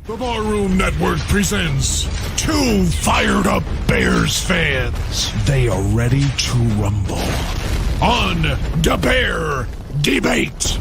The Barroom Network presents two fired-up Bears fans. They are ready to rumble on the Bear Debate.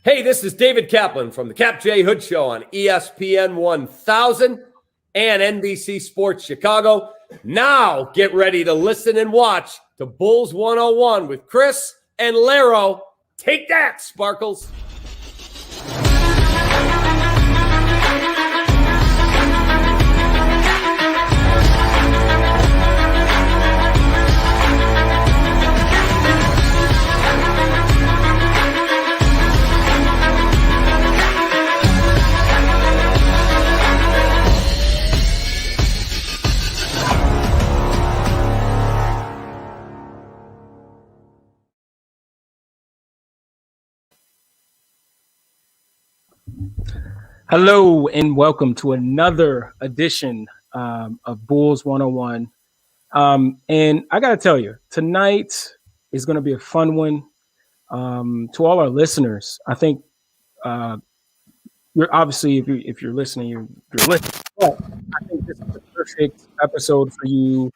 Hey, this is David Kaplan from the Cap J Hood Show on ESPN 1000 and NBC Sports Chicago. Now get ready to listen and watch to Bulls 101 with Kris and Larro. Take that, Sparkles. Hello and welcome to another edition of Bulls 101. And I got to tell you, tonight is going to be a fun one. To all our listeners, I think you're obviously, if you're listening, you're listening. But I think this is the perfect episode for you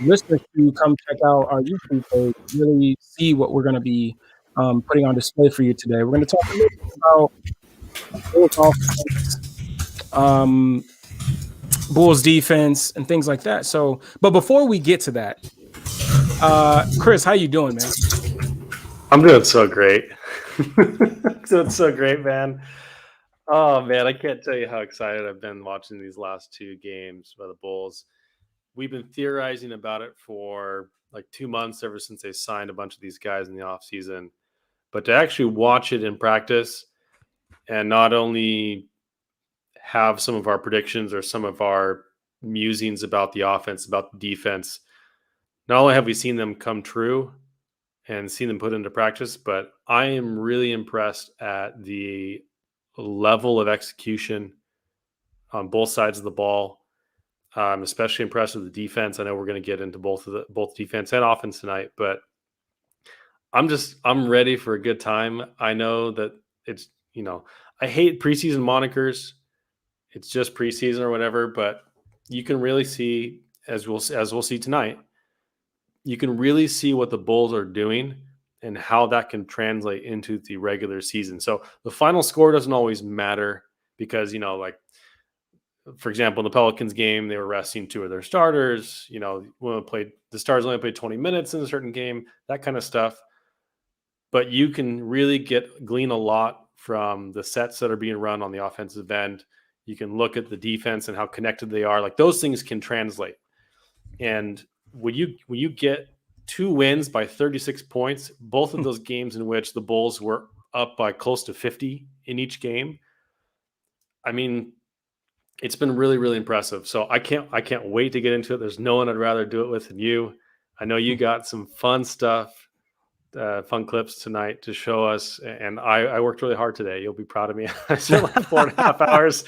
listeners to come check out our YouTube page, really see what we're going to be putting on display for you today. We're going to talk a little bit about Bulls offense, Bulls defense, and things like that. So, but before we get to that, Kris, how you doing, man? I'm doing so great. Doing so great, man. Oh man, I can't tell you how excited I've been watching these last two games by the Bulls. We've been theorizing about it for like 2 months, ever since they signed a bunch of these guys in the offseason. But to actually watch it in practice and not only have some of our predictions or some of our musings about the offense, about the defense, not only have we seen them come true and seen them put into practice, but I am really impressed at the level of execution on both sides of the ball. I'm especially impressed with the defense. I know we're going to get into both defense and offense tonight, but I'm ready for a good time. I know that it's, I hate preseason monikers. It's just preseason or whatever, but you can really see, as we'll see tonight, you can really see what the Bulls are doing and how that can translate into the regular season. So the final score doesn't always matter because, like, for example, in the Pelicans game, they were resting two of their starters. When the stars only played 20 minutes in a certain game, that kind of stuff. But you can really glean a lot from the sets that are being run on the offensive end. You can look at the defense and how connected they are. Like, those things can translate. And when you get 2 wins by 36 points, both of those games in which the Bulls were up by close to 50 in each game. I mean, it's been really, really impressive. So I can't wait to get into it. There's no one I'd rather do it with than you. I know you got some fun stuff, fun clips tonight to show us. And I worked really hard today. You'll be proud of me. I spent like 4.5 hours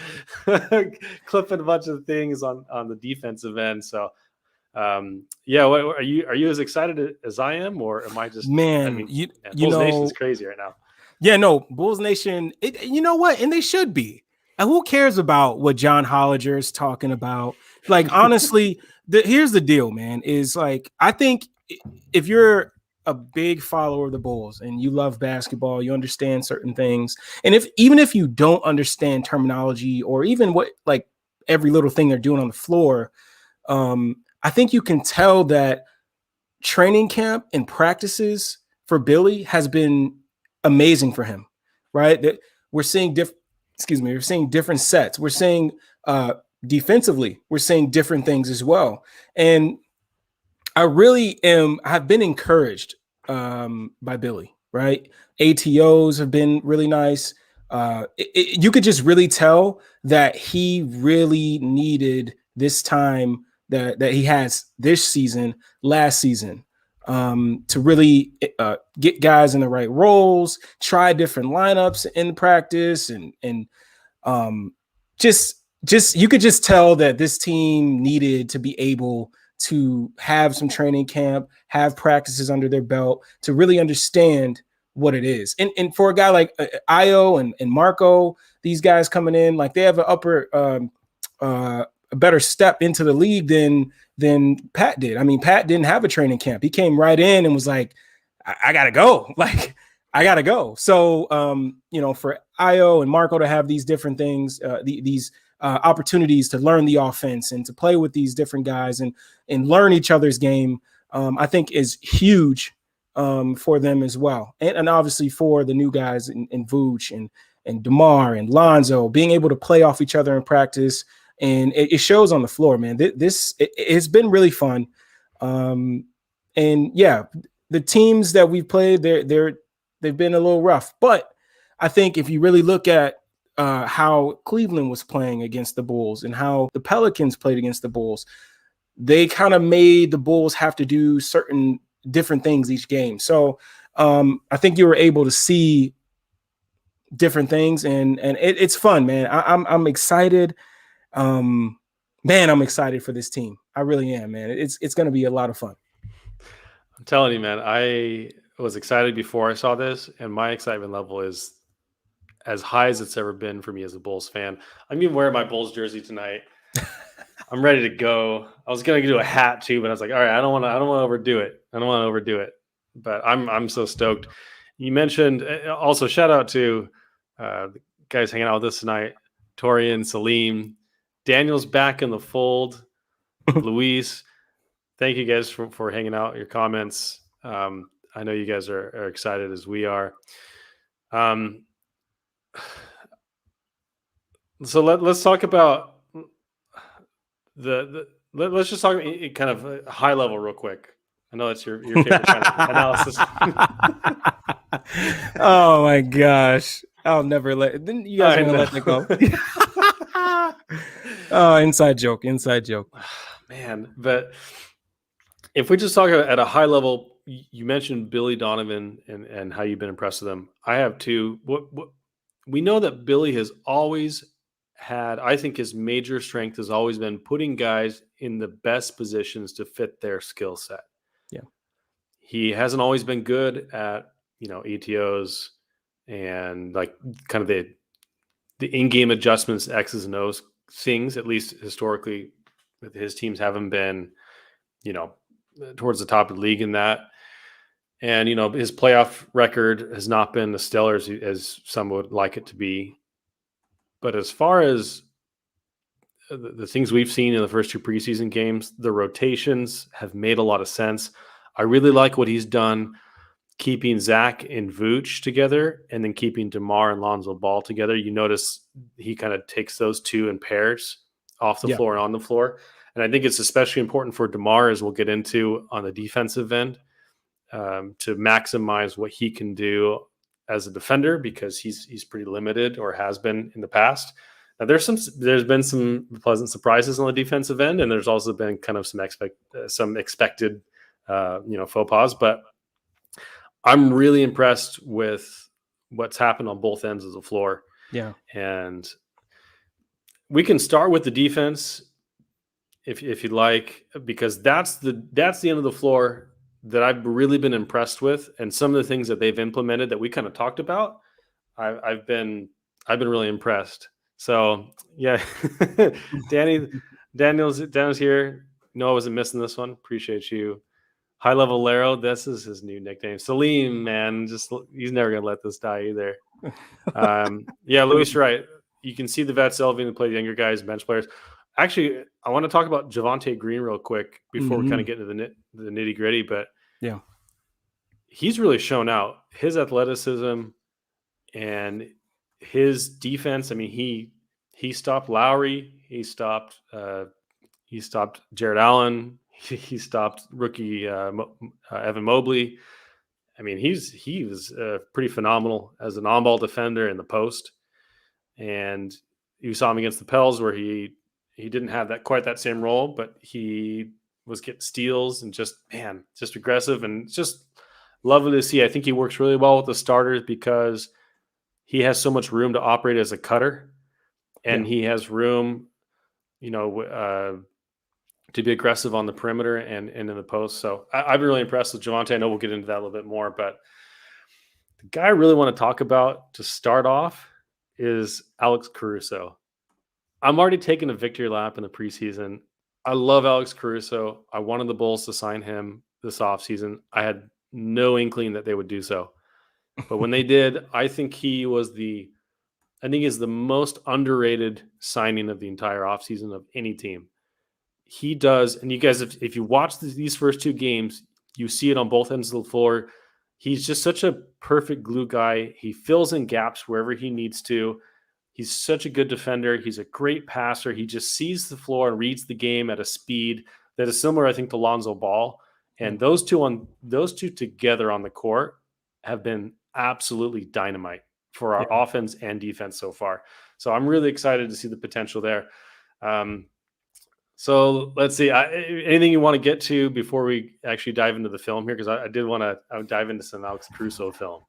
clipping a bunch of things on the defensive end. So yeah, are you as excited as I am, or am I just Bulls Nation's crazy right now? Yeah, no, Bulls Nation. You know what? And they should be. And who cares about what John Hollinger is talking about? Like, honestly, here's the deal, man. Is like, I think if you're a big follower of the Bulls and you love basketball, you understand certain things, and even if you don't understand terminology or even what like every little thing they're doing on the floor, I think you can tell that training camp and practices for Billy has been amazing for him, right? That we're seeing we're seeing different sets. We're seeing defensively, we're seeing different things as well. And I've been encouraged by Billy, right? ATOs have been really nice. You could just really tell that he really needed this time that he has this season, last season, to really get guys in the right roles, try different lineups in practice, and just you could just tell that this team needed to be able to have some training camp, have practices under their belt to really understand what it is. And for a guy like Io and Marco, these guys coming in, like they have an a better step into the league than Pat did. I mean, Pat didn't have a training camp. He came right in and was like, I gotta go. Like, I gotta go. So, for Io and Marco to have these different things, these opportunities to learn the offense and to play with these different guys and learn each other's game, I think is huge for them as well. And obviously for the new guys in Vooch and DeMar and Lonzo being able to play off each other in practice. And it shows on the floor, man. It's been really fun. And yeah, the teams that we've played, they've been a little rough. But I think if you really look at how Cleveland was playing against the Bulls and how the Pelicans played against the Bulls, they kind of made the Bulls have to do certain different things each game. So I think you were able to see different things, and it's fun, man. I'm excited. Man, I'm excited for this team. I really am, man. It's going to be a lot of fun. I'm telling you, man, I was excited before I saw this, and my excitement level is as high as it's ever been for me as a Bulls fan. I'm even wearing my Bulls jersey tonight. I'm ready to go. I was going to do a hat too, but I was like, all right, I don't want to overdo it. But I'm so stoked. You mentioned also shout out to the guys hanging out with us tonight, Torian, Salim, Daniel's back in the fold. Luis, thank you guys for hanging out, your comments. I know you guys are excited as we are. So let's talk about let's just talk kind of high level real quick. I know that's your favorite kind of analysis. Oh my gosh. I'll never let you guys are gonna let that go. Oh, inside joke. Man, but if we just talk at a high level, you mentioned Billy Donovan and how you've been impressed with him. I have too. What we know that Billy has always had, I think his major strength has always been putting guys in the best positions to fit their skill set. Yeah. He hasn't always been good at, ETOs and like kind of the in-game adjustments, X's and O's things, at least historically, his teams haven't been, towards the top of the league in that. And, his playoff record has not been as stellar as some would like it to be. But as far as the things we've seen in the first 2 preseason games, the rotations have made a lot of sense. I really like what he's done keeping Zach and Vooch together and then keeping DeMar and Lonzo Ball together. You notice he kind of takes those two in pairs off the floor and on the floor. And I think it's especially important for DeMar, as we'll get into on the defensive end, to maximize what he can do as a defender, because he's pretty limited, or has been in the past. Now, there's been some pleasant surprises on the defensive end, and there's also been kind of some expected faux pas. But I'm really impressed with what's happened on both ends of the floor. Yeah. And we can start with the defense if you'd like, because that's the end of the floor that I've really been impressed with, and some of the things that they've implemented that we kind of talked about, I've been really impressed. So yeah, Daniel's here. No, I wasn't missing this one. Appreciate you. High Level Larro, this is his new nickname. Salim, man, he's never gonna let this die either. Yeah, Louis, right. You can see the vets elevating to play the younger guys, bench players. Actually, I want to talk about Javonte Green real quick before we kind of get into the nitty gritty. But yeah, he's really shown out his athleticism and his defense. I mean, he stopped Lowry. He stopped Jared Allen. He stopped rookie Evan Mobley. I mean, he was pretty phenomenal as an on-ball defender in the post. And you saw him against the Pels, where he didn't have quite that same role, but he was getting steals and just aggressive, and just lovely to see. I think he works really well with the starters because he has so much room to operate as a cutter, and he has room, to be aggressive on the perimeter and in the post. So I've been really impressed with Javonte. I know we'll get into that a little bit more, but the guy I really want to talk about to start off is Alex Caruso. I'm already taking a victory lap in the preseason. I love Alex Caruso. I wanted the Bulls to sign him this offseason. I had no inkling that they would do so. But when they did, I think he's the most underrated signing of the entire offseason of any team. He does, and you guys, if you watch these first two games, you see it on both ends of the floor. He's just such a perfect glue guy. He fills in gaps wherever he needs to. He's such a good defender. He's a great passer. He just sees the floor and reads the game at a speed that is similar, I think, to Lonzo Ball. And those two together on the court have been absolutely dynamite for our offense and defense so far. So I'm really excited to see the potential there. So let's see. Anything you want to get to before we actually dive into the film here? Because I did want to dive into some Alex Caruso film.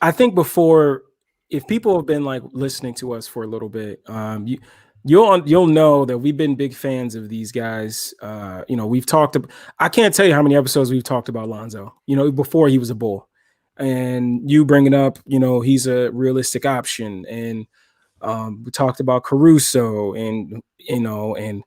I think before, if people have been like listening to us for a little bit, you'll know that we've been big fans of these guys. We've talked. I can't tell you how many episodes we've talked about Lonzo. Before he was a Bull, and you bringing up, he's a realistic option, and we talked about Caruso, and and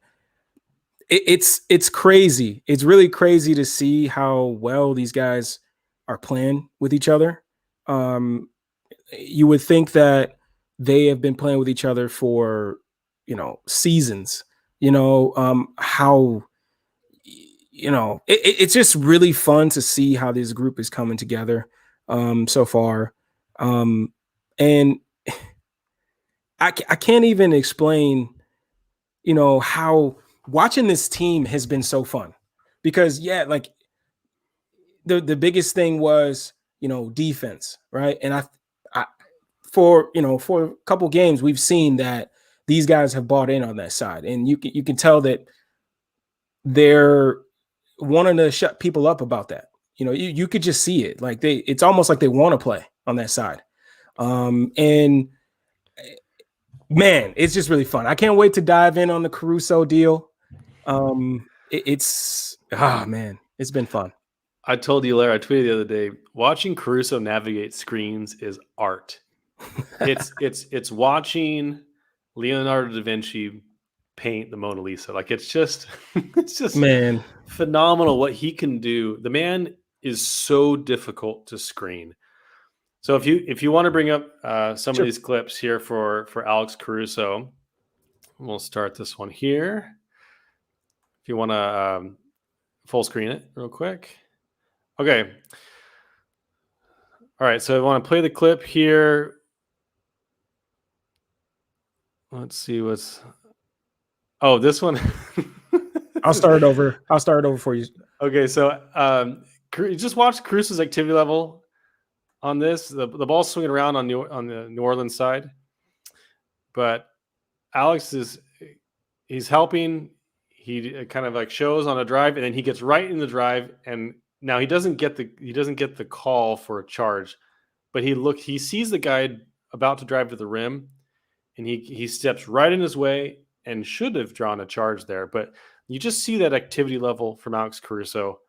it's crazy. It's really crazy to see how well these guys are playing with each other. You would think that they have been playing with each other for seasons. It's just really fun to see how this group is coming together so far, and I can't even explain, how watching this team has been so fun, because like the biggest thing was, defense, right? And for a couple games, we've seen that these guys have bought in on that side, and you can tell that they're wanting to shut people up about that. You could just see it. Like it's almost like they want to play on that side. And man, it's just really fun. I can't wait to dive in on the Caruso deal. It's been fun. I told you, Larry, I tweeted the other day, watching Caruso navigate screens is art. It's watching Leonardo da Vinci paint the Mona Lisa. Like it's just man, phenomenal what he can do. The man is so difficult to screen. So if you want to bring up some of these clips here for Alex Caruso, we'll start this one here. If you want to full screen it real quick. Okay. All right. So I want to play the clip here. Let's see what's. Oh, this one. I'll start it over. I'll start it over for you. Okay, so just watch Caruso's activity level on this. The ball's swinging around on the New Orleans side, but Alex he's helping. He kind of like shows on a drive, and then he gets right in the drive, and now he doesn't get the call for a charge, but he sees the guy about to drive to the rim, and he steps right in his way and should have drawn a charge there, but you just see that activity level from Alex Caruso.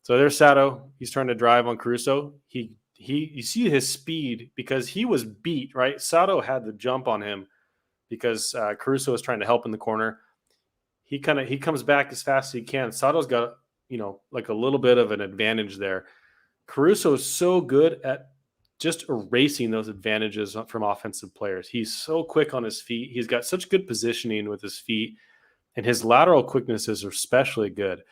So there's Sato. He's trying to drive on Caruso. You see his speed because he was beat, right? Sato had the jump on him because Caruso was trying to help in the corner. He comes back as fast as he can. Sato's got, like a little bit of an advantage there. Caruso is so good at just erasing those advantages from offensive players. He's so quick on his feet. He's got such good positioning with his feet, and his lateral quicknesses are especially good.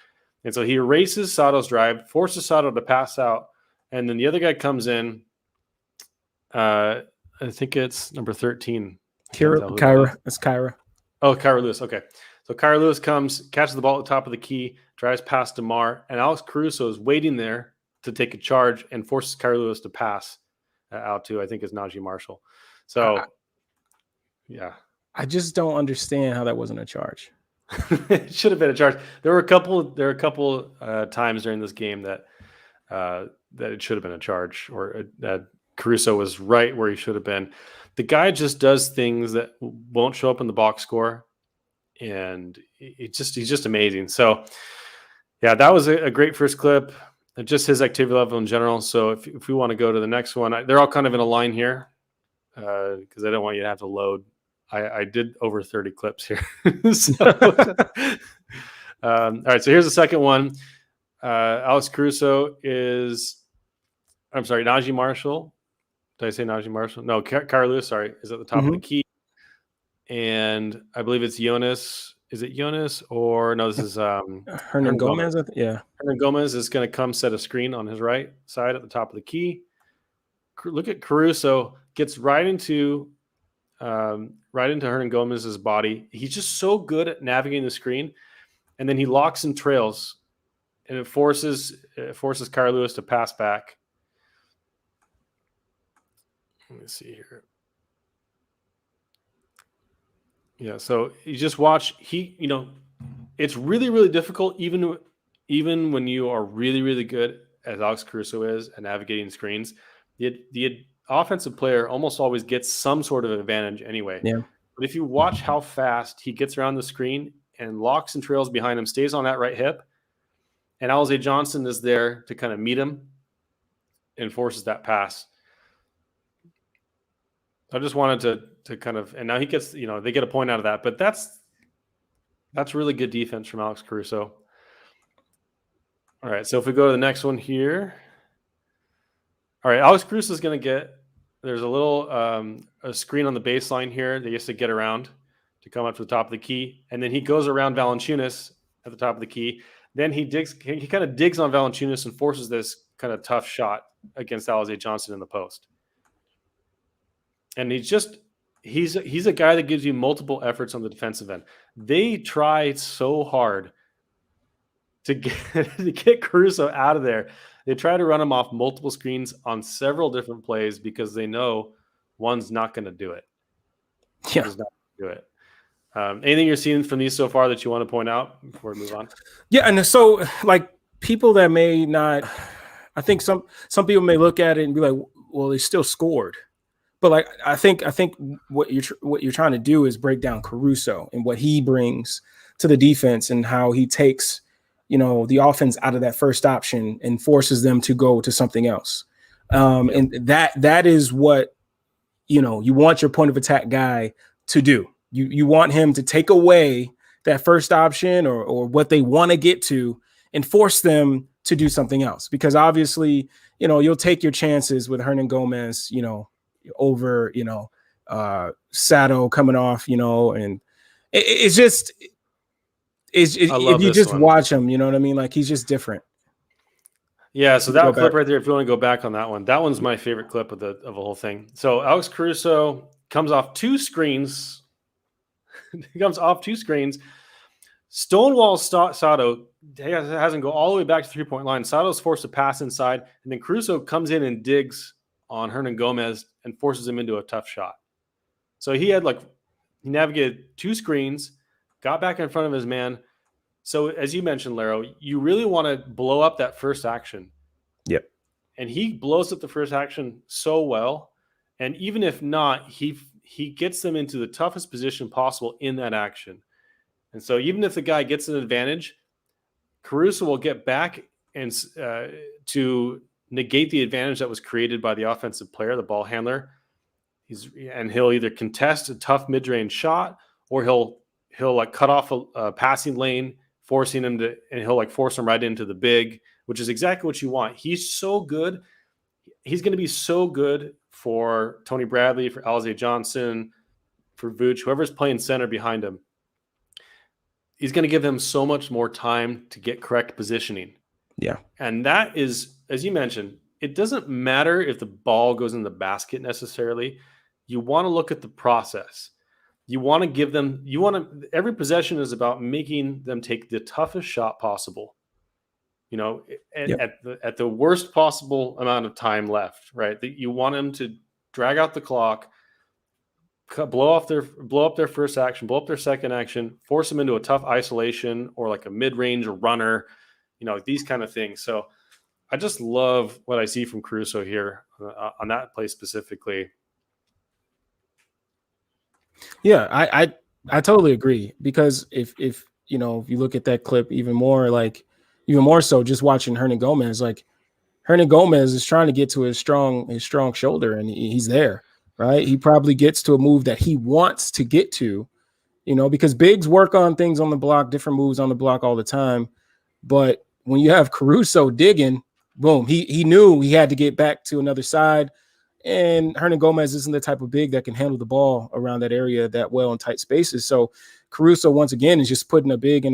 And so he erases Sato's drive, forces Sato to pass out, and then the other guy comes in. I think it's number 13. Kyra. It's Kyra. Oh, Kyra Lewis. Okay. So Kyra Lewis comes, catches the ball at the top of the key, drives past DeMar, and Alex Caruso is waiting there to take a charge and forces Kyra Lewis to pass out to, I think, is Najee Marshall. So, yeah. I just don't understand how that wasn't a charge. It should have been a charge. There were a couple times during this game that it should have been a charge, or that Caruso was right where he should have been. The guy just does things that won't show up in the box score, and he's just amazing. So, yeah, that was a great first clip. Just his activity level in general. So if we want to go to the next one, they're all kind of in a line here because I don't want you to have to load. I did over 30 clips here. All right, so here's the second one. Alex Caruso Najee Marshall. Did I say Najee Marshall? No, Kyra Lewis, sorry, is at the top of the key. And I believe it's Jonas. Is it Jonas or no? This is Hernan Gomez. Yeah, Hernan Gomez is going to come set a screen on his right side at the top of the key. Look at Caruso, gets right into Hernan Gomez's body. He's just so good at navigating the screen, and then he locks and trails, and it forces Kyra Lewis to pass back. Let me see here. Yeah, so you just watch. It's really, really difficult, even when you are really, really good, as Alex Caruso is, at navigating screens. The offensive player almost always gets some sort of advantage anyway. Yeah. But if you watch how fast he gets around the screen and locks and trails behind him, stays on that right hip, and Alize Johnson is there to kind of meet him and forces that pass. I just wanted to kind of, and now he gets, they get a point out of that, but that's really good defense from Alex Caruso. All right, so if we go to the next one here. All right, Alex Caruso is going to get, there's a little a screen on the baseline here that he has to get around to come up to the top of the key, and then he goes around Valanciunas at the top of the key. Then he kind of digs on Valanciunas and forces this kind of tough shot against Alize Johnson in the post. And he's a guy that gives you multiple efforts on the defensive end. They try so hard to get Caruso out of there. They try to run him off multiple screens on several different plays because they know one's not going to do it. Yeah. One's not going to do it. Anything you're seeing from these so far that you want to point out before we move on? Yeah, and so like people that may not, I think some people may look at it and be like, well, they still scored. But like I think what you're trying to do is break down Caruso and what he brings to the defense and how he takes, the offense out of that first option and forces them to go to something else. And that is what you want your point of attack guy to do. You want him to take away that first option or what they want to get to and force them to do something else. Because obviously, you'll take your chances with Hernan Gomez, over Sato coming off, and it's just if you just watch him, you know what I mean? Like he's just different. Yeah, so that clip right there, if you want to go back on that one's my favorite clip of the whole thing. So Alex Caruso comes off two screens he comes off 2 screens. Stonewall Sato has him go all the way back to 3-point line. Sato's forced to pass inside, and then Caruso comes in and digs on Hernan Gomez and forces him into a tough shot. So he navigated 2 screens, got back in front of his man. So as you mentioned, Larro, you really want to blow up that first action. Yep. And he blows up the first action so well. And even if not, he gets them into the toughest position possible in that action. And so even if the guy gets an advantage, Caruso will get back and to negate the advantage that was created by the offensive player, the ball handler. He'll either contest a tough mid-range shot, or he'll like cut off a passing lane, forcing him to, and he'll like force him right into the big, which is exactly what you want. He's so good. He's going to be so good for Tony Bradley, for Alize Johnson, for Vooch, whoever's playing center behind him. He's going to give them so much more time to get correct positioning. Yeah. And that is, as you mentioned, it doesn't matter if the ball goes in the basket necessarily. You want to look at the process. You want to give them, every possession is about making them take the toughest shot possible. At the worst possible amount of time left, right? That you want them to drag out the clock, blow up their first action, blow up their second action, force them into a tough isolation or like a mid-range runner, these kind of things. So I just love what I see from Caruso here on that play specifically. Yeah, I totally agree, because if you look at that clip even more so, just watching Hernan Gomez, like Hernan Gomez is trying to get to his strong shoulder, and he's there, right? He probably gets to a move that he wants to get to, because bigs work on things on the block, different moves on the block all the time. But when you have Caruso digging, boom, he knew he had to get back to another side. And Hernan Gomez isn't the type of big that can handle the ball around that area that well in tight spaces. So Caruso, once again, is just putting a big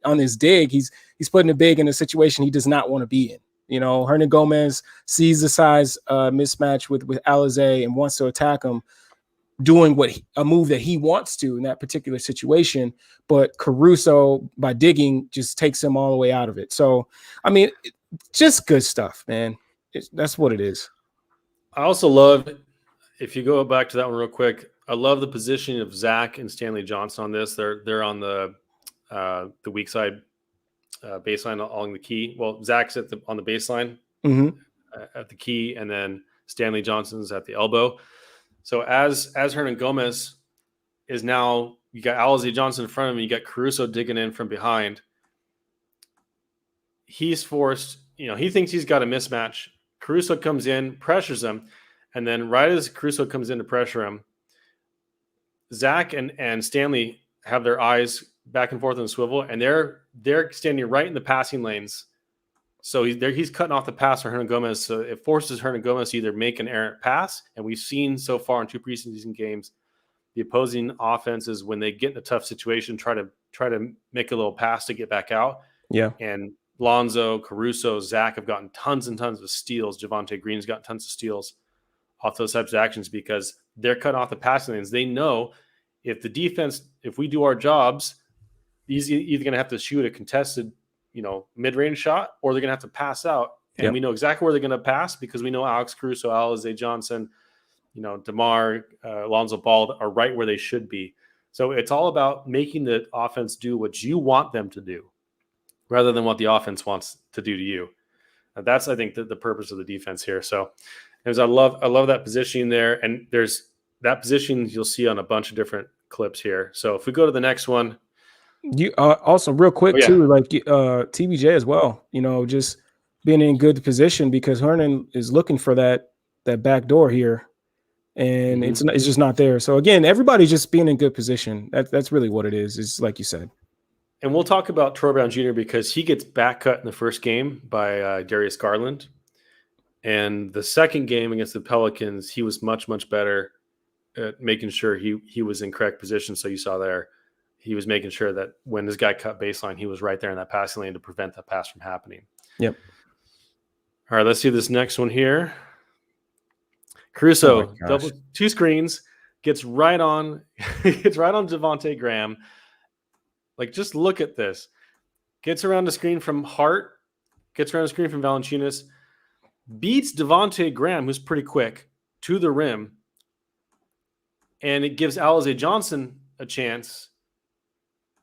on his dig. He's putting a big in a situation he does not want to be in. Hernan Gomez sees the size mismatch with Alize and wants to attack him, doing a move that he wants to in that particular situation. But Caruso, by digging, just takes him all the way out of it. So, I mean, just good stuff, man. That's what it is. I also love, if you go back to that one real quick, I love the positioning of Zach and Stanley Johnson on this. They're on the weak side baseline along the key. Well, Zach's on the baseline at the key, and then Stanley Johnson's at the elbow. So as Hernan Gomez is now, you got Alize Johnson in front of him, you got Caruso digging in from behind. He's forced, he thinks he's got a mismatch. Caruso comes in, pressures him, and then right as Caruso comes in to pressure him, Zach and Stanley have their eyes back and forth on the swivel, and they're standing right in the passing lanes. So he's cutting off the pass for Hernan Gomez. So it forces Hernan Gomez to either make an errant pass, and we've seen so far in 2 preseason games, the opposing offenses, when they get in a tough situation, try to make a little pass to get back out. Yeah. And Lonzo, Caruso, Zach have gotten tons and tons of steals. Javonte Green's gotten tons of steals off those types of actions because they're cutting off the passing lanes. They know if we do our jobs, he's either going to have to shoot a contested, mid-range shot, or they're going to have to pass out. And we know exactly where they're going to pass because we know Alex Caruso, Alize Johnson, DeMar, Lonzo Ball are right where they should be. So it's all about making the offense do what you want them to do, rather than what the offense wants to do to you. That's, I think, the purpose of the defense here. So I love that positioning there. And there's that position you'll see on a bunch of different clips here. So if we go to the next one. You also real quick too, like TBJ as well, just being in good position because Hernan is looking for that back door here. And it's just not there. So again, everybody's just being in good position. That's really what it is. It's like you said. And we'll talk about Troy Brown Jr. because he gets back cut in the first game by Darius Garland. And the second game against the Pelicans, he was much, much better at making sure he was in correct position. So you saw there, he was making sure that when this guy cut baseline, he was right there in that passing lane to prevent that pass from happening. Yep. All right, let's see this next one here. Caruso, double 2 screens, gets right on Devontae Graham. Like, just look at this. Gets around the screen from Hart, gets around the screen from Valanciunas, beats Devontae Graham, who's pretty quick, to the rim, and it gives Alize Johnson a chance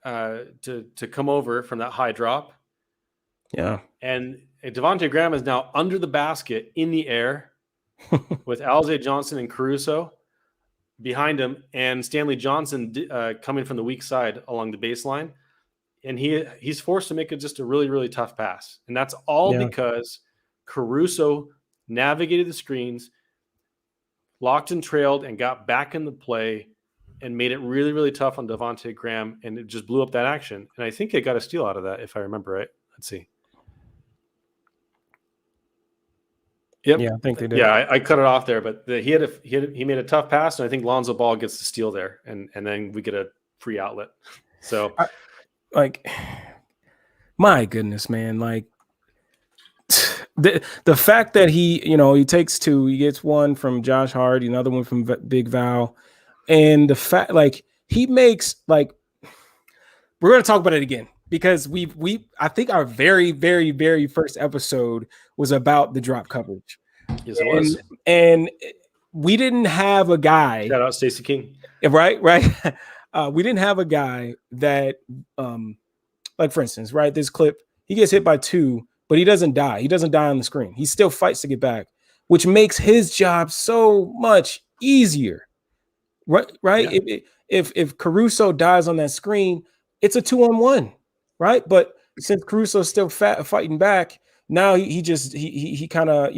to come over from that high drop. Yeah. And Devontae Graham is now under the basket in the air with Alize Johnson and Caruso behind him, and Stanley Johnson coming from the weak side along the baseline. And he's forced to make it just a really, really tough pass. And that's all because Caruso navigated the screens, locked and trailed, and got back in the play and made it really, really tough on Devontae Graham. And it just blew up that action. And I think they got a steal out of that, if I remember right. Let's see. Yep. Yeah, I think they did. Yeah, I cut it off there, but he made a tough pass, and I think Lonzo Ball gets the steal there, and then we get a free outlet. So, my goodness, man, like the fact that he takes two, he gets one from Josh Hart, another one from Big Val, and the fact he makes we're going to talk about it again. Because I think our very, very, very first episode was about the drop coverage. Yes, it was. And we didn't have a guy. Shout out Stacey King. Right. We didn't have a guy that, for instance, right, this clip, he gets hit by two, but he doesn't die. He doesn't die on the screen. He still fights to get back, which makes his job so much easier. Right. Yeah. If Caruso dies on that screen, it's a 2-on-1. Right. But since Caruso's still fighting back, now he kind of,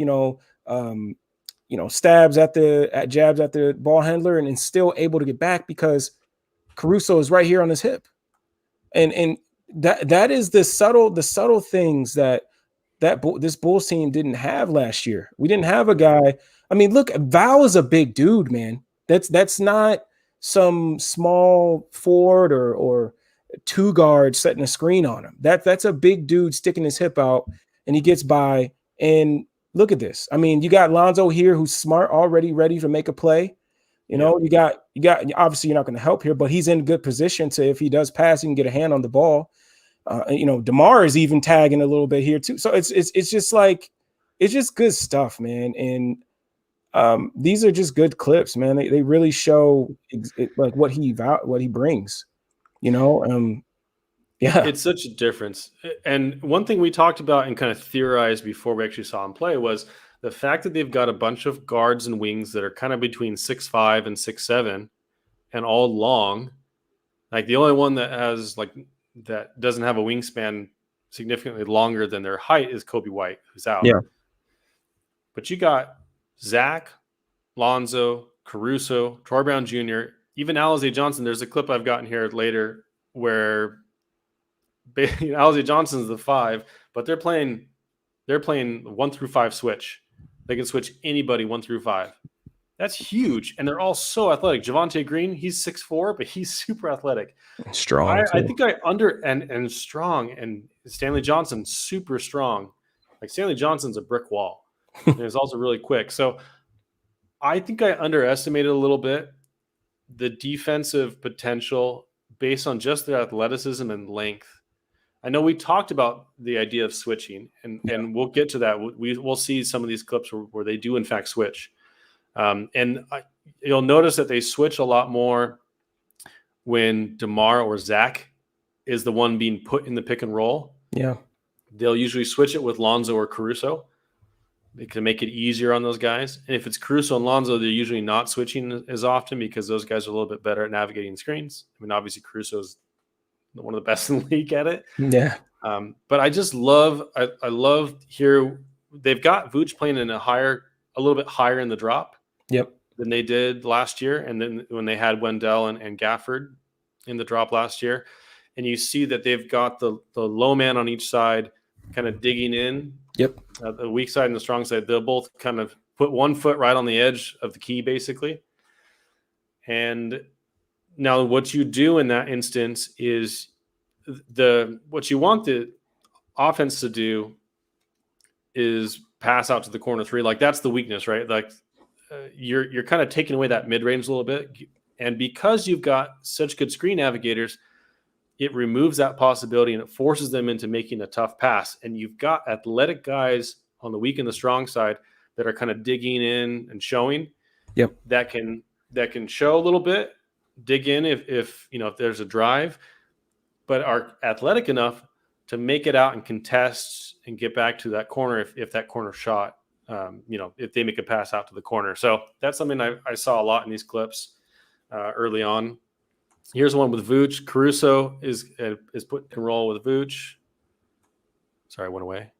jabs at the ball handler and is still able to get back because Caruso is right here on his hip. And that is the subtle things that this Bulls team didn't have last year. We didn't have a guy. I mean, look, Val is a big dude, man. That's not some small forward or two guards setting a screen on him. That's a big dude sticking his hip out, and he gets by. And look at this. I mean, you got Lonzo here, who's smart, already ready to make a play. You know, you got. Obviously, you're not going to help here, but he's in good position to, if he does pass, he can get a hand on the ball. DeMar is even tagging a little bit here too. So it's just it's just good stuff, man. And these are just good clips, man. They really show what he brings. It's such a difference. And one thing we talked about and kind of theorized before we actually saw him play was the fact that they've got a bunch of guards and wings that are kind of between 6'5" and 6'7" and all long. Like, the only one that has that doesn't have a wingspan significantly longer than their height is Kobe White, who's out. Yeah. But you got Zach, Lonzo, Caruso, Troy Brown Jr., even Alize Johnson. There's a clip I've gotten here later where Alize Johnson's the 5, but they're playing 1 through 5 switch. They can switch anybody 1 through 5. That's huge, and they're all so athletic. Javonte Green, he's 6'4", but he's super athletic, strong. I think and strong, and Stanley Johnson super strong. Like, Stanley Johnson's a brick wall, and he's also really quick. So I think I underestimated a little bit the defensive potential based on just their athleticism and length. I know we talked about the idea of switching, and we'll get to that. We'll see some of these clips where they do in fact switch. You'll notice that they switch a lot more when DeMar or Zach is the one being put in the pick and roll. Yeah. They'll usually switch it with Lonzo or Caruso. They can make it easier on those guys. And if it's Caruso and Lonzo, they're usually not switching as often because those guys are a little bit better at navigating screens. I mean, obviously Caruso's one of the best in the league at it. Yeah. But I just love here. They've got Vooch playing in a little bit higher in the drop. Yep. Than they did last year. And then when they had Wendell and Gafford in the drop last year, and you see that they've got the low man on each side kind of digging in. Yep. The weak side and the strong side, they'll both kind of put one foot right on the edge of the key, basically. And now what you do in that instance is what you want the offense to do is pass out to the corner three. Like, that's the weakness, right? Like, you're kind of taking away that mid range a little bit, and because you've got such good screen navigators, it removes that possibility and it forces them into making a tough pass. And you've got athletic guys on the weak and the strong side that are kind of digging in and showing. Yep. That can show a little bit, dig in if there's a drive, but are athletic enough to make it out and contest and get back to that corner if that corner shot, if they make a pass out to the corner. So that's something I saw a lot in these clips early on. Here's one with Vooch. Caruso is put in roll with Vooch. Sorry, I went away.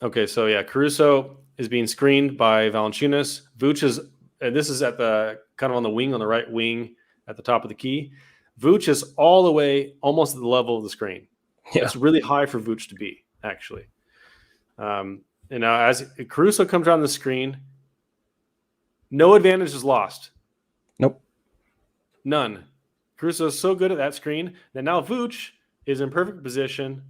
Okay, so yeah, Caruso is being screened by Valanciunas. Vooch is, and this is at the kind of on the wing, on the right wing at the top of the key. Vooch is all the way almost at the level of the screen. Yeah. It's really high for Vooch to be, actually. And now as Caruso comes around the screen, no advantage is lost. Nope. None. Caruso is so good at that screen that now Vooch is in perfect position.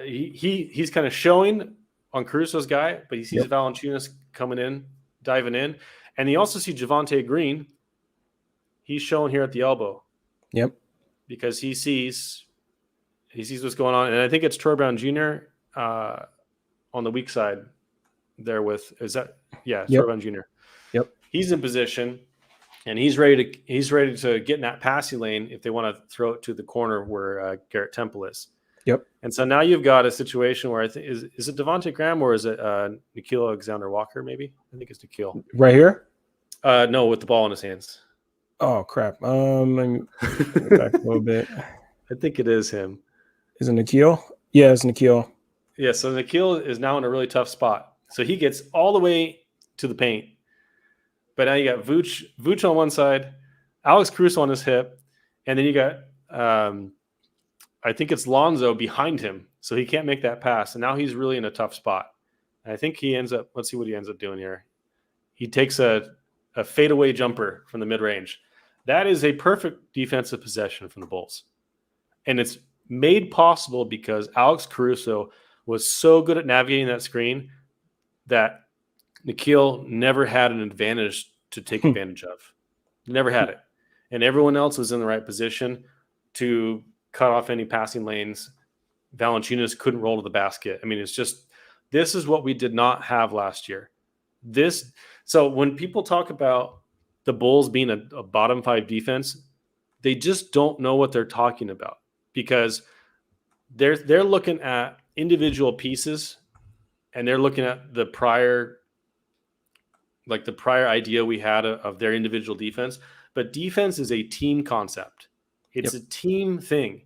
He's kind of showing on Caruso's guy, but he sees Valanciunas coming in, diving in. And you also see Javonte Green. He's shown here at the elbow. Yep. Because he sees what's going on. And I think it's Troy Brown Jr. On the weak side there with, Troy Brown Jr. Yep. He's in position and he's ready to get in that passing lane if they want to throw it to the corner where Garrett Temple is. Yep. And so now you've got a situation where I think is it Devontae Graham or is it Nickeil Alexander-Walker? Maybe I think it's Nickeil. Right here. No, with the ball in his hands. Oh crap! Let me go back a little bit. I think it is him. Is it Nickeil? Yeah, it's Nickeil. Yeah, so Nickeil is now in a really tough spot. So he gets all the way to the paint, but now you got Vooch on one side, Alex Caruso on his hip, and then you got I think it's Lonzo behind him, so he can't make that pass. And now he's really in a tough spot. And I think he ends up. Let's see what he ends up doing here. He takes a fadeaway jumper from the mid-range. That is a perfect defensive possession from the Bulls. And it's made possible because Alex Caruso was so good at navigating that screen that Nickeil never had an advantage to take advantage of. Never had it. And everyone else was in the right position to cut off any passing lanes. Valanciunas couldn't roll to the basket. I mean, it's just, this is what we did not have last year. So when people talk about the Bulls being a bottom five defense, they just don't know what they're talking about because they're looking at individual pieces and they're looking at the prior idea we had of their individual defense. But defense is a team concept. It's a team thing.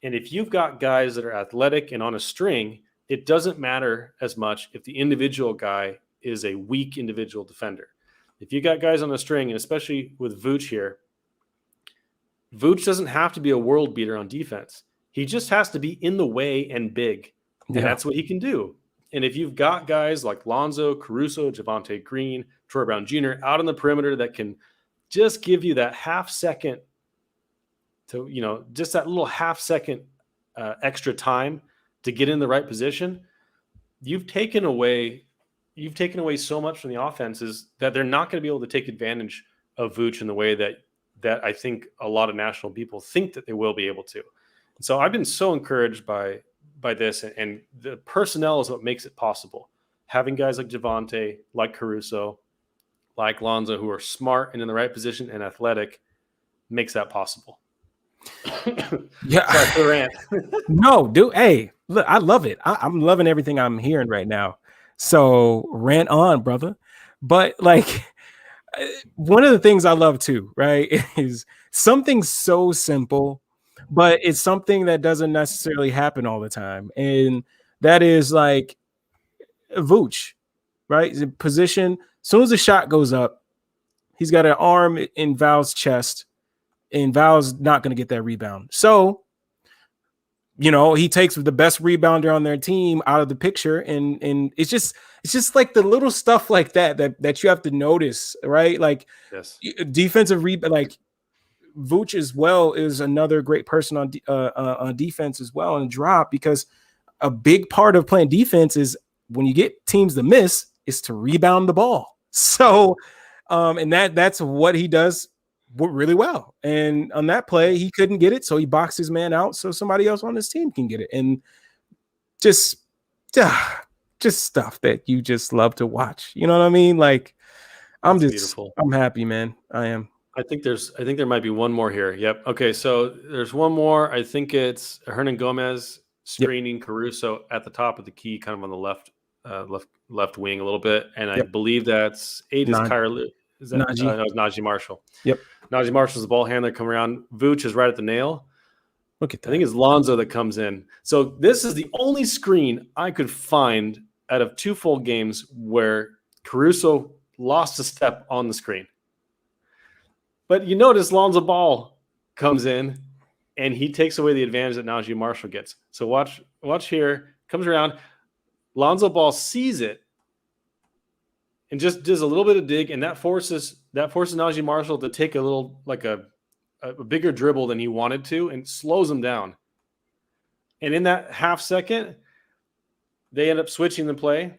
And if you've got guys that are athletic and on a string, it doesn't matter as much if the individual guy is a weak individual defender. If you got guys on a string, and especially with Vooch here, Vooch doesn't have to be a world beater on defense. He just has to be in the way and big. And that's what he can do. And if you've got guys like Lonzo, Caruso, Javonte Green, Troy Brown Jr. out on the perimeter that can just give you that half second to, just that little half second extra time to get in the right position, you've taken away so much from the offenses that they're not going to be able to take advantage of Vooch in the way that I think a lot of national people think that they will be able to. And so I've been so encouraged by this, and the personnel is what makes it possible. Having guys like Javonte, like Caruso, like Lonzo, who are smart and in the right position and athletic, makes that possible. Yeah. Sorry for the rant. No, dude. Hey, look, I love it. I'm loving everything I'm hearing right now. So rant on, brother. But like, one of the things I love too, right, is something so simple, but it's something that doesn't necessarily happen all the time. And that is like Vooch, right? The position, as soon as the shot goes up, he's got an arm in Val's chest, and Val's not going to get that rebound. So, he takes the best rebounder on their team out of the picture, and it's just like the little stuff like that you have to notice, right? Like, defensive rebound, like Vooch as well is another great person on defense as well, and drop, because a big part of playing defense is when you get teams to miss, is to rebound the ball. So, and that's what he does really well. And on that play, he couldn't get it, so he boxed his man out so somebody else on his team can get it. And just stuff that you just love to watch. You know what I mean? Like, Beautiful. I'm happy, man. I am. I think there might be one more here. Yep. Okay. So there's one more. I think it's Hernan Gomez screening Caruso at the top of the key, kind of on the left wing a little bit. And I believe that's Najee. No, it's Najee Marshall. Yep. Najee Marshall's the ball handler coming around. Vooch is right at the nail. Look at that. I think it's Lonzo that comes in. So this is the only screen I could find out of 2 full games where Caruso lost a step on the screen. But you notice Lonzo Ball comes in and he takes away the advantage that Najee Marshall gets. So watch here. Comes around. Lonzo Ball sees it and just does a little bit of dig, and that forces Najee Marshall to take a little, like a bigger dribble than he wanted to, and slows him down. And in that half second, they end up switching the play,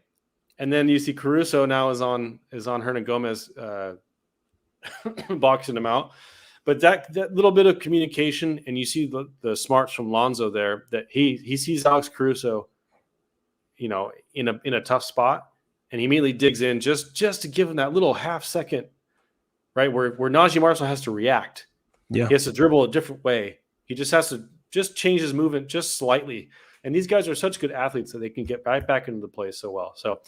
and then you see Caruso now is on Hernan Gomez boxing him out. But that little bit of communication, and you see the smarts from Lonzo there, that he sees Alex Caruso, in a tough spot, and he immediately digs in just to give him that little half second, right, where Najee Marshall has to react. Yeah, he has to dribble a different way. He just has to change his movement just slightly. And these guys are such good athletes that they can get right back into the play so well. So,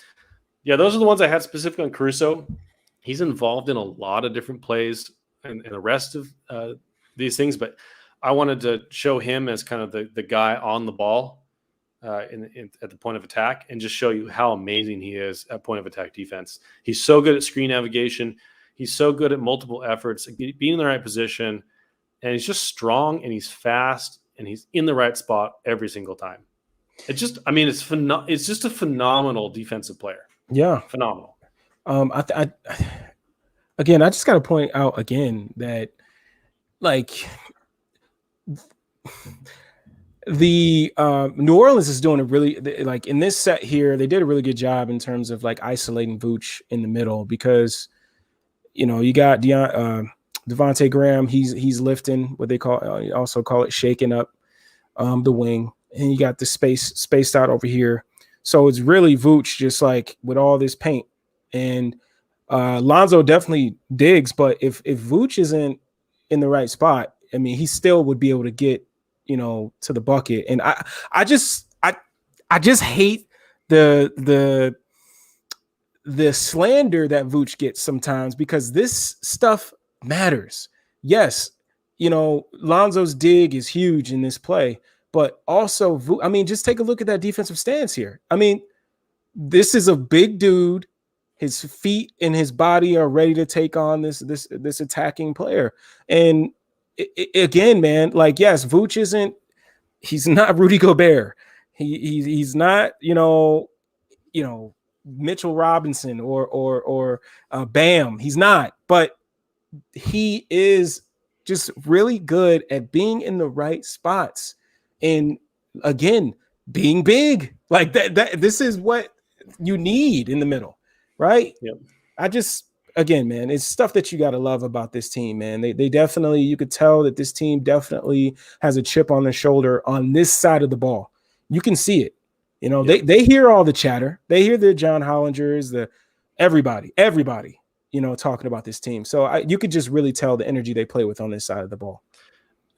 yeah, those are the ones I had specifically on Caruso. He's involved in a lot of different plays and the rest of these things, but I wanted to show him as kind of the guy on the ball at the point of attack, and just show you how amazing he is at point of attack defense. He's so good at screen navigation. He's so good at multiple efforts, being in the right position, and he's just strong, and he's fast, and he's in the right spot every single time. It's just a phenomenal defensive player. Yeah, phenomenal. I just got to point out again that, like, the New Orleans is doing a really, like, in this set here, they did a really good job in terms of like isolating Vooch in the middle, because you got Devontae Graham, he's lifting what they also call it shaking up the wing, and you got the spaced out over here. So it's really Vooch just like with all this paint, and Lonzo definitely digs, but if Vooch isn't in the right spot, I mean, he still would be able to get to the bucket. And I just hate the slander that Vooch gets sometimes, because this stuff matters. Yes, Lonzo's dig is huge in this play, but also, just take a look at that defensive stance here. I mean, this is a big dude. His feet and his body are ready to take on this attacking player. And again, man, like, yes, Vooch he's not Rudy Gobert. He's not, Mitchell Robinson or Bam. He's not, but he is just really good at being in the right spots. And again, being big like that, this is what you need in the middle, right? Yep. Again, man, it's stuff that you got to love about this team, man. They definitely, you could tell that this team definitely has a chip on their shoulder on this side of the ball. You can see it. They hear all the chatter. They hear the John Hollingers, everybody, talking about this team. So you could just really tell the energy they play with on this side of the ball.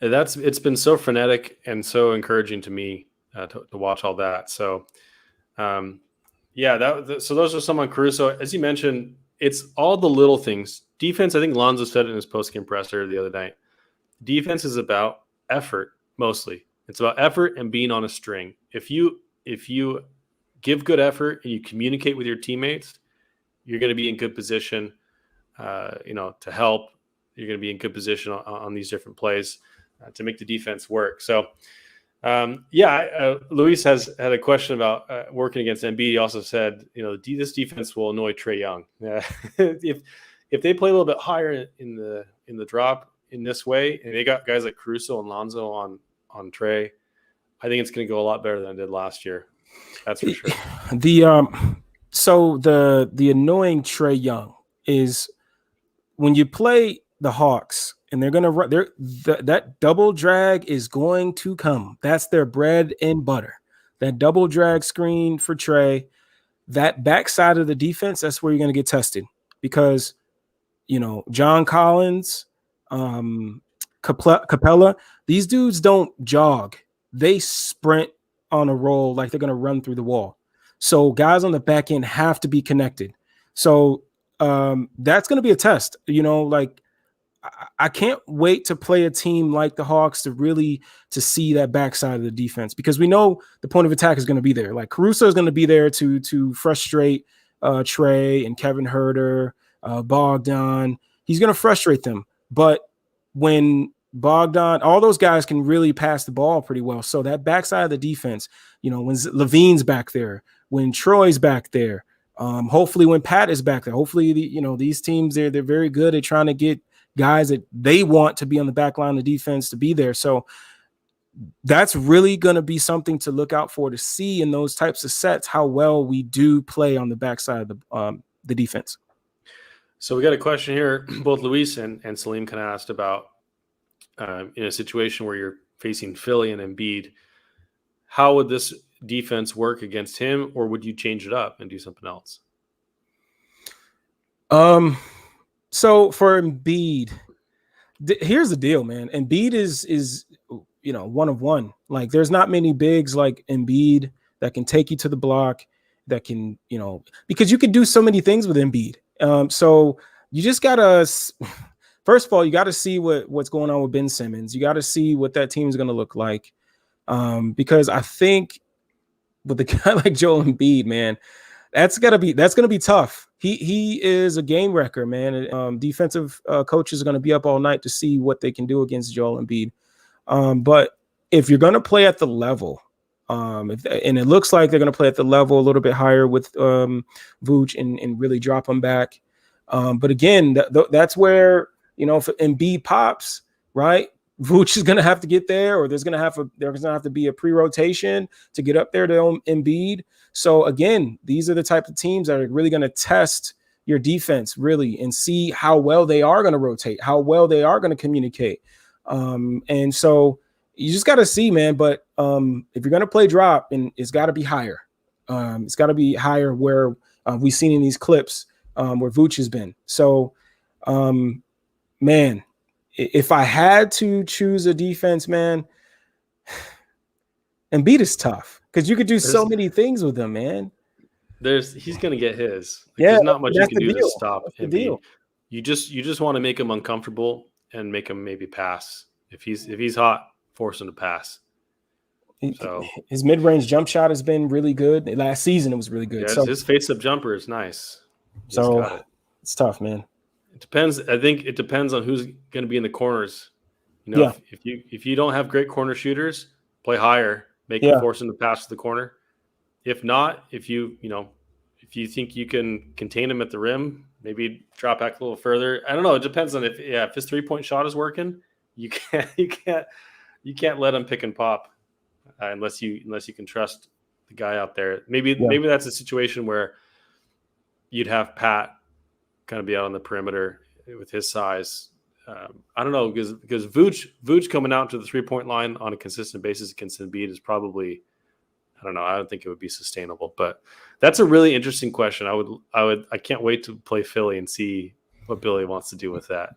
It's been so frenetic and so encouraging to me to watch all that. So, so those are some on Caruso. As you mentioned, it's all the little things. Defense, I think Lonzo said it in his post-game presser the other night. Defense is about effort mostly. It's about effort and being on a string. If you give good effort and you communicate with your teammates, you're going to be in good position, to help. You're going to be in good position on these different plays to make the defense work. So, Luis has had a question about working against Embiid. He also said, this defense will annoy Trae Young. If they play a little bit higher in the drop in this way, and they got guys like Caruso and Lonzo on Trae, I think it's going to go a lot better than it did last year. That's for sure. So the annoying Trae Young is when you play the Hawks and they're gonna run that double drag is going to come. That's their bread and butter. That double drag screen for Trae, that backside of the defense, that's where you're gonna get tested because John Collins, Capella, these dudes don't jog. They sprint on a roll like they're going to run through the wall. So guys on the back end have to be connected. So that's going to be a test. Like I can't wait to play a team like the Hawks to see that backside of the defense because we know the point of attack is going to be there. Like Caruso is going to be there to frustrate Trae and Kevin Huerter, Bogdan. He's going to frustrate them. But when Bogdan, all those guys can really pass the ball pretty well. So that backside of the defense, when Levine's back there, when Troy's back there, hopefully when Pat is back there, hopefully these teams they're very good at trying to get guys that they want to be on the back line of the defense to be there. So that's really going to be something to look out for, to see in those types of sets how well we do play on the backside of the defense. So we got a question here. Both Luis and Salim kind of asked about in a situation where you're facing Philly and Embiid, how would this defense work against him, or would you change it up and do something else? So for Embiid, here's the deal, man. Embiid is one of one. Like there's not many bigs like Embiid that can take you to the block, that can, because you can do so many things with Embiid. So you just gotta, first of all, you got to see what's going on with Ben Simmons. You got to see what that team is going to look like. Because I think with a guy like Joel Embiid, man, that's going to be tough. He is a game wrecker, man. Defensive coaches are going to be up all night to see what they can do against Joel Embiid. But if you're going to play at the level, and it looks like they're going to play at the level a little bit higher with Vooch and really drop him back. But again, that's where, if Embiid pops, right, Vooch is going to have to get there, or there's going to have to be a pre-rotation to get up there to Embiid. So again, these are the type of teams that are really going to test your defense really and see how well they are going to rotate, how well they are going to communicate. And so you just got to see, man. But if you're going to play drop, and it's got to be higher. It's got to be higher where we've seen in these clips where Vooch has been. So, man, if I had to choose a defense, man, Embiid is tough because you could do so many things with him, man. He's going to get his. There's not much you can do to stop Embiid. You just want to make him uncomfortable and make him maybe pass. If he's hot, force him to pass. So his mid-range jump shot has been really good. Last season it was really good. Yeah, so his face-up jumper is nice. It's tough, man. It depends. I think it depends on who's going to be in the corners. If you don't have great corner shooters, play higher, force them to pass to the corner. If not, if you think you can contain him at the rim, maybe drop back a little further. I don't know. It depends on if his 3-point shot is working. You can't let him pick and pop unless you can trust the guy out there. Maybe that's a situation where you'd have Pat kind of be out on the perimeter with his size. I don't know, because Vooch coming out to the 3-point line on a consistent basis against Embiid is probably, I don't know. I don't think it would be sustainable, but that's a really interesting question. I can't wait to play Philly and see what Billy wants to do with that.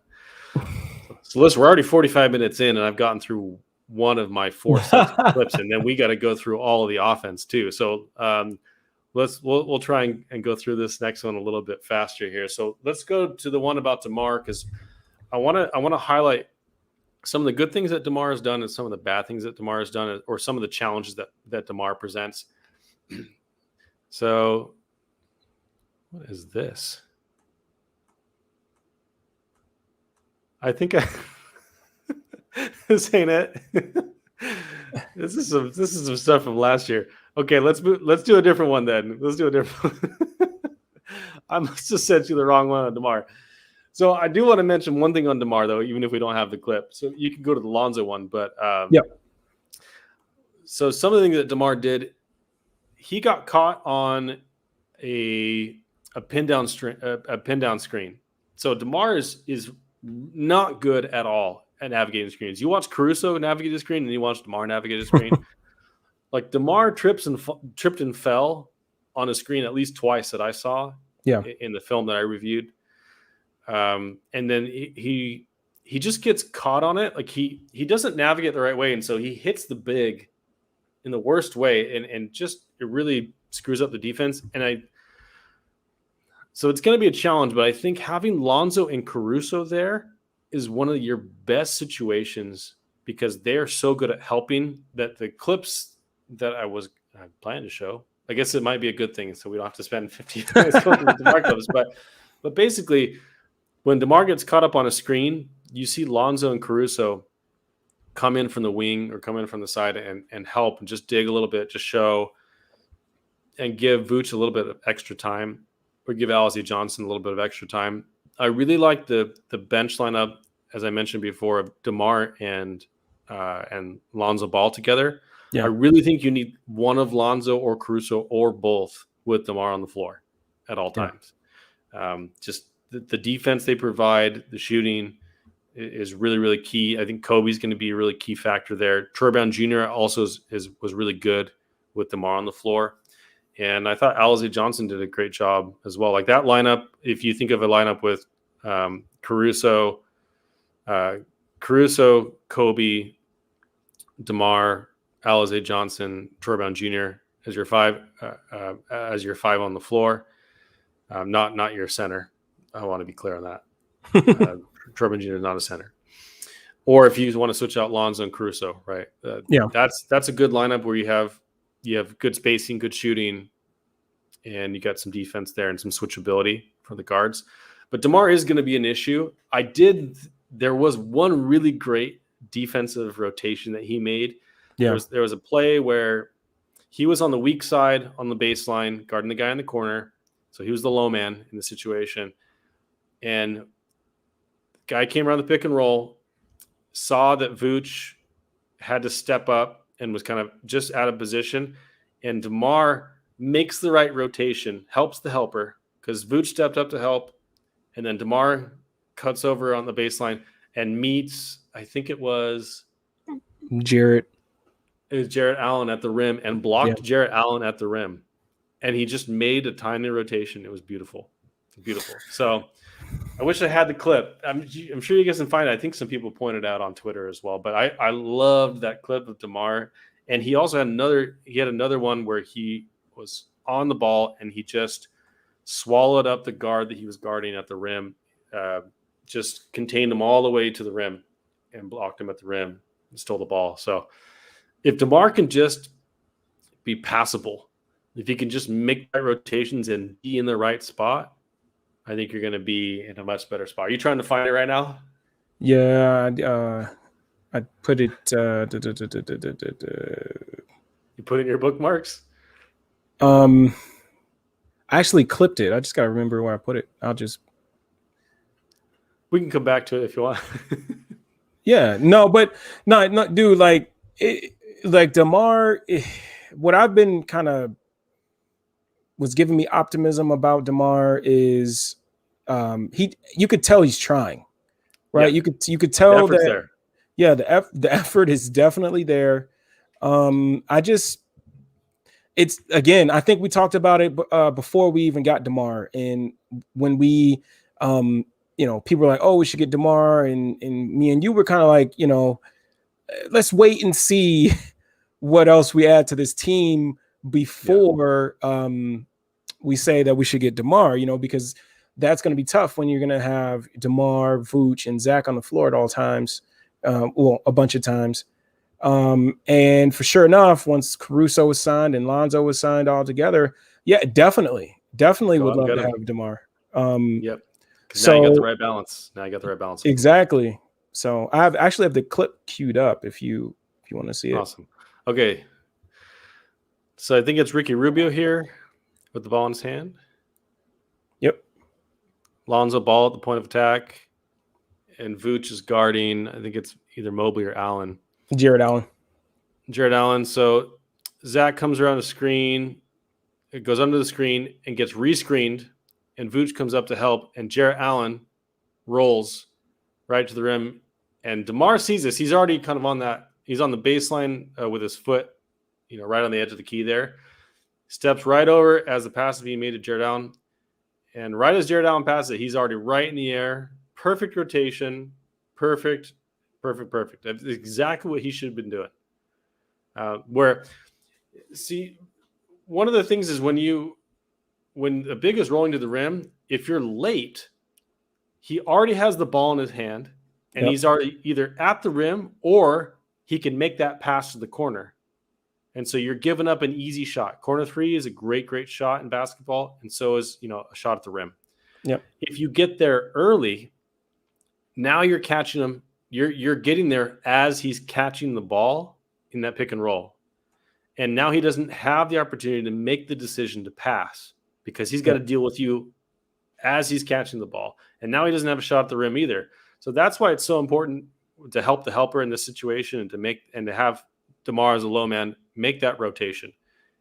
So listen, we're already 45 minutes in, and I've gotten through one of my 4 sets of clips, and then we got to go through all of the offense too. So we'll try and go through this next one a little bit faster here. So let's go to the one about DeMar, because I want to highlight some of the good things that DeMar has done and some of the bad things that DeMar has done, or some of the challenges that DeMar presents. So what is this? I think this ain't it. This is some stuff from last year. Okay, let's do a different one then. Let's do a different one. I must have sent you the wrong one on DeMar. So I do want to mention one thing on DeMar, though, even if we don't have the clip. So you can go to the Lonzo one, but So some of the things that DeMar did, he got caught on a pin down screen. So DeMar is not good at all at navigating screens. You watch Caruso navigate the screen, and you watch DeMar navigate the screen. Like DeMar tripped and fell on a screen at least twice that I saw in the film that I reviewed. And then he just gets caught on it. Like he doesn't navigate the right way. And so he hits the big in the worst way. And just, it really screws up the defense. So it's going to be a challenge, but I think having Lonzo and Caruso there is one of your best situations because they're so good at helping that the clips that I planned to show, I guess it might be a good thing. So we don't have to spend 50 minutes going through the DeMar clips, but basically when DeMar gets caught up on a screen, you see Lonzo and Caruso come in from the wing or come in from the side and help and just dig a little bit, just show and give Vooch a little bit of extra time or give Alizé Johnson a little bit of extra time. I really like the bench lineup, as I mentioned before, of DeMar and Lonzo Ball together. Yeah. I really think you need one of Lonzo or Caruso or both with DeMar on the floor at all times. Just the defense they provide, the shooting is really, really key. I think Kobe's going to be a really key factor there. Troy Brown Jr. also was really good with DeMar on the floor. And I thought Alizé Johnson did a great job as well. Like that lineup, if you think of a lineup with Caruso, Kobe, DeMar, Alizé Johnson, Troy Brown Jr. as your five on the floor, not your center. I want to be clear on that. Troy Brown Jr. is not a center. Or if you want to switch out Lonzo and Caruso, right? That's a good lineup where you have good spacing, good shooting, and you got some defense there and some switchability for the guards. But DeMar is going to be an issue. There was one really great defensive rotation that he made. Yeah. There was a play where he was on the weak side on the baseline, guarding the guy in the corner. So he was the low man in the situation. And the guy came around the pick and roll, saw that Vooch had to step up and was kind of just out of position. And DeMar makes the right rotation, helps the helper, because Vooch stepped up to help. And then DeMar cuts over on the baseline and meets, I think it was Jarrett Allen at the rim and blocked Jarrett Allen at the rim. And he just made a tiny rotation. It was beautiful. Beautiful. So I wish I had the clip. I'm sure you guys can find it. I think some people pointed out on Twitter as well. But I loved that clip of DeMar. And he also had another one where he was on the ball and he just swallowed up the guard that he was guarding at the rim, just contained him all the way to the rim and blocked him at the rim and stole the ball. So if DeMar can just be passable, if he can just make right rotations and be in the right spot, I think you're going to be in a much better spot. Are you trying to find it right now? Yeah, I put it. You put it in your bookmarks? I actually clipped it. I just got to remember where I put it. We can come back to it if you want. Yeah, no, dude. Like DeMar, what I've been kind of was giving me optimism about DeMar is you could tell he's trying, right? Yeah. You could tell that there. Yeah, the effort is definitely there. It's again, I think we talked about it before we even got DeMar, and when we people were like, oh, we should get DeMar, and me and you were kind of like, let's wait and see what else we add to this team before we say that we should get DeMar, because that's going to be tough when you're going to have DeMar, Vooch, and Zach on the floor at all times, a bunch of times. And for sure enough, once Caruso was signed and Lonzo was signed all together, yeah, definitely would love to have DeMar. Yep. So now you got the right balance. Exactly. So I actually have the clip queued up if you want to see it. Awesome. Okay. So I think it's Ricky Rubio here with the ball in his hand. Yep. Lonzo Ball at the point of attack. And Vooch is guarding, I think it's either Mobley or Allen. Jarrett Allen. So Zach comes around the screen. it goes under the screen and gets rescreened, and Vooch comes up to help, and Jarrett Allen rolls right to the rim, and DeMar sees this. He's already kind of on that. He's on the baseline with his foot, right on the edge of the key there. Steps right over as the pass is being made to Jarrett Allen, and right as Jarrett Allen passes it, he's already right in the air. Perfect rotation. Perfect. That's exactly what he should have been doing. One of the things is when the big is rolling to the rim, if you're late, he already has the ball in his hand, and he's already either at the rim or he can make that pass to the corner. And so you're giving up an easy shot. Corner three is a great shot in basketball, and so is a shot at the rim. Yep. If you get there early, now you're catching him. You're getting there as he's catching the ball in that pick and roll. And now he doesn't have the opportunity to make the decision to pass because he's got to deal with you as he's catching the ball. And now he doesn't have a shot at the rim either. So that's why it's so important to help the helper in this situation and to have DeMar as a low man make that rotation.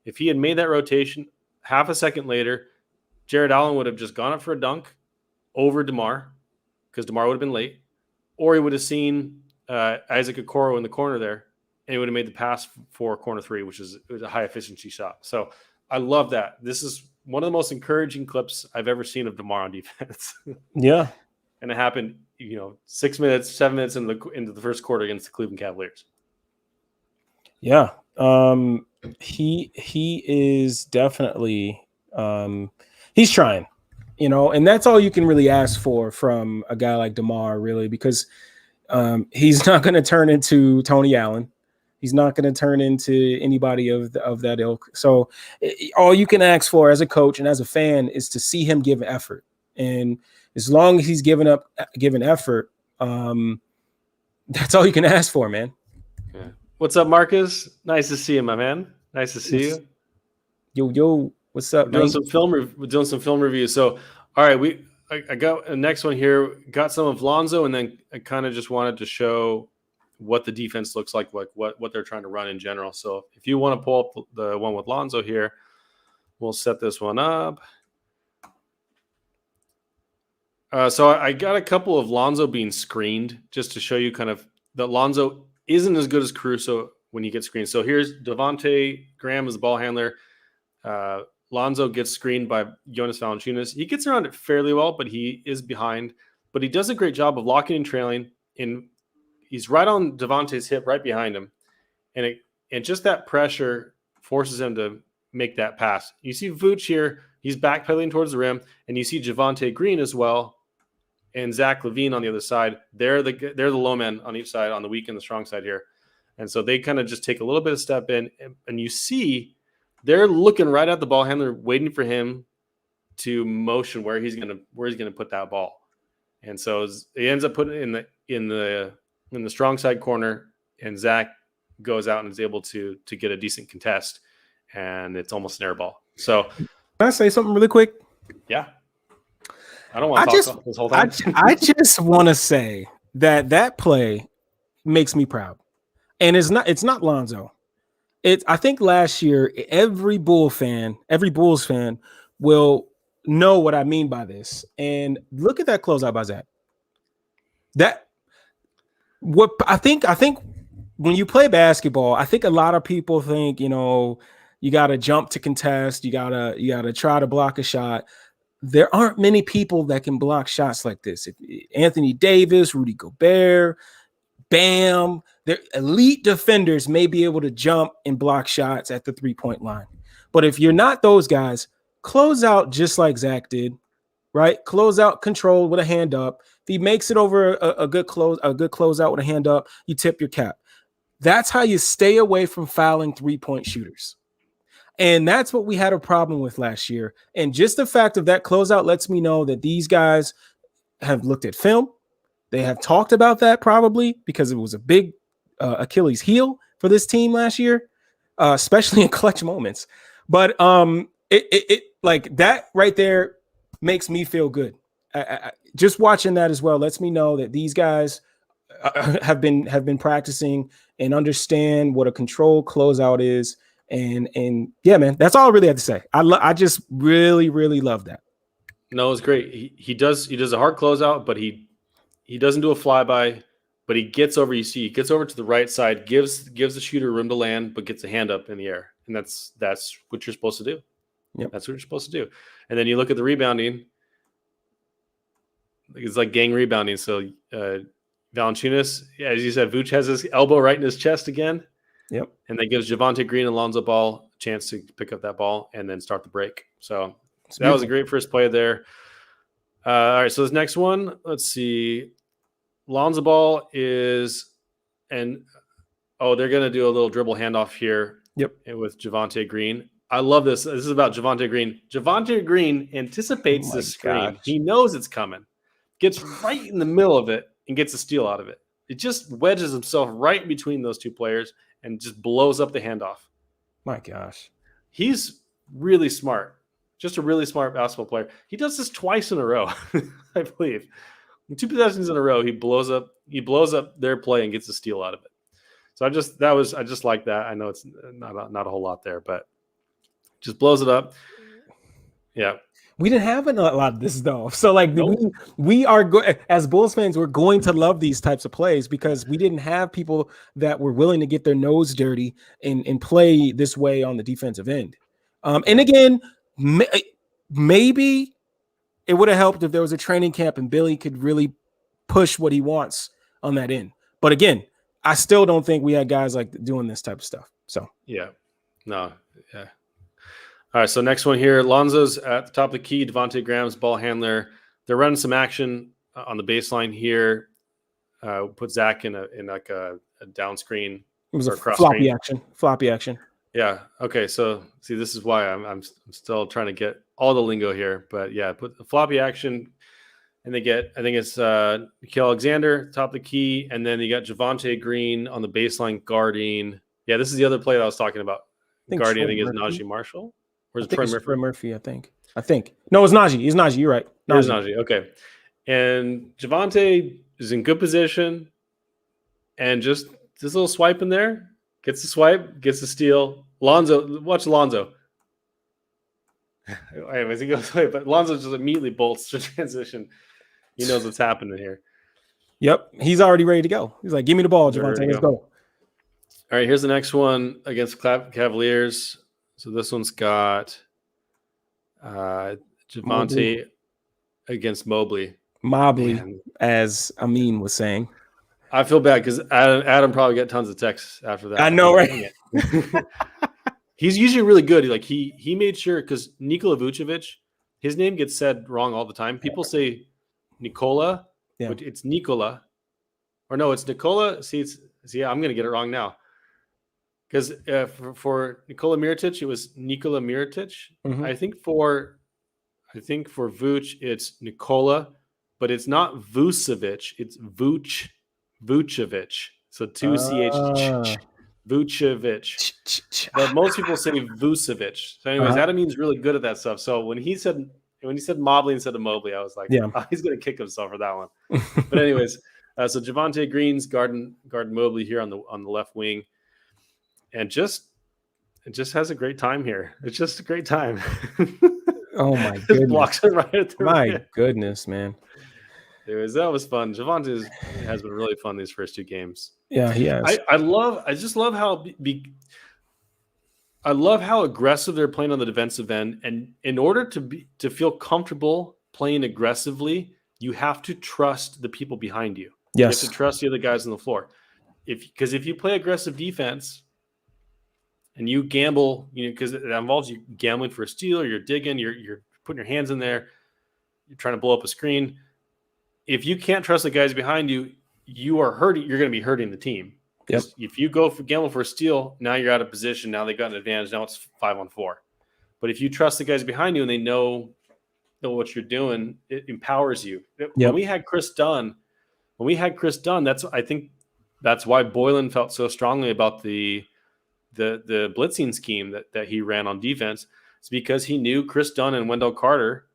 If he had made that rotation half a second later, Jarrett Allen would have just gone up for a dunk over DeMar because DeMar would have been late, or he would have seen Isaac Okoro in the corner there, and he would have made the pass for corner three, which is a high efficiency shot. So I love that. This is one of the most encouraging clips I've ever seen of DeMar on defense. Yeah. And it happened, 7 minutes into the first quarter against the Cleveland Cavaliers. Yeah. He is definitely he's trying, and that's all you can really ask for from a guy like DeMar, really, because he's not going to turn into Tony Allen. He's not going to turn into anybody of that ilk. So all you can ask for as a coach and as a fan is to see him give effort. And as long as he's giving effort, that's all you can ask for, man. Yeah. What's up, Marcus? Nice to see you, my man. Nice to see you. Yo, what's up, We're man? doing some film reviews. So, all right, I got the next one here. Got some of Lonzo, and then I kind of just wanted to show what the defense looks like what they're trying to run in general. So if you want to pull up the one with Lonzo here, we'll set this one up. So I got a couple of Lonzo being screened just to show you kind of that Lonzo isn't as good as Caruso when you get screened. So here's Devontae Graham as the ball handler. Lonzo gets screened by Jonas Valanciunas. He gets around it fairly well, but he is behind. But he does a great job of locking and trailing. He's right on Devontae's hip, right behind him. And just that pressure forces him to make that pass. You see Vooch here. He's backpedaling towards the rim. And you see Javonte Green as well. And Zach LaVine on the other side. They're the low men on each side, on the weak and the strong side here. And so they kind of just take a little bit of step in. And you see they're looking right at the ball handler, waiting for him to motion where he's gonna put that ball. And so he ends up putting it in the strong side corner, and Zach goes out and is able to get a decent contest, and it's almost an air ball. So Can I say something really quick? Yeah. I don't want to talk this whole time. I just want to say that play makes me proud. And it's not Lonzo. I think last year every Bulls fan will know what I mean by this. And look at that closeout by Zach. I think when you play basketball, I think a lot of people think, you got to jump to contest, you got to try to block a shot. There aren't many people that can block shots like this. Anthony Davis, Rudy Gobert, Bam, they're elite defenders may be able to jump and block shots at the 3-point line. But if you're not those guys, close out just like Zach did, right? Close out control with a hand up. If he makes it over a good closeout with a hand up, you tip your cap. That's how you stay away from fouling 3-point shooters. And that's what we had a problem with last year. And just the fact of that closeout lets me know that these guys have looked at film. They have talked about that probably because it was a big Achilles heel for this team last year, especially in clutch moments. But it like that right there makes me feel good. Just watching that as well lets me know that these guys have been practicing and understand what a controlled closeout is. And yeah, man, that's all I really have to say. I just really, really love that. No, it's great. He does a hard closeout, but he doesn't do a flyby, but he gets over. He gets over to the right side, gives the shooter room to land, but gets a hand up in the air, and that's what you're supposed to do. Yep. That's what you're supposed to do. And then you look at the rebounding. It's like gang rebounding. So Valanciunas, as you said, Vooch has his elbow right in his chest again. Yep. And that gives Javonte Green and Lonzo Ball a chance to pick up that ball and then start the break. So that was a great first play there. All right, so this next one, let's see. Lonzo Ball is, they're going to do a little dribble handoff here. Yep. With Javonte Green. I love this. This is about Javonte Green. Javonte Green anticipates the screen. Gosh. He knows it's coming. Gets right in the middle of it and gets a steal out of it. It just wedges himself right between those two players and just blows up the handoff. My gosh. He's really smart. Just a really smart basketball player. He does this twice in a row, I believe. In 2 possessions in a row, he blows up their play and gets a steal out of it. So I just like that. I know it's not a whole lot there, but just blows it up. Yeah. We didn't have a lot of this though. So like we are as Bulls fans, we're going to love these types of plays because we didn't have people that were willing to get their nose dirty and play this way on the defensive end. And again, maybe it would have helped if there was a training camp and Billy could really push what he wants on that end. But again, I still don't think we had guys like doing this type of stuff. So yeah. No. Yeah. All right, so next one here. Lonzo's at the top of the key. Devontae Graham's ball handler. They're running some action on the baseline here. Put Zach in like a down screen. It was a cross floppy screen. action. Floppy action. Yeah. Okay. So see, this is why I'm still trying to get all the lingo here. But yeah, put the floppy action, and they get, I think it's Nickeil Alexander top of the key, and then you got Javonte Green on the baseline guarding. Yeah, this is the other play that I was talking about. Guarding, I think, is Najee Marshall. Or is it Troy Murphy? I think. No, it's Najee. It's Najee. You're right. It's Najee. Okay. And Javonte is in good position. And just this little swipe in there. Gets the swipe. Gets the steal. Lonzo. Watch Lonzo. Anyways, he goes away. But Lonzo just immediately bolts to transition. He knows what's happening here. Yep. He's already ready to go. He's like, give me the ball, Javonte. Let's go. All right. Here's the next one against Cavaliers. So this one's got Javonte against Mobley, as Amin was saying. I feel bad because Adam probably got tons of texts after that. I know, right? He's usually really good. He made sure, because Nikola Vucevic, his name gets said wrong all the time. People say Nikola, but it's Nikola, or no, it's Nikola. See, I'm going to get it wrong now. Because for Nikola Mirotic, it was Nikola Mirotic. Mm-hmm. I think for Vooch, it's Nikola, but it's not Vucevic. It's Vucevic. So 2 CH Vucevic. But most people say Vucevic. So anyways, Adam's really good at that stuff. So when he said Mobley instead of Mobley, I was like, he's going to kick himself for that one. But anyways, so Javonte Green's guarding Mobley here on the left wing. And it just has a great time here. It's just a great time. Oh my goodness! Blocks it right at the rim. Goodness, man. That was fun. Javonte has been really fun these first 2 games. Yeah, he has. I just love how I love how aggressive they're playing on the defensive end. And in order to feel comfortable playing aggressively, you have to trust the people behind you. Yes. You have to trust the other guys on the floor. Because if you play aggressive defense and you gamble, because it involves you gambling for a steal, or you're digging, you're putting your hands in there, you're trying to blow up a screen. If you can't trust the guys behind you, you are hurting. You're going to be hurting the team. Yep. If you go for gamble for a steal, now you're out of position. Now they've got an advantage. Now it's 5-on-4. But if you trust the guys behind you and they know what you're doing, it empowers you. Yep. When we had Chris Dunn, I think that's why Boylan felt so strongly about the blitzing scheme that he ran on defense. It's because he knew Chris Dunn and Wendell Carter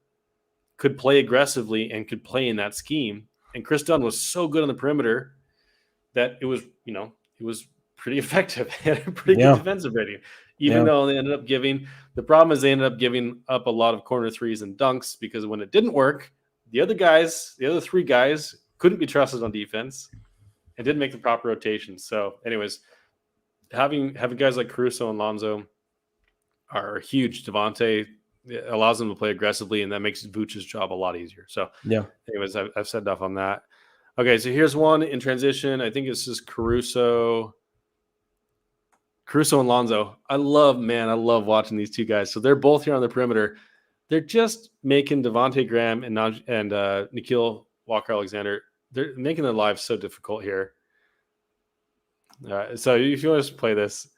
could play aggressively and could play in that scheme. And Chris Dunn was so good on the perimeter that it was pretty effective. He had a pretty good defensive rating. even though they ended up giving. The problem is they ended up giving up a lot of corner threes and dunks because when it didn't work, the other three guys couldn't be trusted on defense and didn't make the proper rotations. So, anyways, having guys like Caruso and Lonzo are huge. Devontae allows them to play aggressively, and that makes Vooch's job a lot easier. So, anyways, I've said enough on that. Okay, so here's one in transition. I think it's just Caruso and Lonzo. I love watching these two guys. So they're both here on the perimeter. They're just making Devontae Graham and Nickeil Walker-Alexander. They're making their lives so difficult here. So if you want to play this,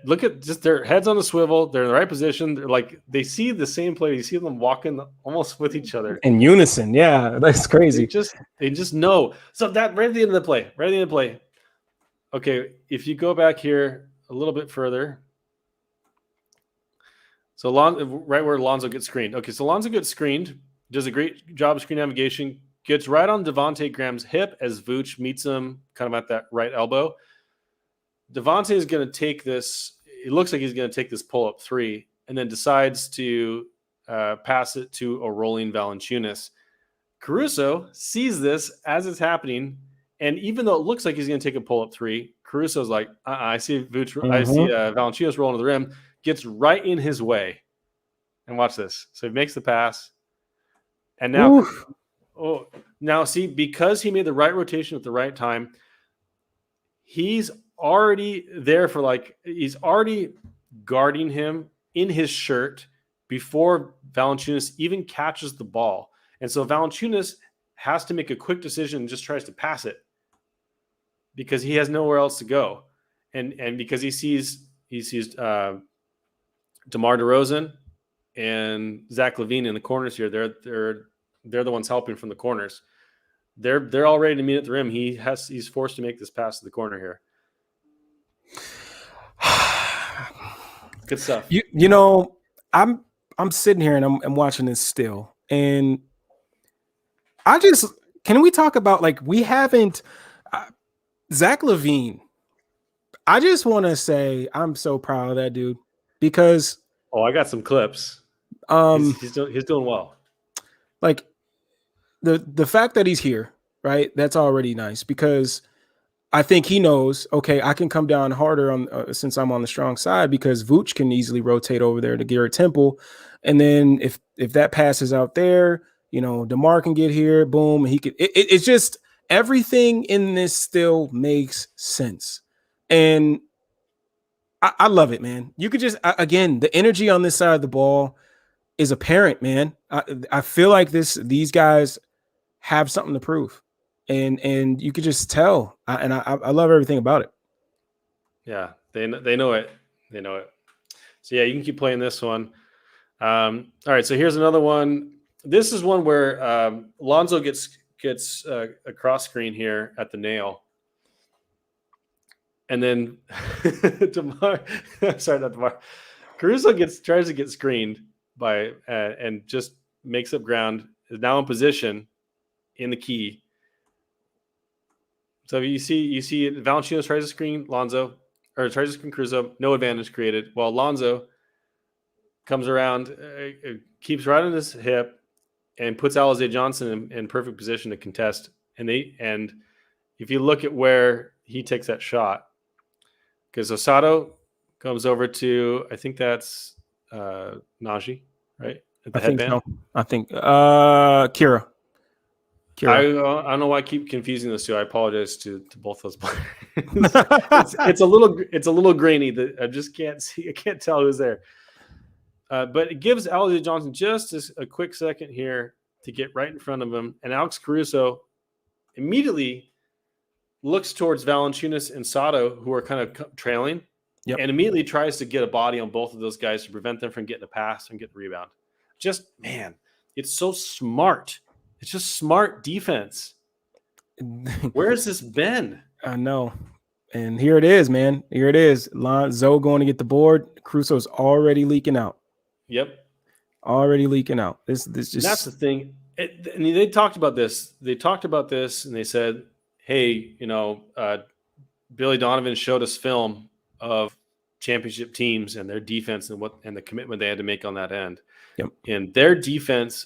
look at just their heads on the swivel. They're in the right position. They're like they see the same play. You see them walking almost with each other in unison. Yeah, that's crazy. They just know. So that right at the end of the play. Okay, if you go back here a little bit further. So right where Lonzo gets screened. Okay, so Lonzo gets screened, does a great job of screen navigation, gets right on Devontae Graham's hip as Vooch meets him kind of at that right elbow. Devontae is going to take this. It looks like he's going to take this pull-up three and then decides to pass it to a rolling Valanciunas. Caruso sees this as it's happening, and even though it looks like he's going to take a pull-up three, Caruso's like, I see Vooch, I see Valanciunas rolling to the rim, gets right in his way. And watch this. So he makes the pass. And now, now see, because he made the right rotation at the right time, he's already there he's already guarding him in his shirt before Valanciunas even catches the ball. And so Valanciunas has to make a quick decision and just tries to pass it because he has nowhere else to go. And because he sees DeMar DeRozan and Zach LaVine in the corners here. They're the ones helping from the corners. They're all ready to meet at the rim. He's forced to make this pass to the corner here. Good stuff. You know, I'm sitting here and I'm watching this still, and can we talk about we haven't Zach LaVine. I just want to say I'm so proud of that dude because I got some clips. He's doing well. Like the fact that he's here, right? That's already nice because I think he knows, okay, I can come down harder on since I'm on the strong side because Vooch can easily rotate over there to Garrett Temple. And then if that passes out there, DeMar can get here, boom, he could. It's just everything in this still makes sense. And I love it, man. You could just, again, the energy on this side of the ball is apparent, man. I feel like these guys have something to prove. And you could just tell. I love everything about it. Yeah, they know it. They know it. So, yeah, you can keep playing this one. All right, so here's another one. This is one where Lonzo gets a cross screen here at the nail. And then DeMar, sorry, not DeMar. Caruso tries to get screened by and just makes up ground. Is now in position in the key. So you see Valanciunas tries to screen Lonzo or tries to screen Caruso. No advantage created. While Lonzo comes around, keeps right on his hip, and puts Alizé Johnson in perfect position to contest. And if you look at where he takes that shot. Because Osato comes over to, I think that's Najee, right? At the headband. I think Kira. I don't know why I keep confusing those two. I apologize to both those players. it's a little grainy that I just can't see. I can't tell who's there. But it gives Alizé Johnson just a quick second here to get right in front of him, and Alex Caruso immediately looks towards Valanciunas and Sato, who are kind of trailing, and immediately tries to get a body on both of those guys to prevent them from getting a pass and getting a rebound. Just, man, it's so smart. It's just smart defense. Where has this been? I know. And here it is, man. Here it is. Zoe going to get the board. Caruso's already leaking out. Yep. Already leaking out. This just. And that's the thing. They talked about this. And they said, hey, Billy Donovan showed us film of championship teams and their defense and the commitment they had to make on that end. Yep. And their defense,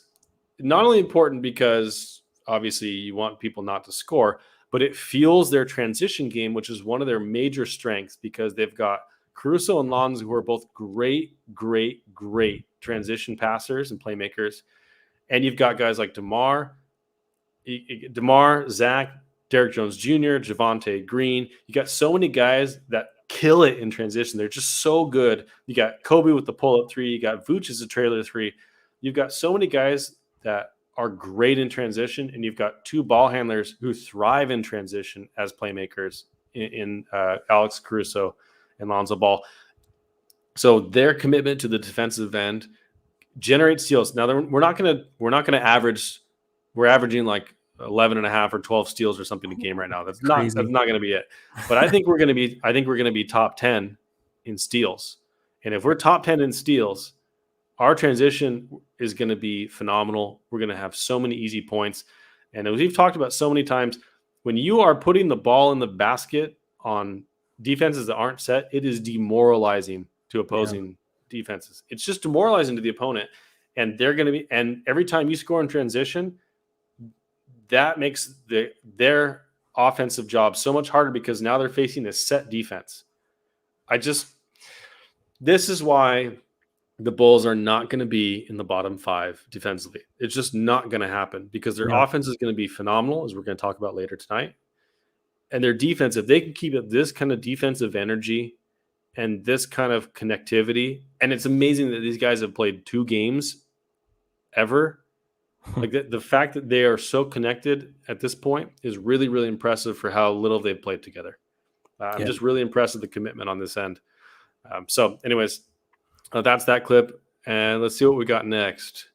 not only important because obviously you want people not to score, but it fuels their transition game, which is one of their major strengths because they've got Caruso and Lonzo, who are both great transition passers and playmakers. And you've got guys like DeMar, Zach, Derrick Jones Jr., Javonte Green. You got so many guys that kill it in transition. They're just so good. You got Kobe with the pull-up three. You got Vooch as a trailer three. You've got so many guys that are great in transition, and you've got two ball handlers who thrive in transition as playmakers in Alex Caruso and Lonzo Ball. So their commitment to the defensive end generates steals. Now we're not going to average. We're averaging like 11 and a half or 12 steals or something a game right now. That's not going to be it. But I think we're going to be top 10 in steals. And if we're top 10 in steals, our transition is going to be phenomenal. We're going to have so many easy points. And as we've talked about so many times, when you are putting the ball in the basket on defenses that aren't set, it is demoralizing to opposing defenses. It's just demoralizing to the opponent. And they're going to be, and every time you score in transition, that makes their offensive job so much harder because now they're facing a set defense. This is why the Bulls are not going to be in the bottom five defensively. It's just not going to happen because their offense is going to be phenomenal, as we're going to talk about later tonight. And their defense, if they can keep up this kind of defensive energy and this kind of connectivity, and it's amazing that these guys have played 2 games ever. Like the fact that they are so connected at this point is really, really impressive for how little they've played together. I'm just really impressed with the commitment on this end. So anyways, that's that clip. And let's see what we got next.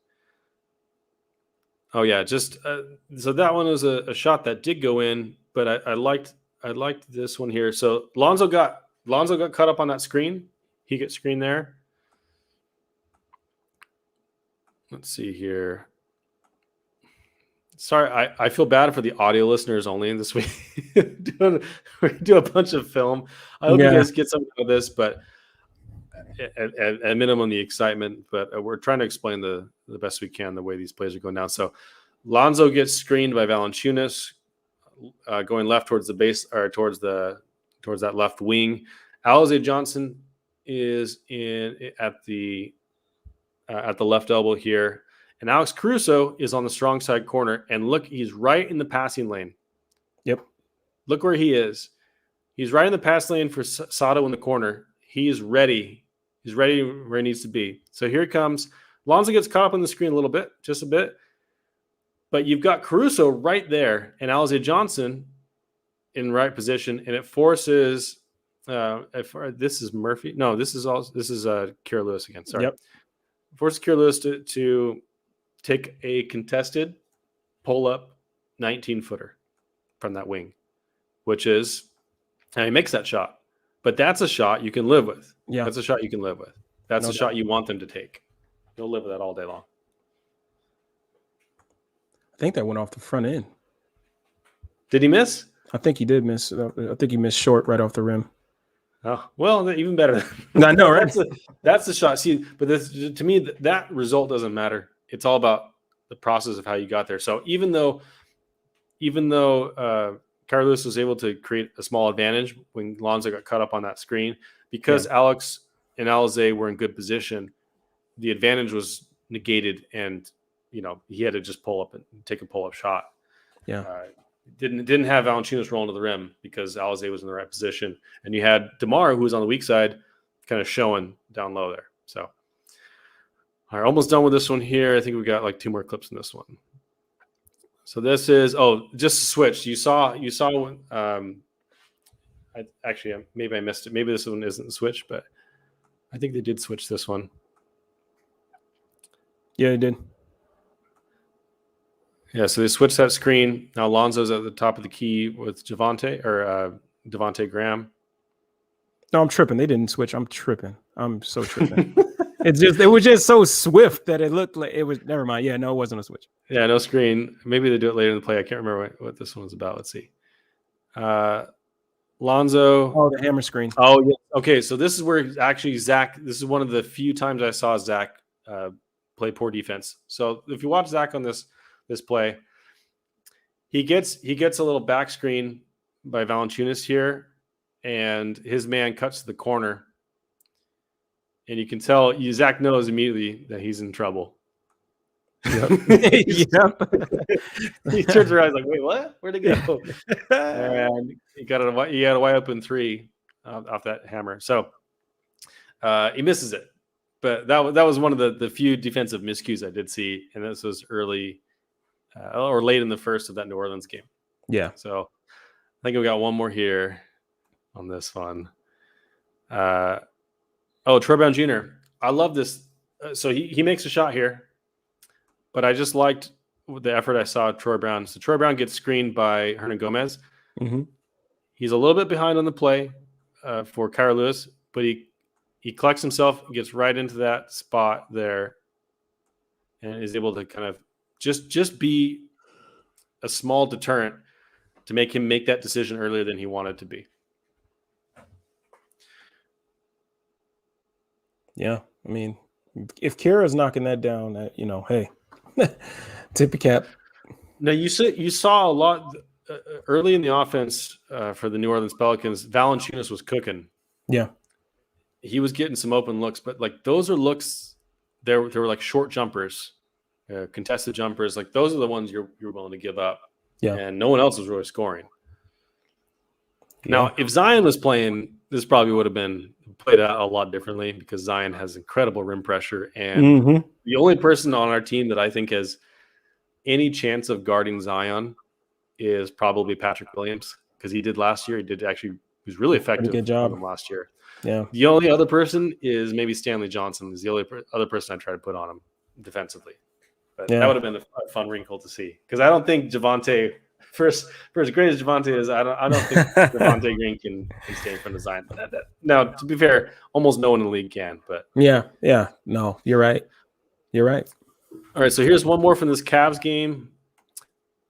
Oh yeah. So that one was a shot that did go in, but I liked this one here. So Lonzo got cut up on that screen. He gets screened there. Let's see here. Sorry, I feel bad for the audio listeners only this week. We do a bunch of film. I hope you guys get something out of this, but at minimum, the excitement. But we're trying to explain the best we can the way these plays are going down. So Lonzo gets screened by Valanciunas, going left towards the base or towards that left wing. Alize Johnson is at the left elbow here. And Alex Caruso is on the strong side corner. And look, he's right in the passing lane. Yep. Look where he is. He's right in the pass lane for Sato in the corner. He is ready. He's ready where he needs to be. So here it comes. Lonzo gets caught up on the screen a little bit, just a bit. But you've got Caruso right there and Alize Johnson in right position. And it forces this is Murphy. No, this is Kira Lewis again. Sorry. Yep. Forces Kira Lewis to take a contested pull-up 19-footer from that wing, which is, and he makes that shot. But that's a shot you can live with. Yeah. That's a shot you can live with. That's a shot you want them to take. You'll live with that all day long. I think that went off the front end. Did he miss? I think he did miss. I think he missed short right off the rim. Oh, well, even better. I know, right? That's the shot. See, but to me, that result doesn't matter. It's all about the process of how you got there. So even though Carlos was able to create a small advantage when Lonzo got cut up on that screen, because Alex and Alize were in good position, the advantage was negated, and he had to just pull up and take a pull-up shot. Yeah. Didn't have Valanciunas rolling to the rim because Alize was in the right position, and you had DeMar, who was on the weak side, kind of showing down low there. So, all right, almost done with this one here. I think we got like 2 more clips in this one. So this is just a switch. You saw maybe I missed it. Maybe this one isn't the switch, but I think they did switch this one. Yeah, they did. Yeah, so they switched that screen. Now Lonzo's at the top of the key with Devontae Graham. No, I'm tripping. They didn't switch. I'm tripping. I'm so tripping. It was just so swift that it looked like it was. Never mind. Yeah, no, it wasn't a switch. Yeah, no screen. Maybe they do it later in the play. I can't remember what this one was about. Let's see. Lonzo. Oh, the hammer screen. Oh, yeah. Okay, so this is where actually Zach. This is one of the few times I saw Zach play poor defense. So if you watch Zach on this play, he gets a little back screen by Valanciunas here, and his man cuts to the corner, and you can tell Zach knows immediately that he's in trouble. Yep. He turns around, he's like, "Wait, what? Where'd it go?" And he had a wide open three off that hammer. So he misses it. But that was one of the few defensive miscues I did see, and this was early or late in the first of that New Orleans game. Yeah. So I think we got one more here on this one. Troy Brown Jr. I love this. So he makes a shot here. But I just liked the effort I saw Troy Brown. So Troy Brown gets screened by Hernan Gomez. Mm-hmm. He's a little bit behind on the play for Kyra Lewis, but he collects himself, gets right into that spot there, and is able to kind of just be a small deterrent to make him make that decision earlier than he wanted to be. Yeah, I mean, if Kira's knocking that down, hey, tip your cap. Now you saw a lot early in the offense for the New Orleans Pelicans. Valanciunas was cooking. Yeah, he was getting some open looks, but like those are looks. There were like short jumpers, contested jumpers. Like those are the ones you're willing to give up. Yeah, and no one else was really scoring. Yeah. Now, if Zion was playing, this probably would have been played out a lot differently because Zion has incredible rim pressure, and the only person on our team that I think has any chance of guarding Zion is probably Patrick Williams because he did last year. He was really effective. Good job last year. Yeah. The only other person is maybe Stanley Johnson. Is the only other person I try to put on him defensively. But that would have been a fun wrinkle to see because I don't think Javonte. For as great as Javonte is, I don't think Javonte Green can stay in front of Zion. Now, to be fair, almost no one in the league can. But yeah, no, you're right. All right, so here's one more from this Cavs game.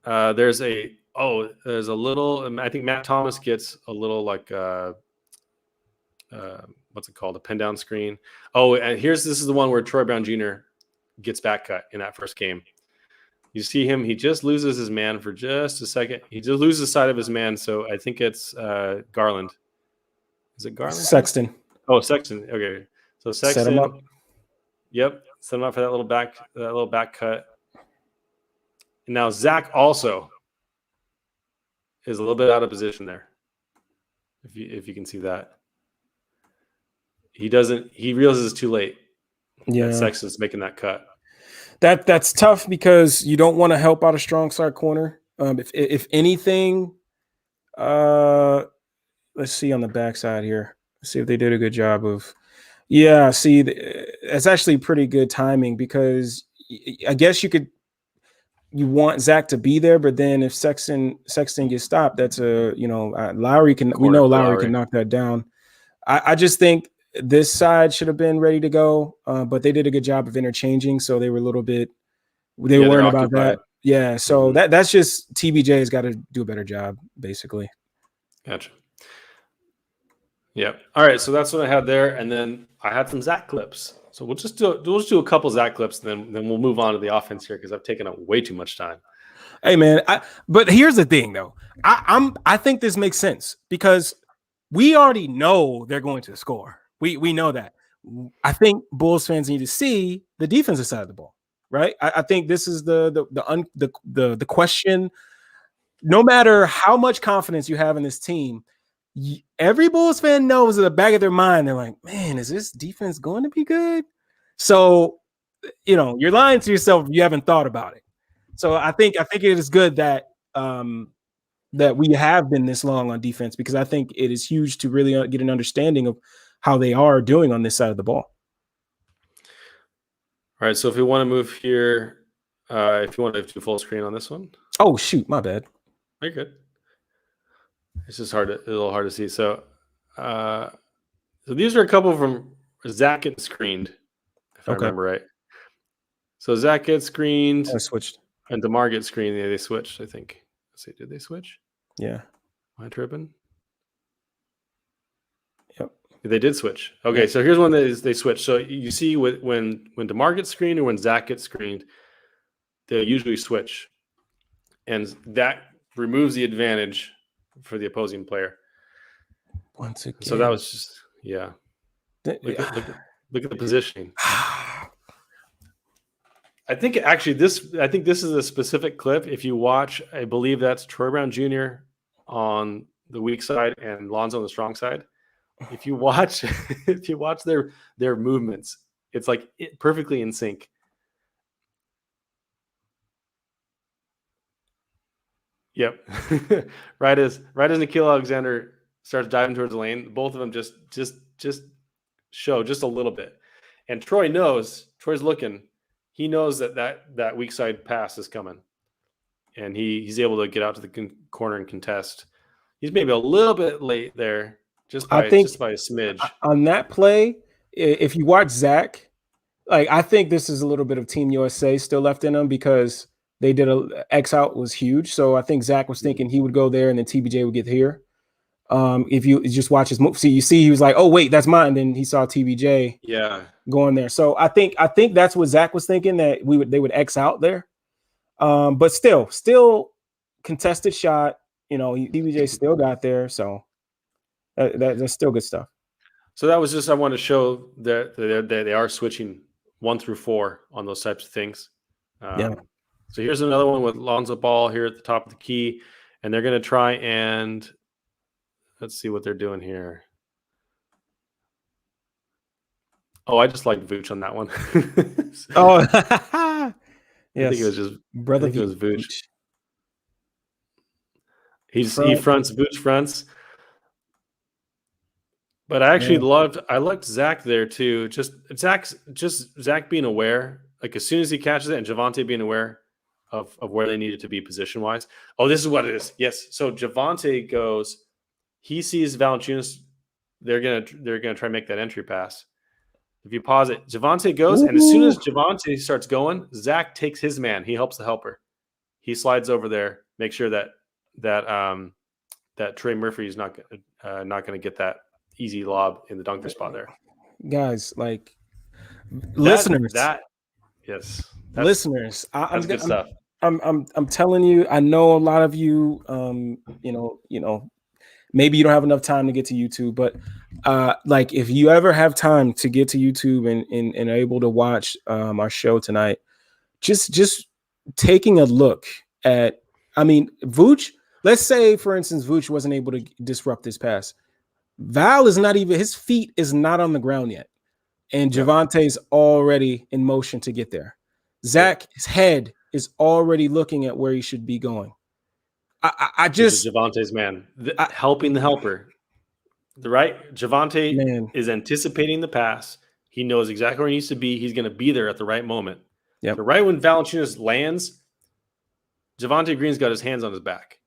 There's a little. I think Matt Thomas gets a little like what's it called? A pin down screen. Oh, and this is the one where Troy Brown Jr. gets back cut in that first game. You see him, he just loses his man for just a second. He just loses sight of his man, so I think it's Garland. Is it Garland? Sexton. Oh, Sexton. Okay. So Sexton. Set him up. Yep. Set him up for that little back cut. And now Zach also is a little bit out of position there. If you can see that. He realizes it's too late. Yeah. That Sexton's making that cut. That's tough because you don't want to help out a strong side corner. If anything, let's see on the backside here. Let's see if they did a good job of. Yeah, see, it's actually pretty good timing because I guess you want Zach to be there, but then if Sexton gets stopped, that's Lowry can. We know Lowry can knock that down. I just think this side should have been ready to go, but they did a good job of interchanging, so they were a little bit. They were worried about that. Yeah, so that's just TBJ's got to do a better job, basically. Gotcha. Yep. All right, so that's what I had there, and then I had some Zach clips. So we'll just do a couple Zach clips, and then we'll move on to the offense here because I've taken up way too much time. Hey man, but here's the thing though. I think this makes sense because we already know they're going to score. We know that. I think Bulls fans need to see the defensive side of the ball, right? I think this is the question. No matter how much confidence you have in this team, every Bulls fan knows in the back of their mind, they're like, man, is this defense going to be good? So, you're lying to yourself if you haven't thought about it. So I think it is good that that we have been this long on defense because I think it is huge to really get an understanding of how they are doing on this side of the ball. All right, so if we want to move here, if you want to do full screen on this one. Oh, shoot, my bad. You're good. It's just a little hard to see. So these are a couple from Zach getting screened, if I remember right. So Zach gets screened. I switched. And DeMar gets screened. Yeah, they switched, I think. Let's see, did they switch? Yeah. Am I tripping? They did switch. Okay, so here's one that they switched. So you see when DeMar gets screened or when Zach gets screened, they usually switch. And that removes the advantage for the opposing player. Once again. So that was just, yeah. Look at the positioning. I think this is a specific clip. If you watch, I believe that's Troy Brown Jr. on the weak side and Lonzo on the strong side. If you watch their movements, it's like perfectly in sync. Yep. right as Nickeil Alexander starts diving towards the lane, both of them just show just a little bit. And Troy's looking. He knows that weak side pass is coming. And he's able to get out to the corner and contest. He's maybe a little bit late there, just by a smidge. On that play, if you watch Zach, like I think this is a little bit of Team USA still left in him because they did a X out was huge. So I think Zach was thinking he would go there and then TBJ would get here. If you just watch his move, you see he was like, oh wait, that's mine. Then he saw TBJ going there. So I think that's what Zach was thinking, that they would X out there. But still contested shot. TBJ still got there. So that's still good stuff. So that was just, I want to show that they are switching 1 through 4 on those types of things. So here's another one with Lonzo Ball here at the top of the key, and they're going to try and let's see what they're doing here. Oh, I just like Vooch on that one. Yes. I think it was just brother. I think it was Vooch. He fronts, Vooch fronts. But I actually liked Zach there too. Just Zach being aware, like as soon as he catches it, and Javonte being aware of where they needed to be position wise. Oh, this is what it is. Yes. So Javonte goes, he sees Valanciunas. They're gonna try and make that entry pass. If you pause it, Javonte goes, and as soon as Javonte starts going, Zach takes his man. He helps the helper. He slides over there, make sure that Trey Murphy is not going to get that easy lob in the dunker spot there. Guys, like listeners, listeners, that's good stuff. I'm telling you, I know a lot of you, maybe you don't have enough time to get to YouTube, but like if you ever have time to get to YouTube and are able to watch our show tonight, just taking a look at, Vooch, let's say for instance, Vooch wasn't able to disrupt this pass. Val is not even, his feet is not on the ground yet. And Javonte's already in motion to get there. Zach's head is already looking at where he should be going. I just Javonte's man helping the helper. Javonte is anticipating the pass. He knows exactly where he needs to be. He's going to be there at the right moment. Yep. But right when Valanciunas lands, Javonte Green's got his hands on his back.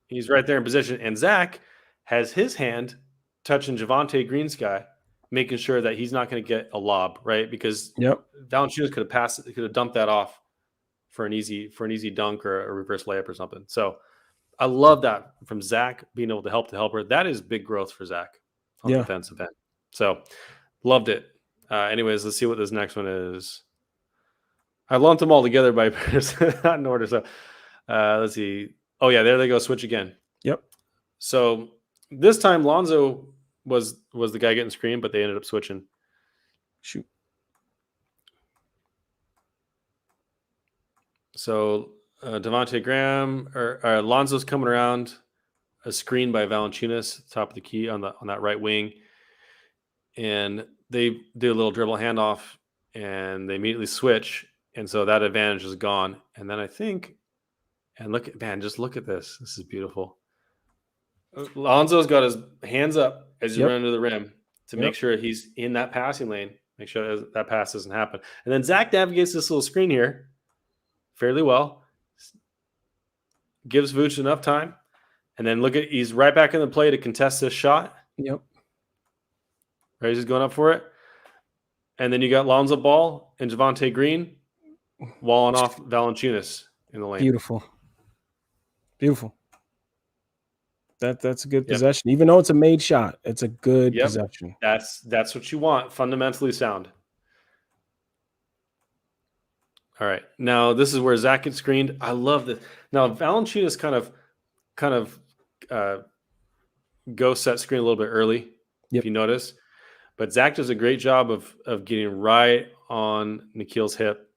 He's right there in position, and Zach has his hand touching Javonte Green's guy, making sure that he's not going to get a lob, right? Because Valanciunas could have passed it, could have dumped that off for an easy dunk or a reverse layup or something. So I love that from Zach being able to help the helper. That is big growth for Zach on the defensive end. So loved it. Anyways, let's see what this next one is. I lumped them all together by not in order. So let's see. Oh yeah, there they go. Switch again. Yep. So this time Lonzo was the guy getting screened, but they ended up switching. Shoot. So Devontae Graham or Lonzo's coming around, a screen by Valanciunas, top of the key on that right wing, and they do a little dribble handoff, and they immediately switch, and so that advantage is gone. And then I think, and just look at this. This is beautiful. Lonzo's got his hands up as he runs to the rim to make sure he's in that passing lane, make sure that pass doesn't happen. And then Zach navigates this little screen here fairly well, gives Vooch enough time, and then he's right back in the play to contest this shot. Yep. Right, he's going up for it. And then you got Lonzo Ball and Javonte Green walling off Valanciunas in the lane. Beautiful. That's a good Yep. possession. Even though it's a made shot, it's a good Yep. possession. That's what you want. Fundamentally sound. All right. Now this is where Zach gets screened. I love this. Now Valanciunas kind of go set screen a little bit early, Yep. if you notice. But Zach does a great job of getting right on Nikhil's hip,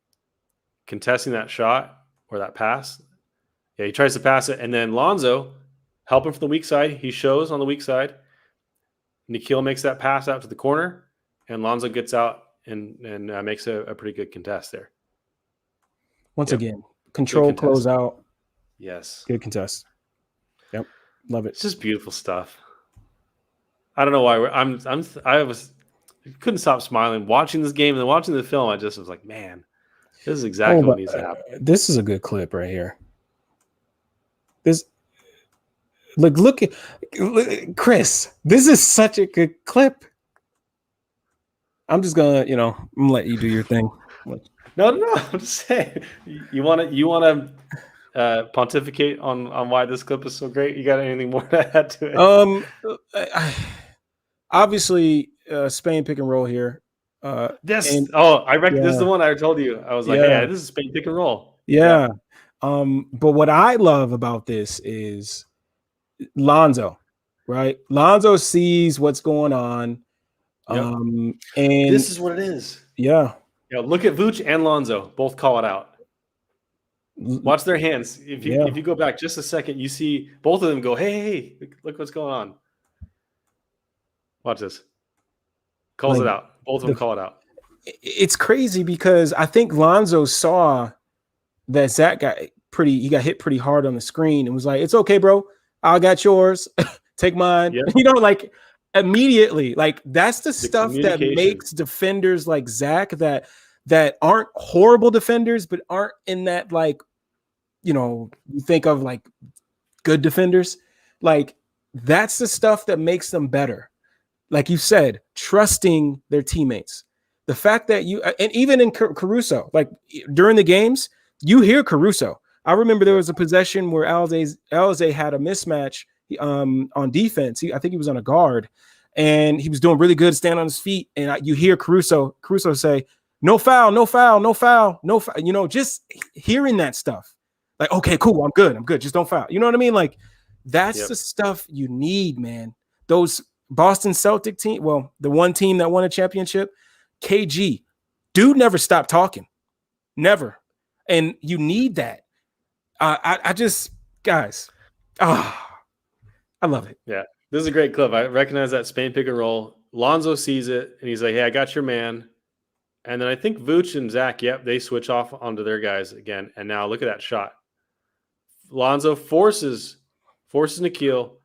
contesting that shot or that pass. Yeah, he tries to pass it, and then Lonzo help him from the weak side. He shows on the weak side. Nikhil makes that pass out to the corner, and Lonzo gets out and makes a pretty good contest there. Once Yep. again, control Good contest. closeout. Yes. Good contest. Yep. Love it. It's just beautiful stuff. I don't know why I couldn't stop smiling watching this game and then watching the film. I just was like, man, this is exactly what needs to happen. This is a good clip right here. This look at Kris. This is such a good clip. I'm just gonna, I'm gonna let you do your thing. No. I'm just saying. You want to pontificate on why this clip is so great? You got anything more to add to it? Obviously, Spain pick and roll here. I reckon this is the one I told you. I was like, hey, this is Spain pick and roll. Yeah. But what I love about this is Lonzo, right? Lonzo sees what's going on. Yep. And this is what it is. Yeah. Look at Vooch and Lonzo both call it out. Watch their hands. If you go back just a second, you see both of them go, hey, look what's going on. Watch this. Calls it out. Both of them call it out. It's crazy because I think Lonzo saw that Zach got hit pretty hard on the screen and was like, it's okay, bro. I got yours. Take mine. Yep. Immediately, that's the stuff that makes defenders like Zach that aren't horrible defenders, but aren't in that, you think of good defenders. That's the stuff that makes them better. Like you said, trusting their teammates. The fact that and even in Caruso, during the games, you hear Caruso. I remember there was a possession where Alizé had a mismatch on defense. I think he was on a guard, and he was doing really good, standing on his feet. And you hear Caruso say, "No foul, no foul, no foul, no foul." Just hearing that stuff, okay, cool, I'm good, just don't foul. You know what I mean? That's the stuff you need, man. Those Boston Celtic team, well, the one team that won a championship, KG, dude never stopped talking, never. And you need that. Guys, I love it. Yeah, this is a great clip. I recognize that Spain pick and roll. Lonzo sees it, and he's like, hey, I got your man. And then I think Vooch and Zach, they switch off onto their guys again. And now look at that shot. Lonzo forces Nikhil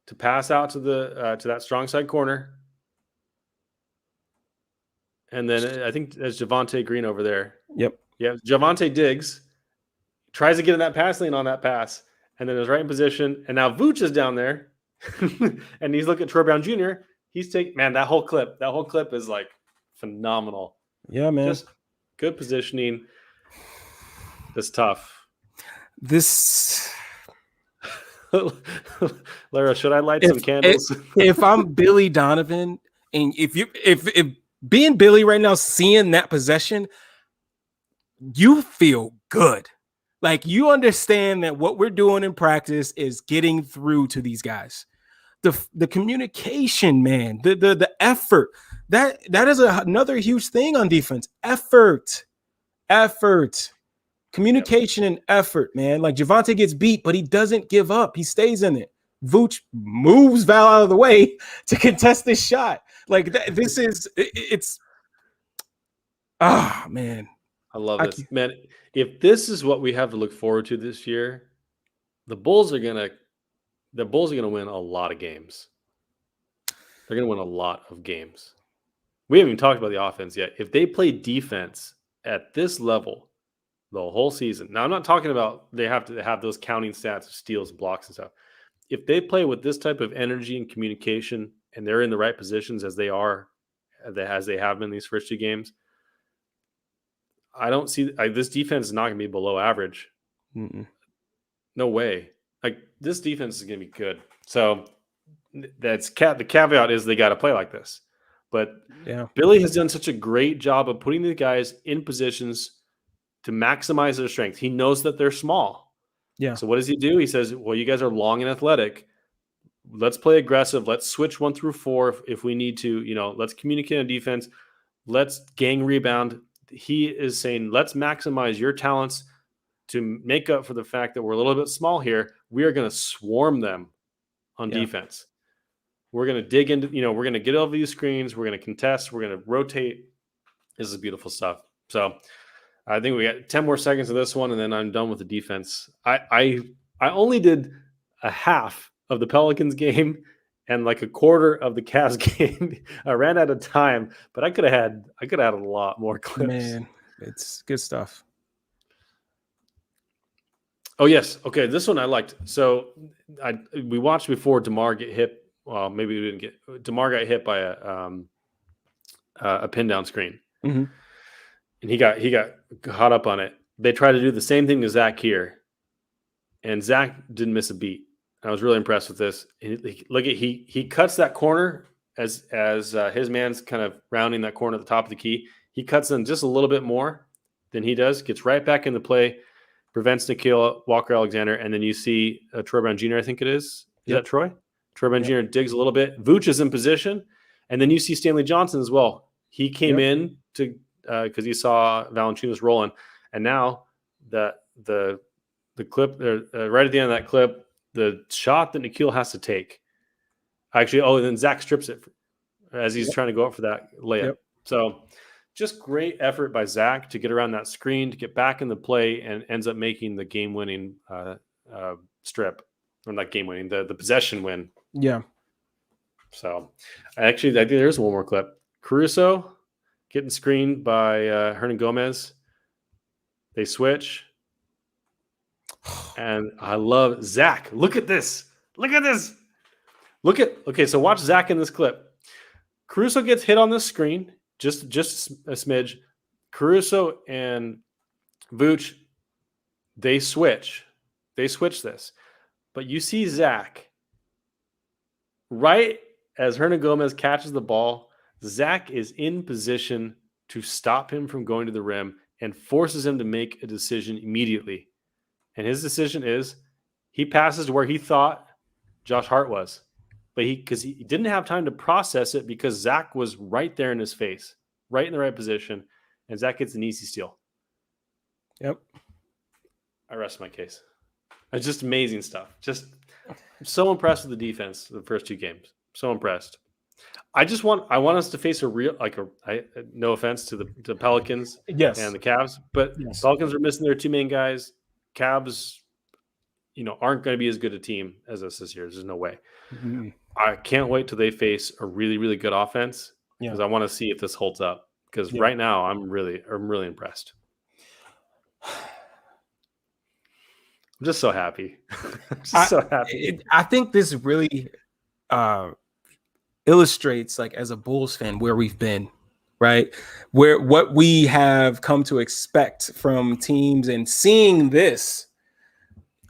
to pass out to that strong side corner. And then I think there's Javonte Green over there. Yep. Yeah, Javonte Diggs tries to get in that pass lane on that pass, and then is right in position. And now Vooch is down there, and he's looking at Troy Brown Jr. He's that whole clip is phenomenal. Yeah, man. Just good positioning. That's tough. Larro, should I light some candles? If I'm Billy Donovan, and if being Billy right now, seeing that possession, you feel good. You understand that what we're doing in practice is getting through to these guys. The communication, man, the effort, that is another huge thing on defense. Effort, communication, and effort, man. Javonte gets beat, but he doesn't give up. He stays in it. Vooch moves Val out of the way to contest this shot. Man. I love this, man. If this is what we have to look forward to this year, the Bulls are gonna win a lot of games. They're gonna win a lot of games. We haven't even talked about the offense yet. If they play defense at this level the whole season, now I'm not talking about they have to have those counting stats of steals and blocks and stuff. If they play with this type of energy and communication, and they're in the right positions as they have been these first two games, I don't see this defense is not going to be below average. Mm-mm. No way. like this defense is going to be good. So the caveat is they got to play like this. But Yeah. Billy has done such a great job of putting the guys in positions to maximize their strength. He knows that they're small. Yeah. So what does he do? He says, well, you guys are long and athletic. Let's play aggressive. Let's switch 1 through 4 if we need to. Let's communicate on defense. Let's gang rebound. He is saying, let's maximize your talents to make up for the fact that we're a little bit small here. We are going to swarm them on defense. We're going to dig into, we're going to get over these screens. We're going to contest. We're going to rotate. This is beautiful stuff. So I think we got 10 more seconds of this one, and then I'm done with the defense. I only did a half of the Pelicans game and like a quarter of the Cavs game. I ran out of time, but I could have had a lot more clips. Man, it's good stuff. Oh yes, okay. This one I liked. So we watched before DeMar get hit. Well, maybe we didn't get. DeMar got hit by a pin down screen, Mm-hmm. and he got caught up on it. They tried to do the same thing to Zach here, and Zach didn't miss a beat. I was really impressed with this. Look at he cuts that corner as his man's kind of rounding that corner at the top of the key. He cuts in just a little bit more than he does. Gets right back in the play, prevents Nikhil Walker-Alexander, and then you see Troy Brown Jr. I think it is. Is that Troy? Troy Brown Jr. digs a little bit. Vooch is in position, and then you see Stanley Johnson as well. He came in to because he saw Valanciunas rolling, and now the clip right at the end of that clip. The shot that Nikhil has to take. Actually, and then Zach strips it as he's trying to go up for that layup. Yep. So just great effort by Zach to get around that screen, to get back in the play, and ends up making the game-winning strip. Or not game-winning, the possession win. Yeah. So I think there's one more clip. Caruso getting screened by Hernan Gomez. They switch. And I love Zach. Look at this. Okay, so watch Zach in this clip. Caruso gets hit on the screen, just a smidge. Caruso and Vooch, they switch. They switch this. But you see Zach, right as Hernan Gomez catches the ball, Zach is in position to stop him from going to the rim and forces him to make a decision immediately. And his decision is he passes to where he thought Josh Hart was. But because he didn't have time to process it because Zach was right there in his face, right in the right position. And Zach gets an easy steal. Yep. I rest my case. It's just amazing stuff. I'm so impressed with the defense of the first 2 games. So impressed. I want us to face a real, no offense to the Pelicans and the Cavs, but Pelicans are missing their 2 main guys. Cavs, aren't going to be as good a team as us this year. There's no way. Mm-hmm. I can't wait till they face a really, really good offense because I want to see if this holds up. Because right now, I'm really impressed. I'm just so happy. I think this really illustrates, as a Bulls fan, where we've been. Right, where what we have come to expect from teams, and seeing this,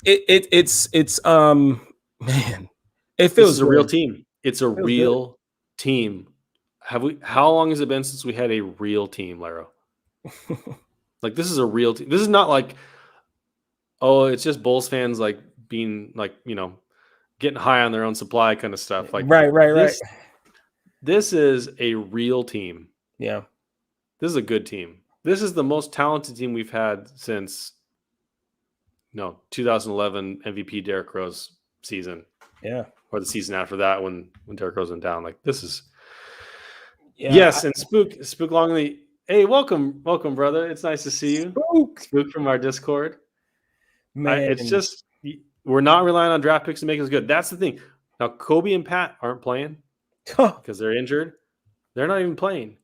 it's man, it feels a real team. It's a real team. How long has it been since we had a real team, Larro? This is a real team. This is not it's just Bulls fans being getting high on their own supply kind of stuff. Right. This is a real team. Yeah. This is a good team. This is the most talented team we've had since 2011 MVP Derrick Rose season. Yeah. Or the season after that when Derrick Rose went down. This is and Spook Longley. Hey, welcome, brother. It's nice to see you. Spook from our Discord. Man. It's just we're not relying on draft picks to make us good. That's the thing. Now Kobe and Pat aren't playing because they're injured. They're not even playing.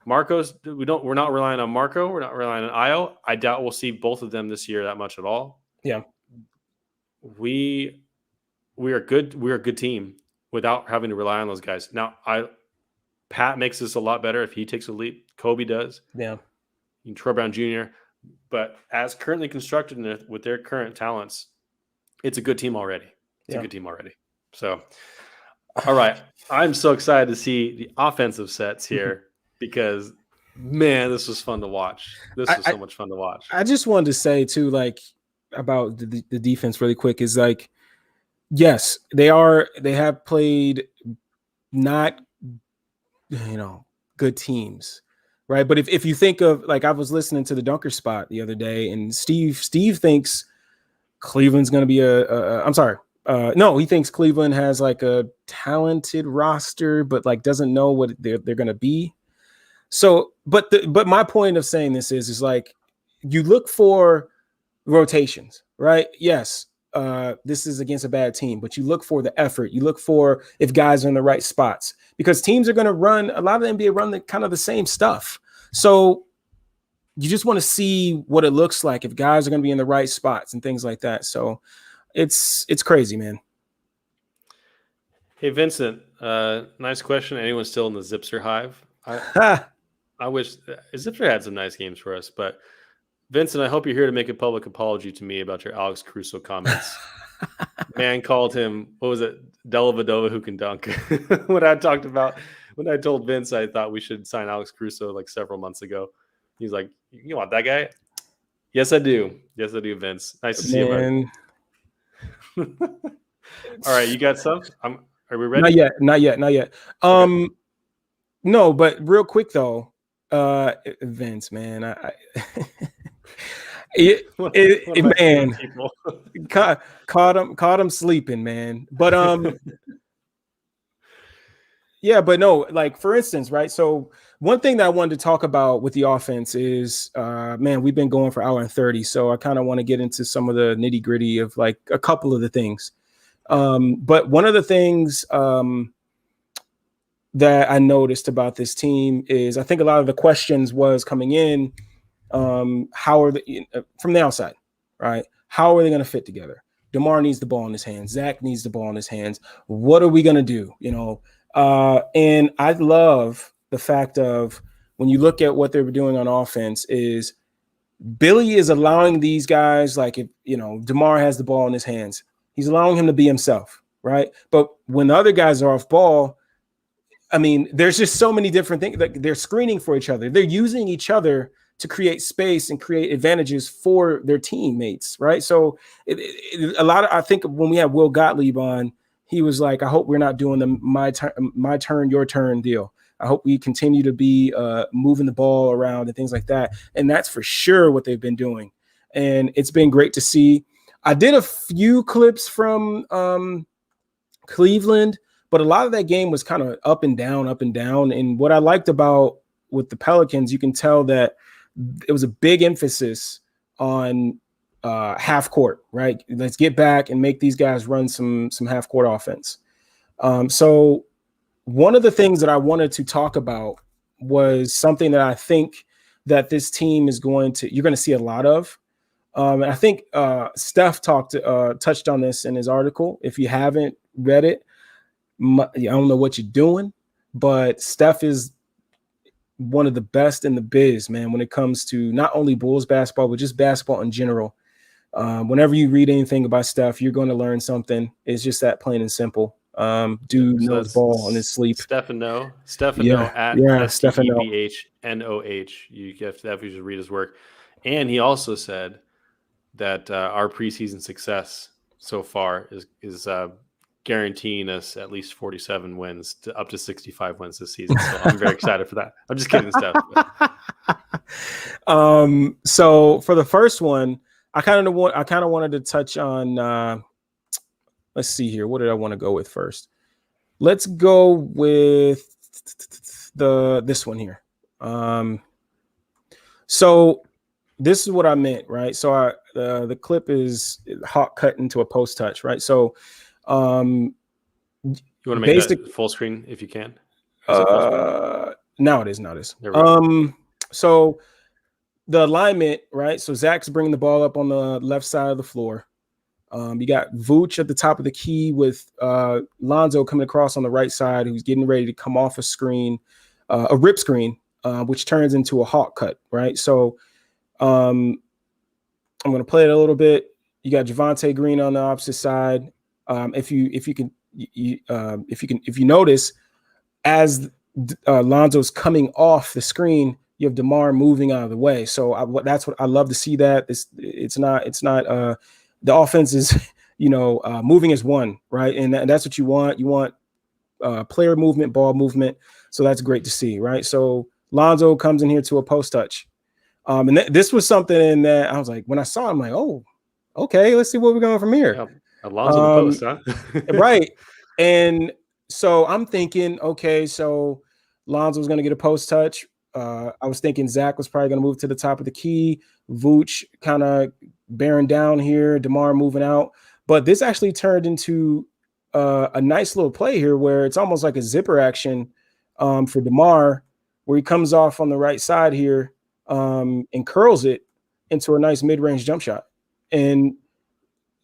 Marcos, we're not relying on Marco. We're not relying on Io. I doubt we'll see both of them this year that much at all. Yeah. We are good. We're a good team without having to rely on those guys. Now, Pat makes this a lot better if he takes a leap. Kobe does. Yeah. Troy Brown Jr. But as currently constructed with their current talents, it's a good team already. It's Yeah. a good team already. So, all right. I'm so excited to see the offensive sets here because, man, this was fun to watch. This was so much fun to watch. I just wanted to say, too, like, about the defense really quick is, like, yes, they have played not, good teams, right? But if you think of, like, I was listening to the Dunker Spot the other day, and Steve thinks Cleveland's going to be I'm sorry. No, he thinks Cleveland has like a talented roster, but like doesn't know what they're going to be. So, but my point of saying this is like, you look for rotations, right? Yes. This is against a bad team, but you look for the effort. You look for if guys are in the right spots, because teams are going to run, a lot of the NBA run the kind of the same stuff. So you just want to see what it looks like if guys are going to be in the right spots and things like that. So it's crazy, man. Hey, Vincent, nice question. Anyone still in the Zipster hive? I wish Zipster had some nice games for us, but Vincent, I hope you're here to make a public apology to me about your Alex Caruso comments. Man called him, what was it, Dellavedova who can dunk. When I told Vince I thought we should sign Alex Caruso like several months ago. He's like, you want that guy? Yes, I do. Yes, I do, Vince. Nice to see you, buddy. All right, you got some? Are we ready? Not yet. Okay. No, but real quick though, Vince, man, man, caught him sleeping, man. But yeah, but no, like for instance, right? So one thing that I wanted to talk about with the offense is, man, we've been going for 1:30, so I kind of want to get into some of the nitty gritty of like a couple of the things. But one of the things that I noticed about this team is, I think a lot of the questions was coming in, how are they from the outside, right? How are they going to fit together? DeMar needs the ball in his hands. Zach needs the ball in his hands. What are we going to do? And I love the fact of when you look at what they were doing on offense is Billy is allowing these guys, like, if, DeMar has the ball in his hands, he's allowing him to be himself, right? But when the other guys are off ball, I mean, there's just so many different things. Like, they're screening for each other. They're using each other to create space and create advantages for their teammates, right? So I think when we had Will Gottlieb on, he was like, I hope we're not doing the my turn, your turn deal. I hope we continue to be moving the ball around and things like that. And that's for sure what they've been doing. And it's been great to see. I did a few clips from Cleveland, but a lot of that game was kind of up and down. And what I liked about with the Pelicans, you can tell that it was a big emphasis on half court, right? Let's get back and make these guys run some half court offense. So one of the things that I wanted to talk about was something that I think that this team you're going to see a lot of. And I think Steph touched on this in his article. If you haven't read it, I don't know what you're doing, but Steph is one of the best in the biz, man, when it comes to not only Bulls basketball, but just basketball in general. Whenever you read anything about Steph, you're going to learn something. It's just that plain and simple. Dude knows ball in his sleep. Stefano at STEPHNOH. You have to read his work. And he also said that our preseason success so far is guaranteeing us at least 47 wins to up to 65 wins this season. So I'm very excited for that. I'm just kidding, Steph. So for the first one, I kind of wanted to touch on. Let's see here. What did I want to go with first? Let's go with this one here. So this is what I meant, right? So the clip is hot cut into a post touch, right? So you want to make that full screen if you can? Now it is. So the alignment, right? So Zach's bringing the ball up on the left side of the floor. You got Vooch at the top of the key with Lonzo coming across on the right side, who's getting ready to come off a screen, a rip screen, which turns into a hawk cut, right? So I'm going to play it a little bit. You got Javonte Green on the opposite side. If you notice, as Lonzo's coming off the screen, you have DeMar moving out of the way. So that's what I love to see. That it's not the offense is moving as one, right? And that's what you want. You want player movement, ball movement. So that's great to see, right? So Lonzo comes in here to a post touch. And this was something that I was like, when I saw it, I'm like, oh, okay, let's see where we're going from here. Yeah. Alonzo the post, huh? Right. And so I'm thinking, okay, so Lonzo's going to get a post touch. I was thinking Zach was probably going to move to the top of the key. Vooch kind of bearing down here. DeMar moving out. But this actually turned into a nice little play here where it's almost like a zipper action for DeMar, where he comes off on the right side here and curls it into a nice mid-range jump shot. And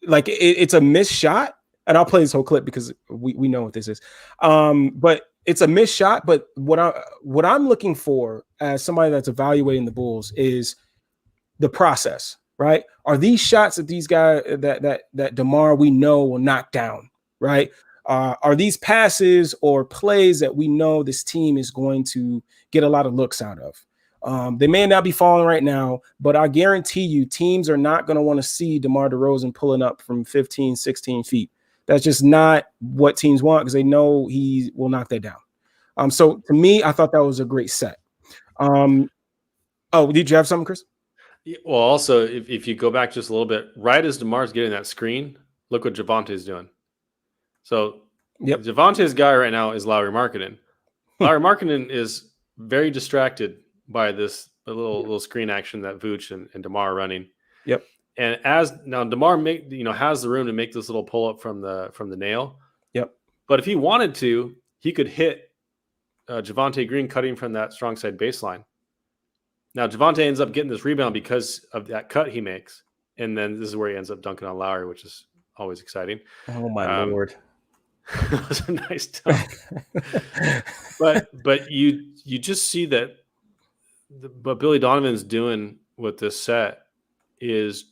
like it's a missed shot. And I'll play this whole clip because we know what this is. But it's a missed shot. But what I'm looking for as somebody that's evaluating the Bulls is the process, right? Are these shots that these guys that DeMar we know will knock down, right? Are these passes or plays that we know this team is going to get a lot of looks out of? They may not be falling right now, but I guarantee you teams are not going to want to see DeMar DeRozan pulling up from 15, 16 feet. That's just not what teams want because they know he will knock that down. So to me, I thought that was a great set. Did you have something, Chris? Well, also, if you go back just a little bit, right as DeMar's getting that screen, look what Javonte's doing. So Javonte's guy right now is Lauri Markkanen. Lauri Markkanen is very distracted by this little screen action that Vooch and DeMar are running. Yep. And as now DeMar has the room to make this little pull up from the nail. Yep. But if he wanted to, he could hit Javonte Green cutting from that strong side baseline. Now Javonte ends up getting this rebound because of that cut he makes, and then this is where he ends up dunking on Lauri, which is always exciting. Oh my Lord. It was a nice dunk. but you just see that what Billy Donovan's doing with this set is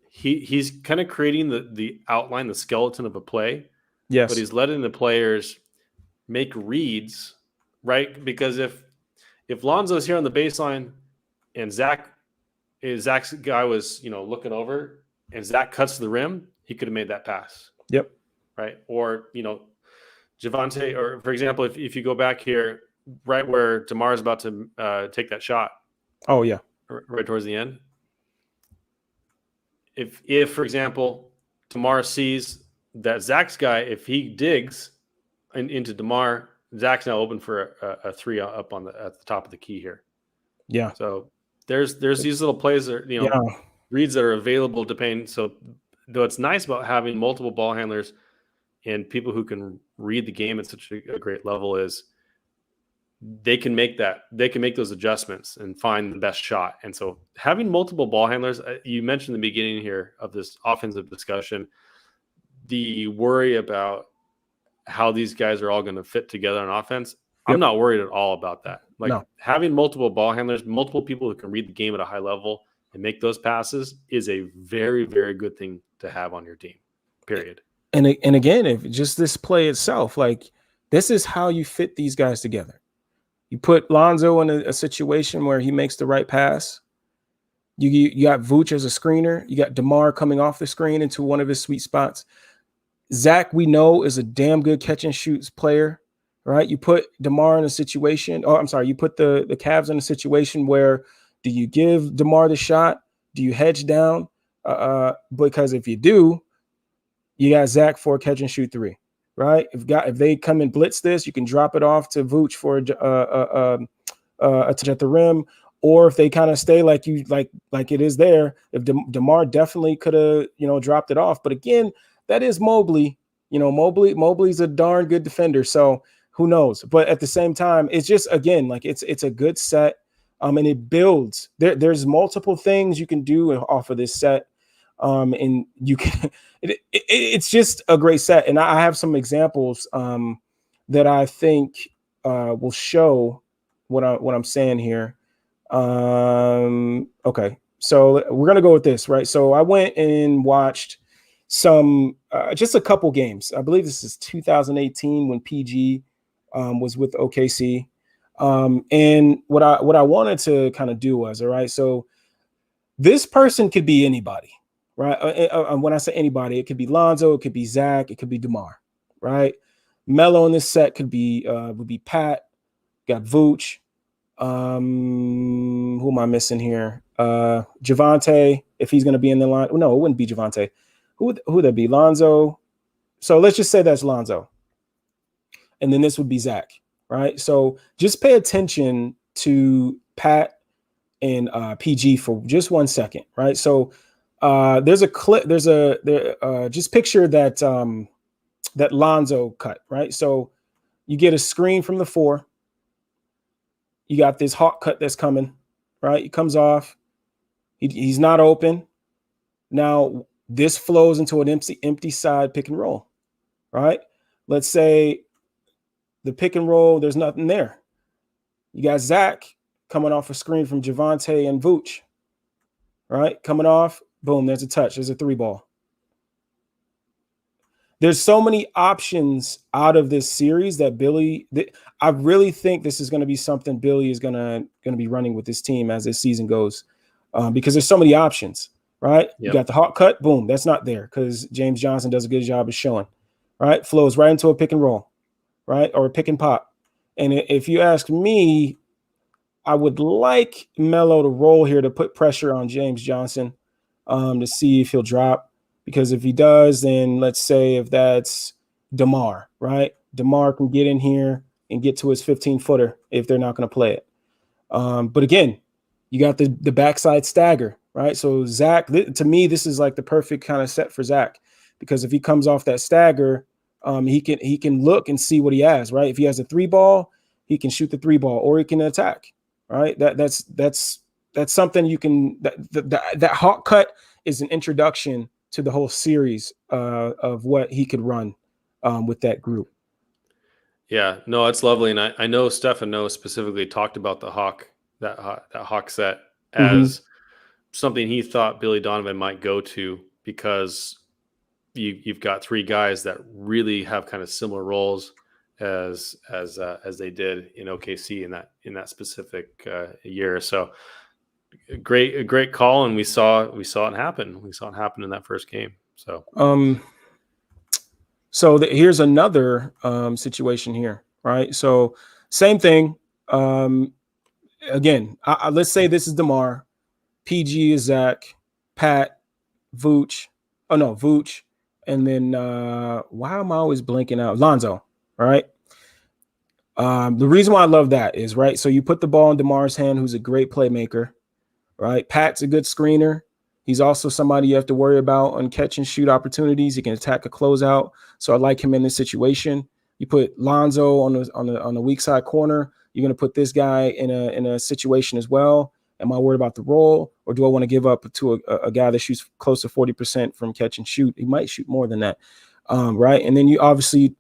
he's kind of creating the outline, the skeleton of a play. Yes. But he's letting the players make reads, right? Because if Lonzo's here on the baseline and Zach's guy was, looking over and Zach cuts to the rim, he could have made that pass. Yep. Right. Or, Javonte, or for example, if you go back here, right where DeMar is about to take that shot. Oh yeah. Right towards the end. If for example, DeMar sees that Zach's guy, if he digs into DeMar, Zach's now open for a three up at the top of the key here. Yeah. So there's these little plays that reads that are available depending. So though it's nice about having multiple ball handlers and people who can read the game at such a great level is they can make those adjustments and find the best shot. And so having multiple ball handlers, you mentioned in the beginning here of this offensive discussion, the worry about how these guys are all going to fit together on offense. Yep. I'm not worried at all about that. Having multiple ball handlers, multiple people who can read the game at a high level and make those passes is a very, very good thing to have on your team, period. And again, if just this play itself, like this is how you fit these guys together. You put Lonzo in a situation where he makes the right pass. You got Vooch as a screener. You got DeMar coming off the screen into one of his sweet spots. Zach, we know, is a damn good catch and shoots player, right? You put DeMar in a situation, you put the Cavs in a situation where do you give DeMar the shot? Do you hedge down? Because if you do, you got Zach for a catch and shoot three, right? If they come and blitz this, you can drop it off to Vooch for a touch at the rim. Or if they kind of stay like it is there, if DeMar definitely could have, dropped it off. But again, that is Mobley. Mobley's a darn good defender. So who knows? But at the same time, it's just, again, like it's a good set. And it builds. There's multiple things you can do off of this set. And you can, it's just a great set. And I have some examples that I think will show what I'm saying here. Okay. So we're going to go with this, right? So I went and watched some, just a couple games. I believe this is 2018 when PG was with OKC. And what I wanted to kind of do was, all right, so this person could be anybody, right? When I say anybody, it could be Lonzo, it could be Zach, it could be DeMar, right? Melo in this set could be would be Pat, got Vooch. Who am I missing here? Javante, if he's going to be in the line. No, it wouldn't be Javante. Who would that be? Lonzo. So let's just say that's Lonzo. And then this would be Zach, right? So just pay attention to Pat and PG for just 1 second, right? So there's a clip. Just picture that that Lonzo cut, right? So you get a screen from the 4. You got this hawk cut that's coming, right? He comes off. He's not open. Now this flows into an empty side pick and roll, right? Let's say the pick and roll, there's nothing there. You got Zach coming off a screen from Javante and Vooch, right? Coming off, boom, there's a touch. There's a 3-ball. There's so many options out of this series that I really think this is going to be something Billy is going to be running with this team as this season goes, because there's so many options, right? Yep. You got the hawk cut, boom, that's not there because James Johnson does a good job of showing, right? Flows right into a pick and roll, right? Or a pick and pop. And if you ask me, I would like Melo to roll here to put pressure on James Johnson to see if he'll drop. Because if he does, then let's say if that's DeMar, right? DeMar can get in here and get to his 15-footer if they're not going to play it. But again, you got the backside stagger, right? So Zach, to me, this is like the perfect kind of set for Zach, because if he comes off that stagger, he can look and see what he has, right? If he has a 3-ball, he can shoot the 3-ball or he can attack, right? That's something you can. That hawk cut is an introduction to the whole series of what he could run with that group. Yeah, no, it's lovely. And I know Stefano specifically talked about the that hawk set as something he thought Billy Donovan might go to, because you've got 3 guys that really have kind of similar roles as they did in OKC in that specific year. So a great call, and we saw it happen. We saw it happen in that first game. So here's another situation here, right? So same thing. Again, let's say this is DeMar, PG is Zach, Pat, Vooch. Oh no, Vooch, and then why am I always blanking out? Lonzo, right? The reason why I love that is, right, so you put the ball in DeMar's hand, who's a great playmaker. Right, Pat's a good screener. He's also somebody you have to worry about on catch and shoot opportunities. He can attack a closeout. So I like him in this situation. You put Lonzo on the weak side corner. You're going to put this guy in a situation as well. Am I worried about the roll, or do I want to give up to a guy that shoots close to 40% from catch and shoot? He might shoot more than that, right? And then you obviously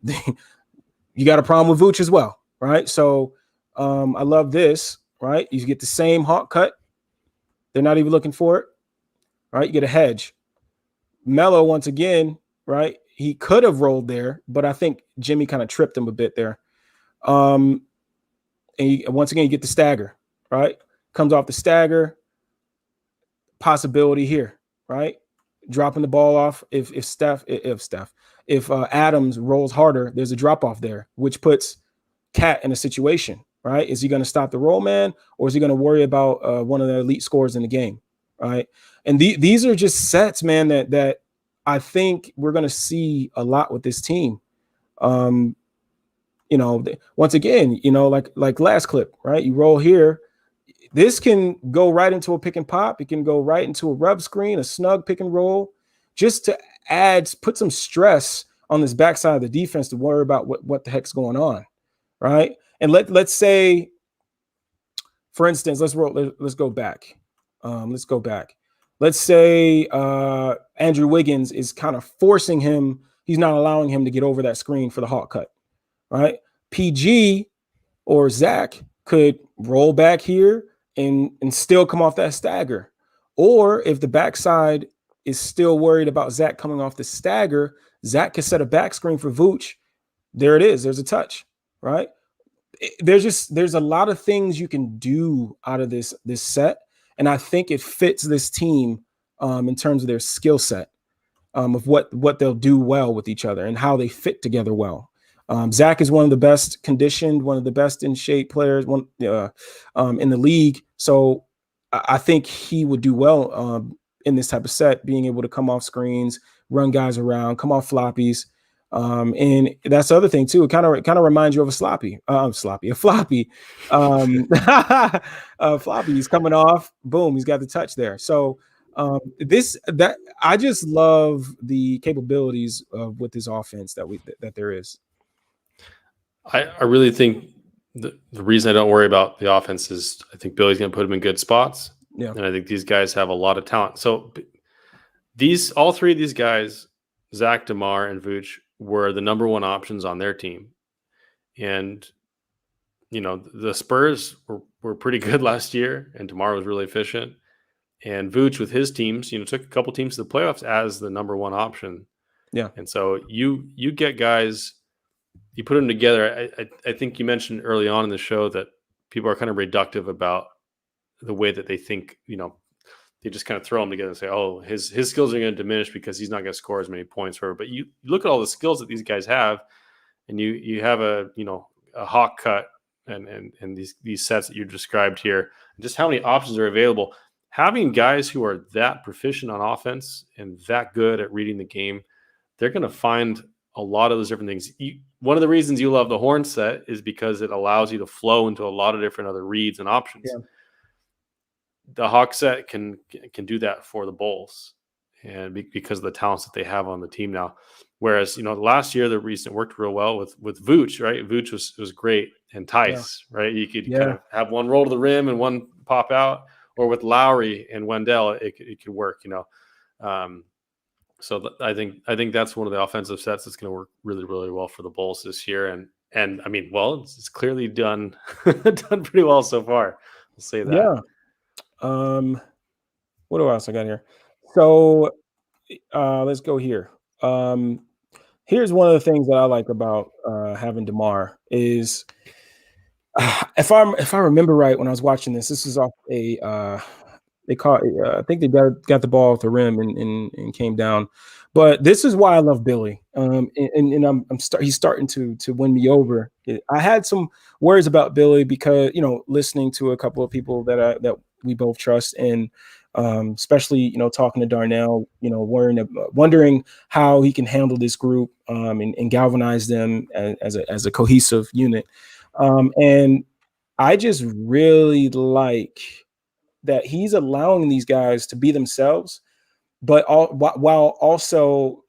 you got a problem with Vooch as well, right? So I love this, right? You get the same hawk cut. They're not even looking for it, right? You get a hedge. Melo, once again, right? He could have rolled there, but I think Jimmy kind of tripped him a bit there. And once again, you get the stagger, right? Comes off the stagger. Possibility here, right? Dropping the ball off. If Adams rolls harder, there's a drop off there, which puts Cat in a situation. Right? Is he going to stop the roll man, or is he going to worry about one of the elite scorers in the game? Right. And these are just sets, man, that I think we're going to see a lot with this team. Once again, like last clip, right? You roll here. This can go right into a pick and pop. It can go right into a rub screen, a snug pick and roll, just to put some stress on this backside of the defense to worry about what the heck's going on. Right. And let's say, for instance, let's go back. Let's say Andrew Wiggins is kind of forcing him. He's not allowing him to get over that screen for the hawk cut, right? PG or Zach could roll back here and still come off that stagger. Or if the backside is still worried about Zach coming off the stagger, Zach can set a back screen for Vooch. There it is. There's a touch, right? There's a lot of things you can do out of this set, and I think it fits this team in terms of their skill set, of what they'll do well with each other and how they fit together well. Zach is one of the best conditioned, one of the best in shape players in the league. So I think he would do well in this type of set, being able to come off screens, run guys around, come off floppies. And that's the other thing too. It kind of reminds you of a floppy. Floppy. Floppy. He's coming off. Boom. He's got the touch there. So I just love the capabilities with this offense that there is. I really think the reason I don't worry about the offense is I think Billy's going to put him in good spots. Yeah. And I think these guys have a lot of talent. So all three of these guys, Zach, DeMar, and Vooch, were the number one options on their team. And, the Spurs were pretty good last year, and DeMar was really efficient. And Vooch with his teams, took a couple teams to the playoffs as the number one option. Yeah. And so you get guys, you put them together. I think you mentioned early on in the show that people are kind of reductive about the way that they think, they just kind of throw them together and say, oh, his skills are going to diminish because he's not going to score as many points. But you look at all the skills that these guys have, and you have a hawk cut and these sets that you described here, and just how many options are available. Having guys who are that proficient on offense and that good at reading the game, they're going to find a lot of those different things. One of the reasons you love the horn set is because it allows you to flow into a lot of different other reads and options. Yeah. The Hawk set can do that for the Bulls, and because of the talents that they have on the team now. Whereas, last year, the reason it worked real well with Vooch, right? Vooch was great, and Tice, right? You could kind of have one roll to the rim and one pop out, or with Lowry and Wendell, it could work, So I think that's one of the offensive sets that's going to work really, really well for the Bulls this year. And I mean, well, it's clearly done pretty well so far. I'll say that. Yeah. What else I got here? So let's go here. Here's one of the things that I like about having DeMar is if I remember right when I was watching this is off they caught I think they got the ball off the rim and came down. But this is why I love Billy. And he's starting to win me over. I had some worries about Billy because listening to a couple of people that we both trust, and especially talking to Darnell, wondering how he can handle this group and galvanize them as a cohesive unit. And I just really like that he's allowing these guys to be themselves, but while also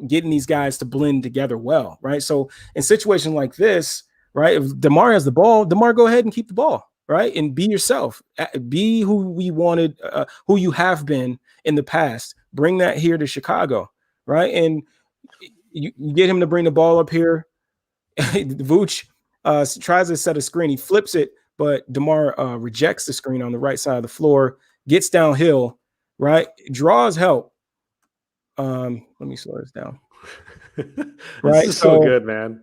getting these guys to blend together well, right? So in situations like this, right, if DeMar has the ball, DeMar, go ahead and keep the ball, right? And be yourself. Be who we wanted, who you have been in the past. Bring that here to Chicago, right? And you get him to bring the ball up here. Vooch tries to set a screen. He flips it, but DeMar rejects the screen on the right side of the floor, gets downhill, right? Draws help. Let me slow this down. Right? This is so good, man.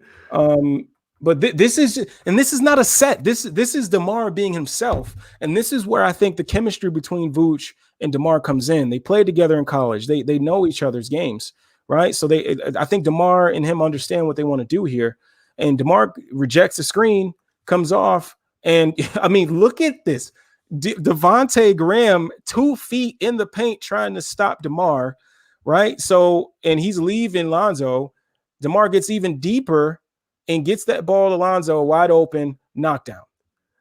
But this is not a set. This is DeMar being himself. And this is where I think the chemistry between Vooch and DeMar comes in. They played together in college. They know each other's games, right? So I think DeMar and him understand what they want to do here. And DeMar rejects the screen, comes off. And I mean, look at this. Devontae Graham, 2 feet in the paint trying to stop DeMar, right? So, and he's leaving Lonzo. DeMar gets even deeper and gets that ball to Lonzo wide open, knockdown,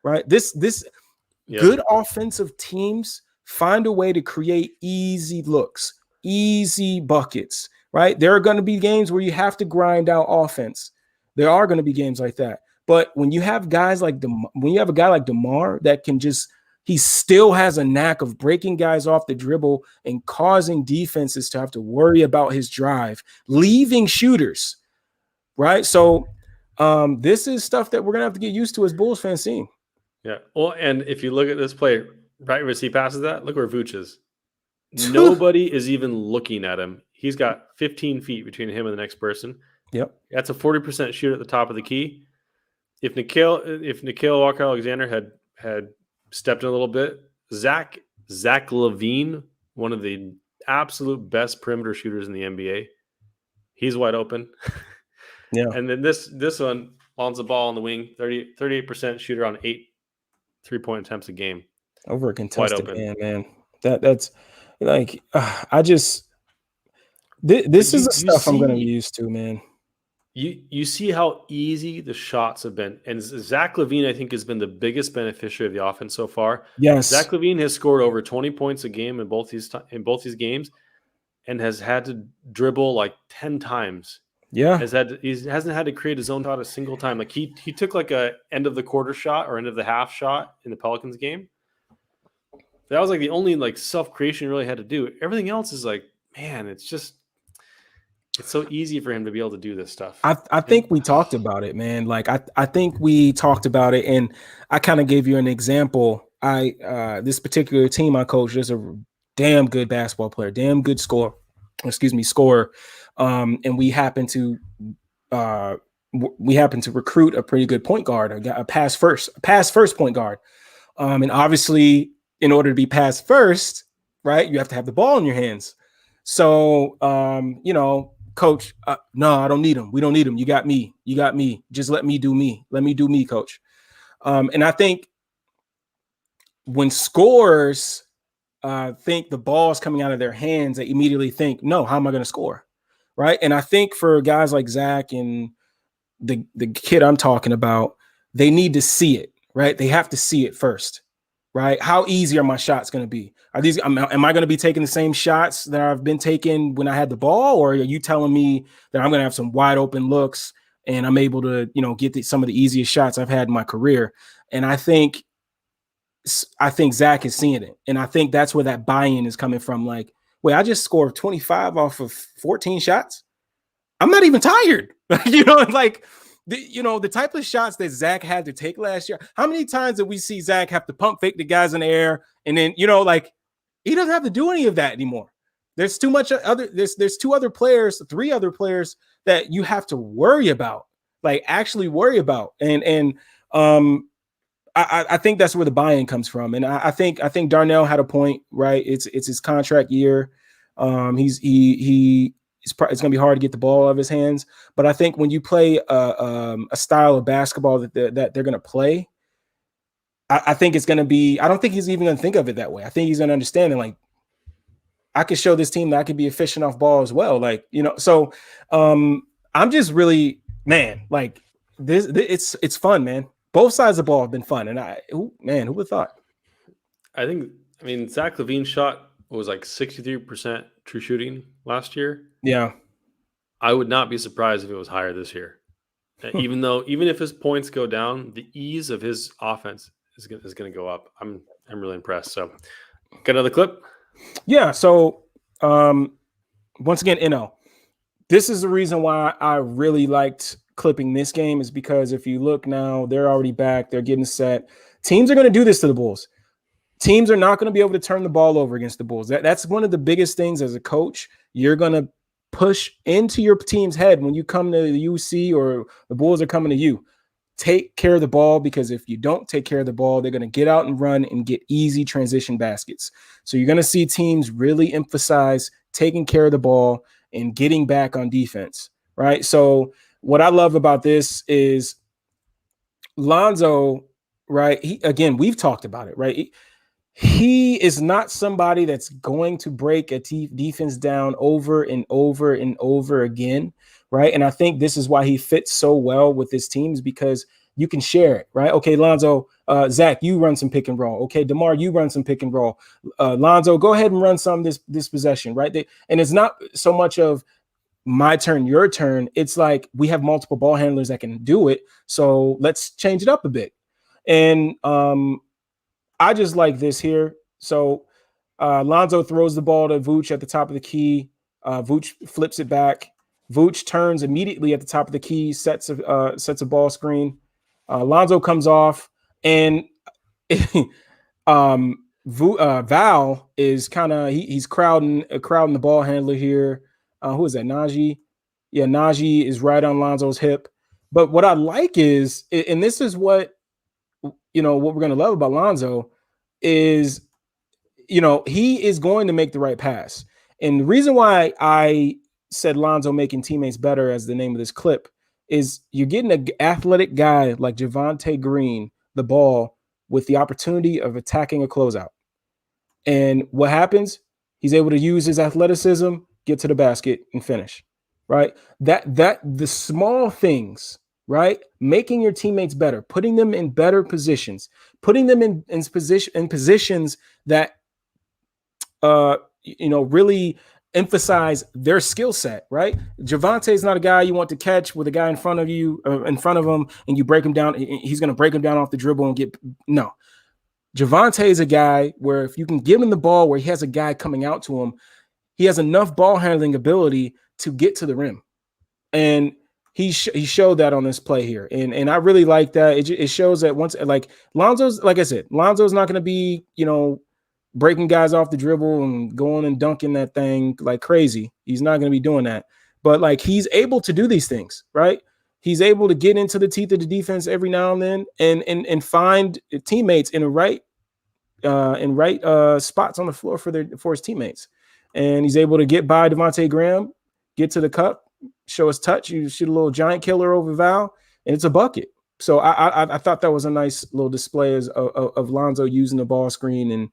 right? This good offensive teams find a way to create easy looks, easy buckets, right? There are going to be games where you have to grind out offense. There are going to be games like that. But when you have guys like when you have a guy like DeMar that can he still has a knack of breaking guys off the dribble and causing defenses to have to worry about his drive, leaving shooters, right? So this is stuff that we're going to have to get used to as Bulls fans seeing. Yeah. Well, and if you look at this play, right as he passes that, look where Vooch is. Nobody is even looking at him. He's got 15 feet between him and the next person. Yep. That's a 40% shoot at the top of the key. If Nickeil Walker-Alexander had stepped in a little bit, Zach LaVine, one of the absolute best perimeter shooters in the NBA, he's wide open. Yeah. And then this one lawns the ball on the wing, 38% shooter on 8 3-point attempts a game. Over a contested open. man. That's like this is the stuff I'm going to be used to, man. You see how easy the shots have been, and Zach LaVine, I think, has been the biggest beneficiary of the offense so far. Yes, Zach LaVine has scored over 20 points a game in both these games, and has had to dribble like 10 times. Yeah, he hasn't had to create his own shot a single time. Like he took like a end of the quarter shot or end of the half shot in the Pelicans game. That was like the only like self creation he really had to do. Everything else is like, man, it's so easy for him to be able to do this stuff. I think we talked about it, man. Like I think we talked about it, and I kind of gave you an example. This particular team I coach, there's a damn good basketball player, damn good scorer, and we happen to recruit a pretty good point guard, a pass first point guard, and obviously in order to be pass first, right, you have to have the ball in your hands. So coach, no, I don't need him. We don't need him. You got me. Just let me do me. Let me do me, coach. And I think when scorers think the ball's coming out of their hands, they immediately think, no, how am I going to score? Right. And I think for guys like Zach and the kid I'm talking about, they need to see it, right? They have to see it first, right? How easy are my shots going to be? Am I going to be taking the same shots that I've been taking when I had the ball? Or are you telling me that I'm going to have some wide open looks and I'm able to, get some of the easiest shots I've had in my career? And I think Zach is seeing it. And I think that's where that buy-in is coming from. Like, wait, I just scored 25 off of 14 shots. I'm not even tired. The type of shots that Zach had to take last year. How many times did we see Zach have to pump fake the guys in the air? And then, he doesn't have to do any of that anymore. There's too much there's three other players that you have to worry about, like actually worry about. And I think that's where the buy-in comes from. And I think Darnell had a point, right? It's his contract year. It's going to be hard to get the ball out of his hands. But I think when you play a style of basketball that they're going to play, I think it's going to be, I don't think he's even going to think of it that way. I think he's going to understand it. Like, I could show this team that I could be efficient off ball as well. Like, so I'm just really, man, like this, it's fun, man. Both sides of the ball have been fun. And who would have thought? I mean, Zach LaVine shot was like 63% true shooting last year. Yeah. I would not be surprised if it was higher this year. Even if his points go down, the ease of his offense is going to go up. I'm really impressed. So, got another clip? Yeah. So, once again, this is the reason why I really liked clipping this game, is because if you look now, they're already back. They're getting set. Teams are going to do this to the Bulls. Teams are not going to be able to turn the ball over against the Bulls. That's one of the biggest things as a coach. You're going to push into your team's head when you come to the UC or the Bulls are coming to you. Take care of the ball, because if you don't take care of the ball, they're going to get out and run and get easy transition baskets. So you're going to see teams really emphasize taking care of the ball and getting back on defense, right? So what I love about this is Lonzo, right? We've talked about it, right? He is not somebody that's going to break a defense down over and over and over again, right? And I think this is why he fits so well with his teams, because you can share it, right? Okay, Lonzo, Zach, you run some pick and roll. Okay, DeMar, you run some pick and roll. Lonzo, go ahead and run some this possession, right? And it's not so much of my turn, your turn. It's like we have multiple ball handlers that can do it, so let's change it up a bit. And I just like this here. So Lonzo throws the ball to Vooch at the top of the key. Vooch flips it back. Vooch turns immediately at the top of the key, sets a ball screen. Lonzo comes off, and Val is kind of he's crowding the ball handler here. Who is that? Najee. Yeah, Najee is right on Lonzo's hip. But what I like is, and this is what what we're gonna love about Lonzo is, he is going to make the right pass. And the reason why I said Lonzo making teammates better as the name of this clip is you're getting an athletic guy like Javonte Green the ball with the opportunity of attacking a closeout. And what happens? He's able to use his athleticism, get to the basket, and finish. Right? That the small things, right? Making your teammates better, putting them in better positions, putting them in positions that really emphasize their skill set, right? Javonte is not a guy you want to catch with a guy in front of you, in front of him, and you break him down. He's going to break him down off the dribble and no. Javonte is a guy where if you can give him the ball where he has a guy coming out to him, he has enough ball handling ability to get to the rim. And he showed that on this play here. And I really like that. It shows that once, like Lonzo's, like I said, Lonzo's not going to be, breaking guys off the dribble and going and dunking that thing like crazy. He's not going to be doing that. But like he's able to do these things, right? He's able to get into the teeth of the defense every now and then and find teammates in right spots on the floor for his teammates. And he's able to get by Devontae Graham, get to the cup, show his touch. You shoot a little giant killer over Val, and it's a bucket. So I thought that was a nice little display of Lonzo using the ball screen and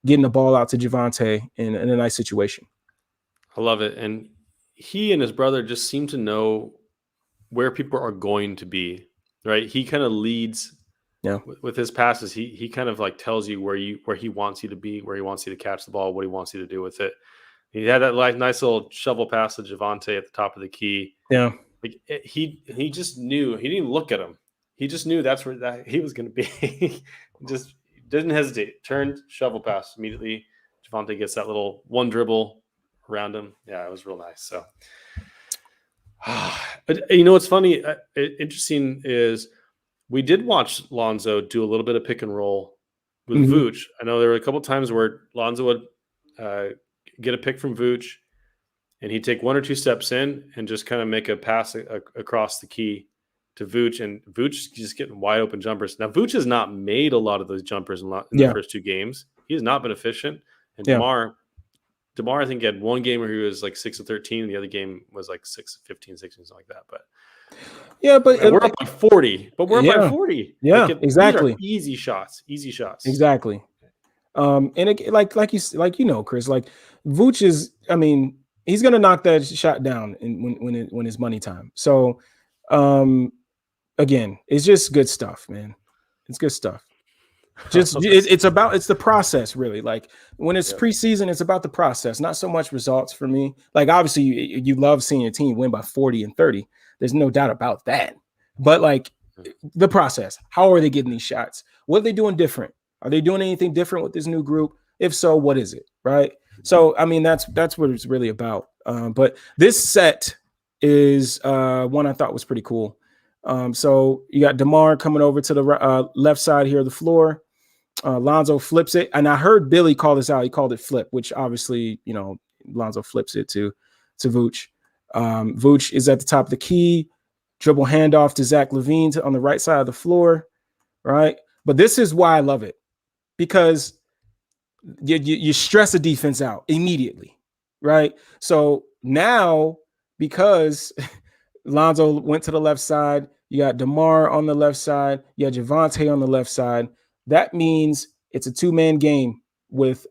getting the ball out to Javonte in a nice situation. I love it. And he and his brother just seem to know where people are going to be, right? He kind of leads with his passes. He kind of like tells you where he wants you to be, where he wants you to catch the ball, what he wants you to do with it. He had that nice little shovel pass to Javonte at the top of the key. Yeah. Like he just knew. He didn't even look at him. He just knew that's where he was going to be. Just didn't hesitate. Turned, shovel pass immediately. Javonte gets that little one dribble around him. Yeah, it was real nice. So, but what's funny, interesting is we did watch Lonzo do a little bit of pick and roll with Vooch. I know there were a couple times where Lonzo would get a pick from Vooch, and he'd take one or two steps in and just kind of make a pass across the key to Vooch, and Vooch just getting wide open jumpers. Now, Vooch has not made a lot of those jumpers in the first two games. He has not been efficient. And DeMar, I think, had one game where he was like 6 of 13, and the other game was like 6 of 15, 16, something like that. But we're up by 40. But we're up by 40. Yeah, exactly. These are easy shots. Exactly. And it, like Kris, like Vooch is, he's gonna knock that shot down when it's money time. So, again, it's just good stuff, man. It's good stuff. It's the process, really. Like when it's preseason, it's about the process, not so much results for me. Like obviously, you love seeing your team win by 40 and 30. There's no doubt about that. But like the process, how are they getting these shots? What are they doing different? Are they doing anything different with this new group? If so, what is it? Right. So that's what it's really about. But this set is one I thought was pretty cool. So you got DeMar coming over to the left side here of the floor. Lonzo flips it, and I heard Billy call this out. He called it flip, which obviously Lonzo flips it to Vooch. Vooch is at the top of the key. Dribble handoff to Zach LaVine on the right side of the floor. Right, but this is why I love it, because you stress a defense out immediately. Right, so now because Lonzo went to the left side, you got DeMar on the left side, you got Javonte on the left side. That means it's a two-man game with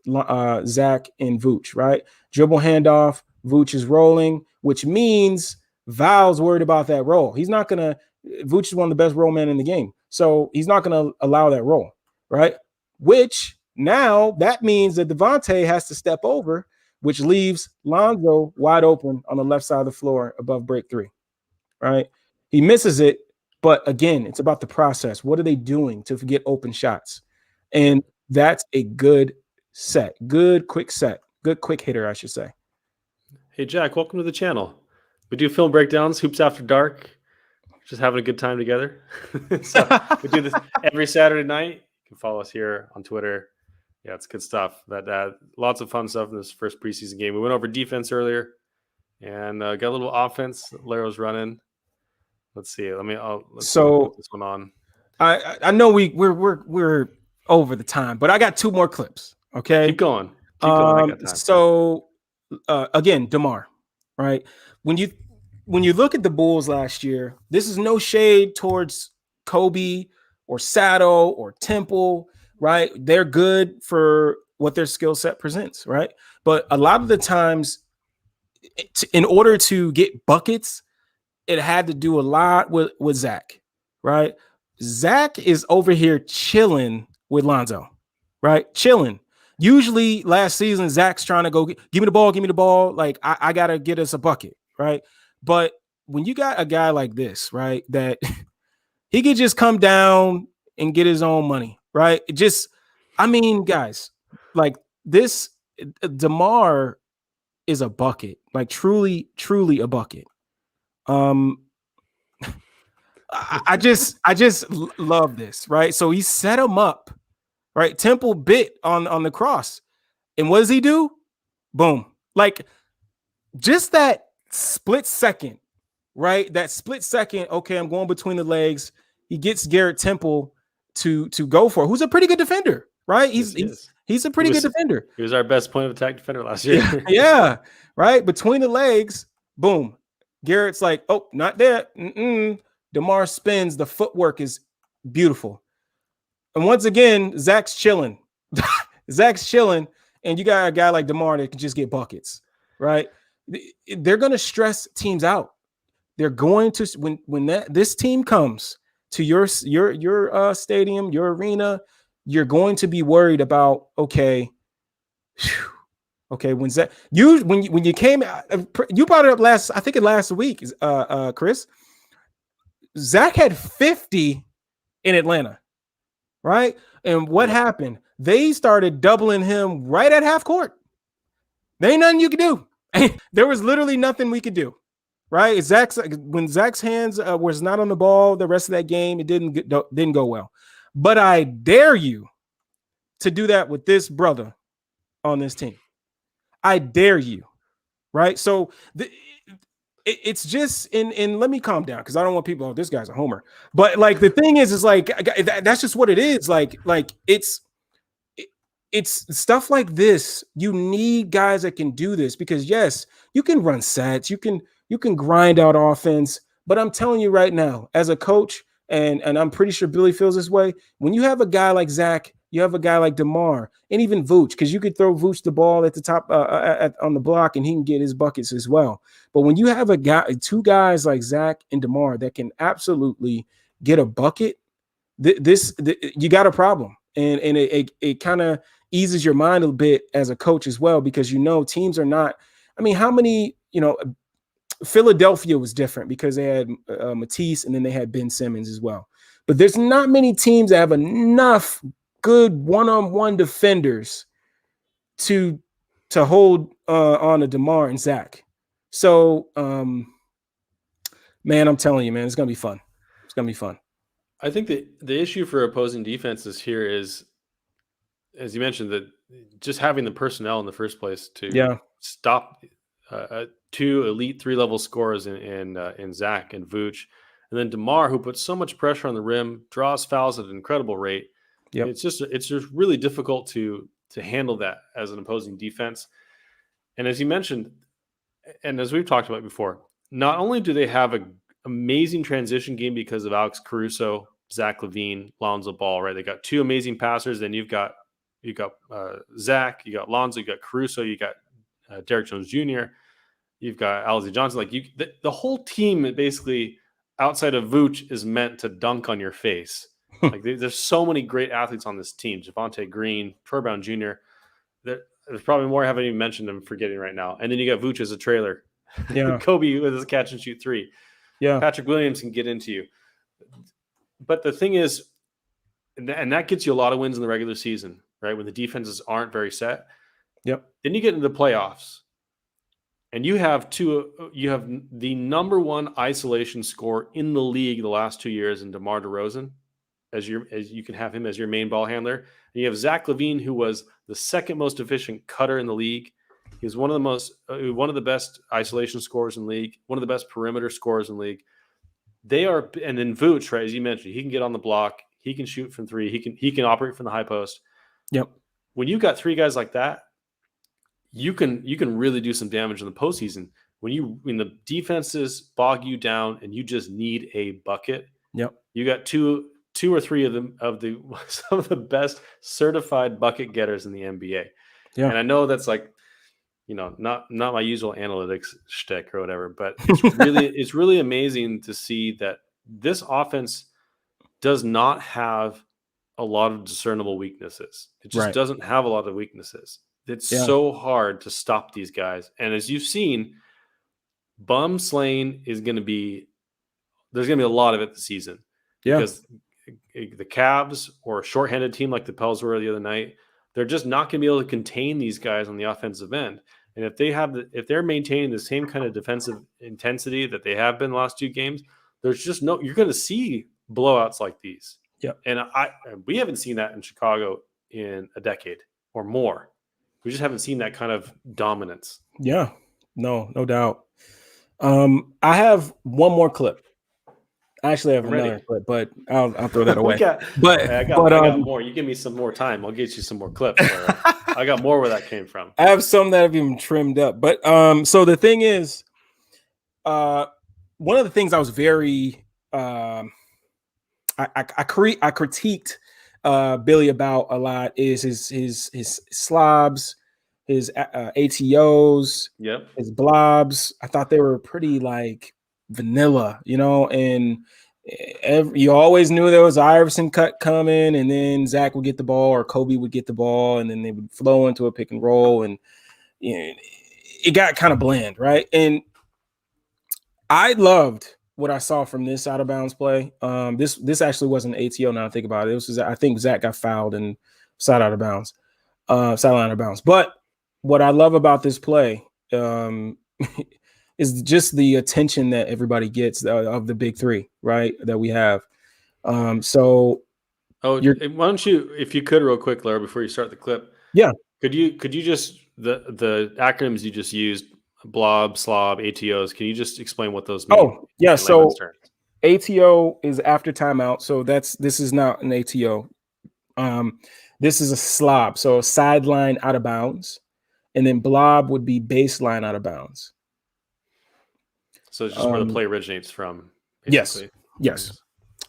Zach and Vooch, right? Dribble handoff, Vooch is rolling, which means Val's worried about that roll. Vooch is one of the best roll men in the game. So he's not going to allow that roll, right? Which now that means that Devontae has to step over, which leaves Lonzo wide open on the left side of the floor above break 3, right? He misses it, but again, it's about the process. What are they doing to get open shots? And that's a good set. Good quick set. Good quick hitter, I should say. Hey, Jack, welcome to the channel. We do film breakdowns, Hoops After Dark. Just having a good time together. So we do this every Saturday night. You can follow us here on Twitter. Yeah, it's good stuff. That lots of fun stuff in this first preseason game. We went over defense earlier, and got a little offense. Larro's running. Let's see. Let's put this one on. I know we're over the time, but I got 2 more clips. Okay, Keep going. I got time. So again, DeMar, right? When you look at the Bulls last year, this is no shade towards Kobe or Sato or Temple, right? They're good for what their skill set presents, right? But a lot of the times, in order to get buckets, it had to do a lot with Zach, right? Zach is over here chilling with Lonzo, right? Chilling. Usually last season, Zach's trying to go, give me the ball. Like, I got to get us a bucket, right? But when you got a guy like this, right, that he could just come down and get his own money, right? Guys, like this, DeMar is a bucket, like truly a bucket. I just love this, right? So he set him up, right? Temple bit on the cross, and what does he do? Boom! Like just that split second, right? That split second. Okay, I'm going between the legs. He gets Garrett Temple to go for it, who's a pretty good defender, right? He's a pretty good defender. He was our best point of attack defender last year. Yeah, right. Between the legs, boom. Garrett's like, oh, not there. DeMar spins. The footwork is beautiful. And once again, Zach's chilling. And you got a guy like DeMar that can just get buckets, right? They're going to stress teams out. They're going to when this team comes to your stadium, your arena, you're going to be worried about, okay, when Zach, when you came, you brought it up last week, Kris. Zach had 50 in Atlanta, right? And what happened? They started doubling him right at half court. There ain't nothing you could do. There was literally nothing we could do, right? When Zach's hands was not on the ball the rest of that game, it didn't go well. But I dare you to do that with this brother on this team. I dare you, right? So it's just and let me calm down because I don't want people. Oh, this guy's a homer. But like the thing is like that's just what it is. Like it's stuff like this. You need guys that can do this because yes, you can run sets, you can grind out offense. But I'm telling you right now, as a coach, and I'm pretty sure Billy feels this way. When you have a guy like Zach, you have a guy like DeMar, and even Vooch, because you could throw Vooch the ball at the top on the block, and he can get his buckets as well. But when you have two guys like Zach and DeMar that can absolutely get a bucket, you got a problem, and it kind of eases your mind a bit as a coach as well, because teams are not. I mean, how many Philadelphia was different because they had Matisse and then they had Ben Simmons as well. But there's not many teams that have enough good one-on-one defenders to hold on to DeMar and Zach. So, man, I'm telling you, man, it's going to be fun. It's going to be fun. I think the issue for opposing defenses here is, as you mentioned, that just having the personnel in the first place to stop two elite 3-level scorers in Zach and Vooch, and then DeMar, who puts so much pressure on the rim, draws fouls at an incredible rate. Yep. It's just really difficult to handle that as an opposing defense. And as you mentioned, and as we've talked about before, not only do they have an amazing transition game because of Alex Caruso, Zach LaVine, Lonzo Ball, right? They got 2 amazing passers. Then you've got Zach, you got Lonzo, you got Caruso, you got Derrick Jones Jr., you've got Alize Johnson. Like the whole team basically outside of Vooch is meant to dunk on your face. Like there's so many great athletes on this team. Javonte Green, Troy Brown Jr. There's probably more I haven't even mentioned. I'm forgetting right now. And then you got Vooch as a trailer. Yeah. Kobe with his catch and shoot 3. Yeah. Patrick Williams can get into you. But the thing is, and that gets you a lot of wins in the regular season, right? When the defenses aren't very set. Yep. Then you get into the playoffs. And you have the number 1 isolation scorer in the league the last 2 years in DeMar DeRozan, as you can have him as your main ball handler. And you have Zach LaVine, who was the second most efficient cutter in the league. He was one of the best isolation scorers in the league, one of the best perimeter scorers in the league. And then Vooch, right, as you mentioned, he can get on the block, he can shoot from three, he can operate from the high post. Yep. When you got three guys like that, you can really do some damage in the postseason. When the defenses bog you down and you just need a bucket. Yep. You got two or three of them some of the best certified bucket getters in the NBA. Yeah. And I know that's like, not my usual analytics shtick or whatever, but it's really amazing to see that this offense does not have a lot of discernible weaknesses. It just doesn't have a lot of weaknesses. It's so hard to stop these guys. And as you've seen, bum slaying there's going to be a lot of it this season. Yeah. Because the Cavs or a shorthanded team like the Pels were the other night, they're just not going to be able to contain these guys on the offensive end. And if they're maintaining the same kind of defensive intensity that they have been the last two games, you're going to see blowouts like these. Yeah. And we haven't seen that in Chicago in a decade or more. We just haven't seen that kind of dominance. Yeah. No doubt. I have one more clip. I actually have another clip, but I'll throw that away. I got more. You give me some more time, I'll get you some more clips. I got more where that came from. I have some that have even trimmed up. But so the thing is, one of the things I was very I critiqued Billy about a lot is his slobs, his ATOs, his blobs. I thought they were pretty like vanilla, and you always knew there was Iverson cut coming, and then Zach would get the ball or Kobe would get the ball, and then they would flow into a pick and roll, and it got kind of bland, right? And I loved what I saw from this out of bounds play. This actually wasn't an ATO. Now I think about it, I think Zach got fouled and sideline out of bounds. But what I love about this play is just the attention that everybody gets of the big three, right? That we have. Why don't you, if you could, real quick, Larry, before you start the clip? Yeah. Could you just the acronyms you just used, blob, slob, ATOs? Can you just explain what those mean? Oh, yeah. So ATO is after timeout. So this is not an ATO. This is a slob. So sideline out of bounds, and then blob would be baseline out of bounds. So it's just where the play originates from. Basically. Yes.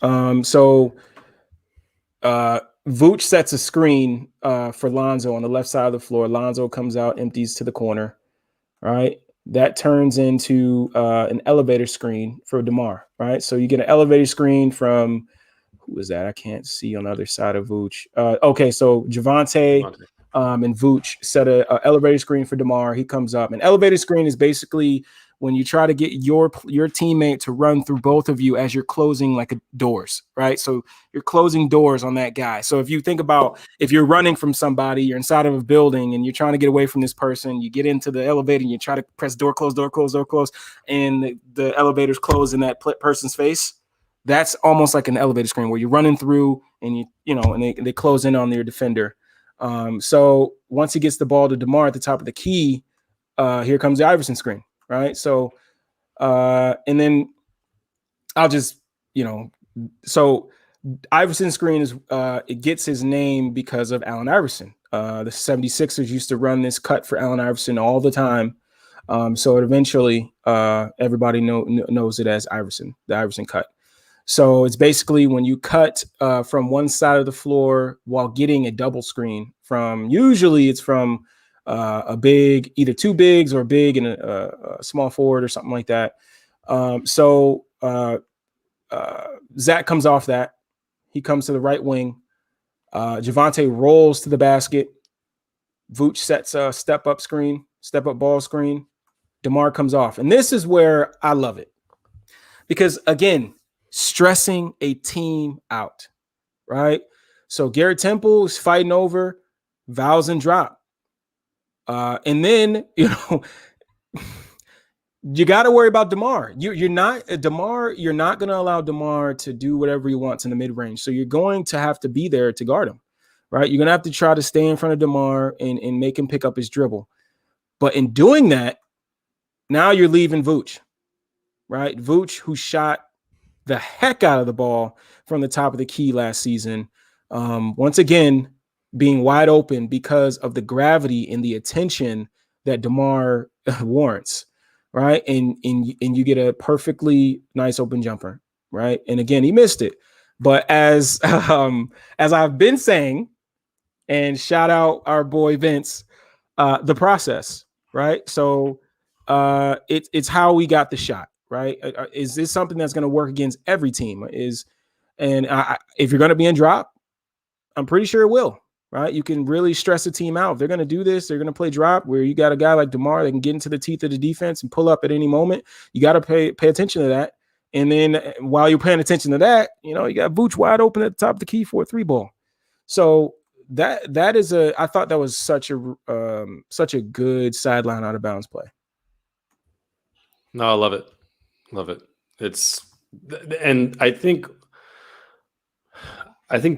So Vooch sets a screen for Lonzo on the left side of the floor. Lonzo comes out, empties to the corner. All right. That turns into an elevator screen for DeMar. Right. So you get an elevator screen from, who is that? I can't see on the other side of Vooch. Okay. So Javonte and Vooch set a elevator screen for DeMar. He comes up. An elevator screen is basically when you try to get your teammate to run through both of you as you're closing like doors, right? So you're closing doors on that guy. So if you think about, if you're running from somebody, you're inside of a building and you're trying to get away from this person, you get into the elevator and you try to press door close, and the elevator's closed in that person's face. That's almost like an elevator screen where you're running through and and they close in on your defender. So once he gets the ball to DeMar at the top of the key, here comes the Iverson screen. Right. So, and then I'll just, so Iverson screen is, it gets his name because of Allen Iverson. The 76ers used to run this cut for Allen Iverson all the time. So it eventually, everybody knows it as Iverson, the Iverson cut. So it's basically when you cut from one side of the floor while getting a double screen usually it's from a big, either two bigs or a big and a small forward or something like that. So Zach comes off that. He comes to the right wing. Javonte rolls to the basket. Vooch sets a step up ball screen. DeMar comes off. And this is where I love it. Because, again, stressing a team out, right? So Garrett Temple is fighting over fouls and drop. And then, You got to worry about DeMar. You're not DeMar. You're not going to allow DeMar to do whatever he wants in the mid range. So you're going to have to be there to guard him, right? You're going to have to try to stay in front of DeMar and make him pick up his dribble. But in doing that, now you're leaving Vooch, right? Vooch, who shot the heck out of the ball from the top of the key last season, once again being wide open because of the gravity and the attention that DeMar warrants. Right. And you get a perfectly nice open jumper. Right. And again, he missed it. But as I've been saying, and shout out our boy Vince, the process. Right. So it's how we got the shot. Right. Is this something that's going to work against every team? If you're going to be in drop, I'm pretty sure it will. Right, you can really stress a team out. If they're going to do this, they're going to play drop where you got a guy like DeMar that can get into the teeth of the defense and pull up at any moment. You got to pay attention to that. And then while you're paying attention to that, you got Vooch wide open at the top of the key for a 3-ball. So that is I thought that was such a good sideline out of bounds play. No, I love it. Love it. And I think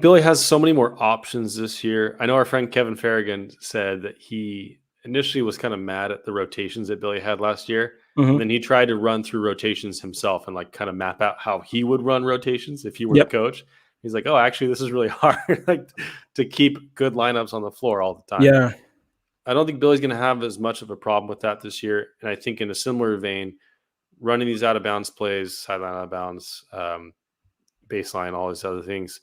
Billy has so many more options this year. I know our friend Kevin Farragon said that he initially was kind of mad at the rotations that Billy had last year. Mm-hmm. And then he tried to run through rotations himself and like kind of map out how he would run rotations if he were the coach. He's like, oh, actually, this is really hard like to keep good lineups on the floor all the time. Yeah. I don't think Billy's going to have as much of a problem with that this year. And I think in a similar vein, running these out of bounds plays, sideline out of bounds, baseline, all these other things,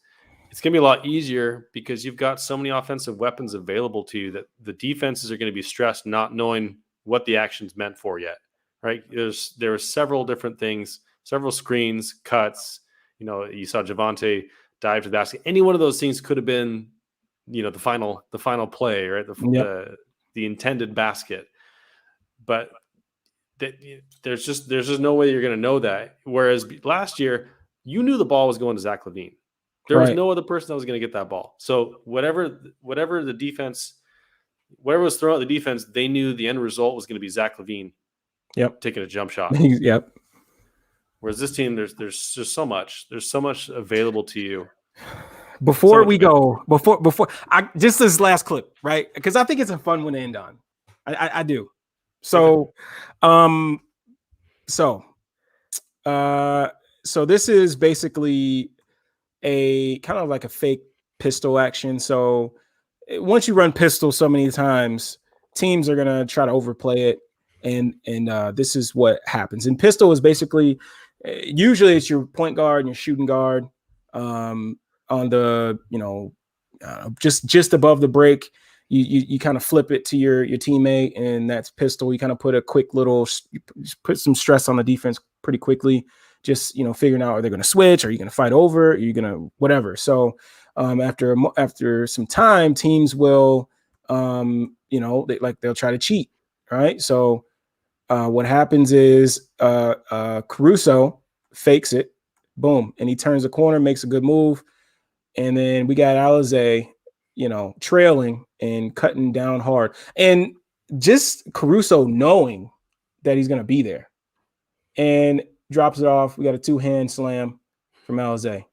it's going to be a lot easier because you've got so many offensive weapons available to you that the defenses are going to be stressed not knowing what the action's meant for yet, right? There are several different things, several screens, cuts. You saw Javonte dive to the basket. Any one of those things could have been, the final play, right? The intended basket. But there's just no way you're going to know that. Whereas last year, you knew the ball was going to Zach LaVine. There was no other person that was going to get that ball. So whatever the defense, whatever was thrown at the defense, they knew the end result was going to be Zach LaVine. Taking a jump shot. Yep. Whereas this team, there's just so much. There's so much available to you. Before we go, just this last clip, right? Because I think it's a fun one to end on. I do. So, so this is basically a kind of like a fake pistol action. So once you run pistol so many times, teams are going to try to overplay it. And this is what happens. And pistol is basically, usually it's your point guard and your shooting guard on the, just above the break. You kind of flip it to your teammate, and that's pistol. You kind of put a quick little, put some stress on the defense pretty quickly. Just figuring out, are they going to switch? Are you going to fight over? Are you going to whatever? So after some time, teams will they'll try to cheat, right? So what happens is Caruso fakes it, boom, and he turns the corner, makes a good move, and then we got Alizé, trailing and cutting down hard, and just Caruso knowing that he's going to be there, and drops it off. We got a 2-hand slam from Alizé.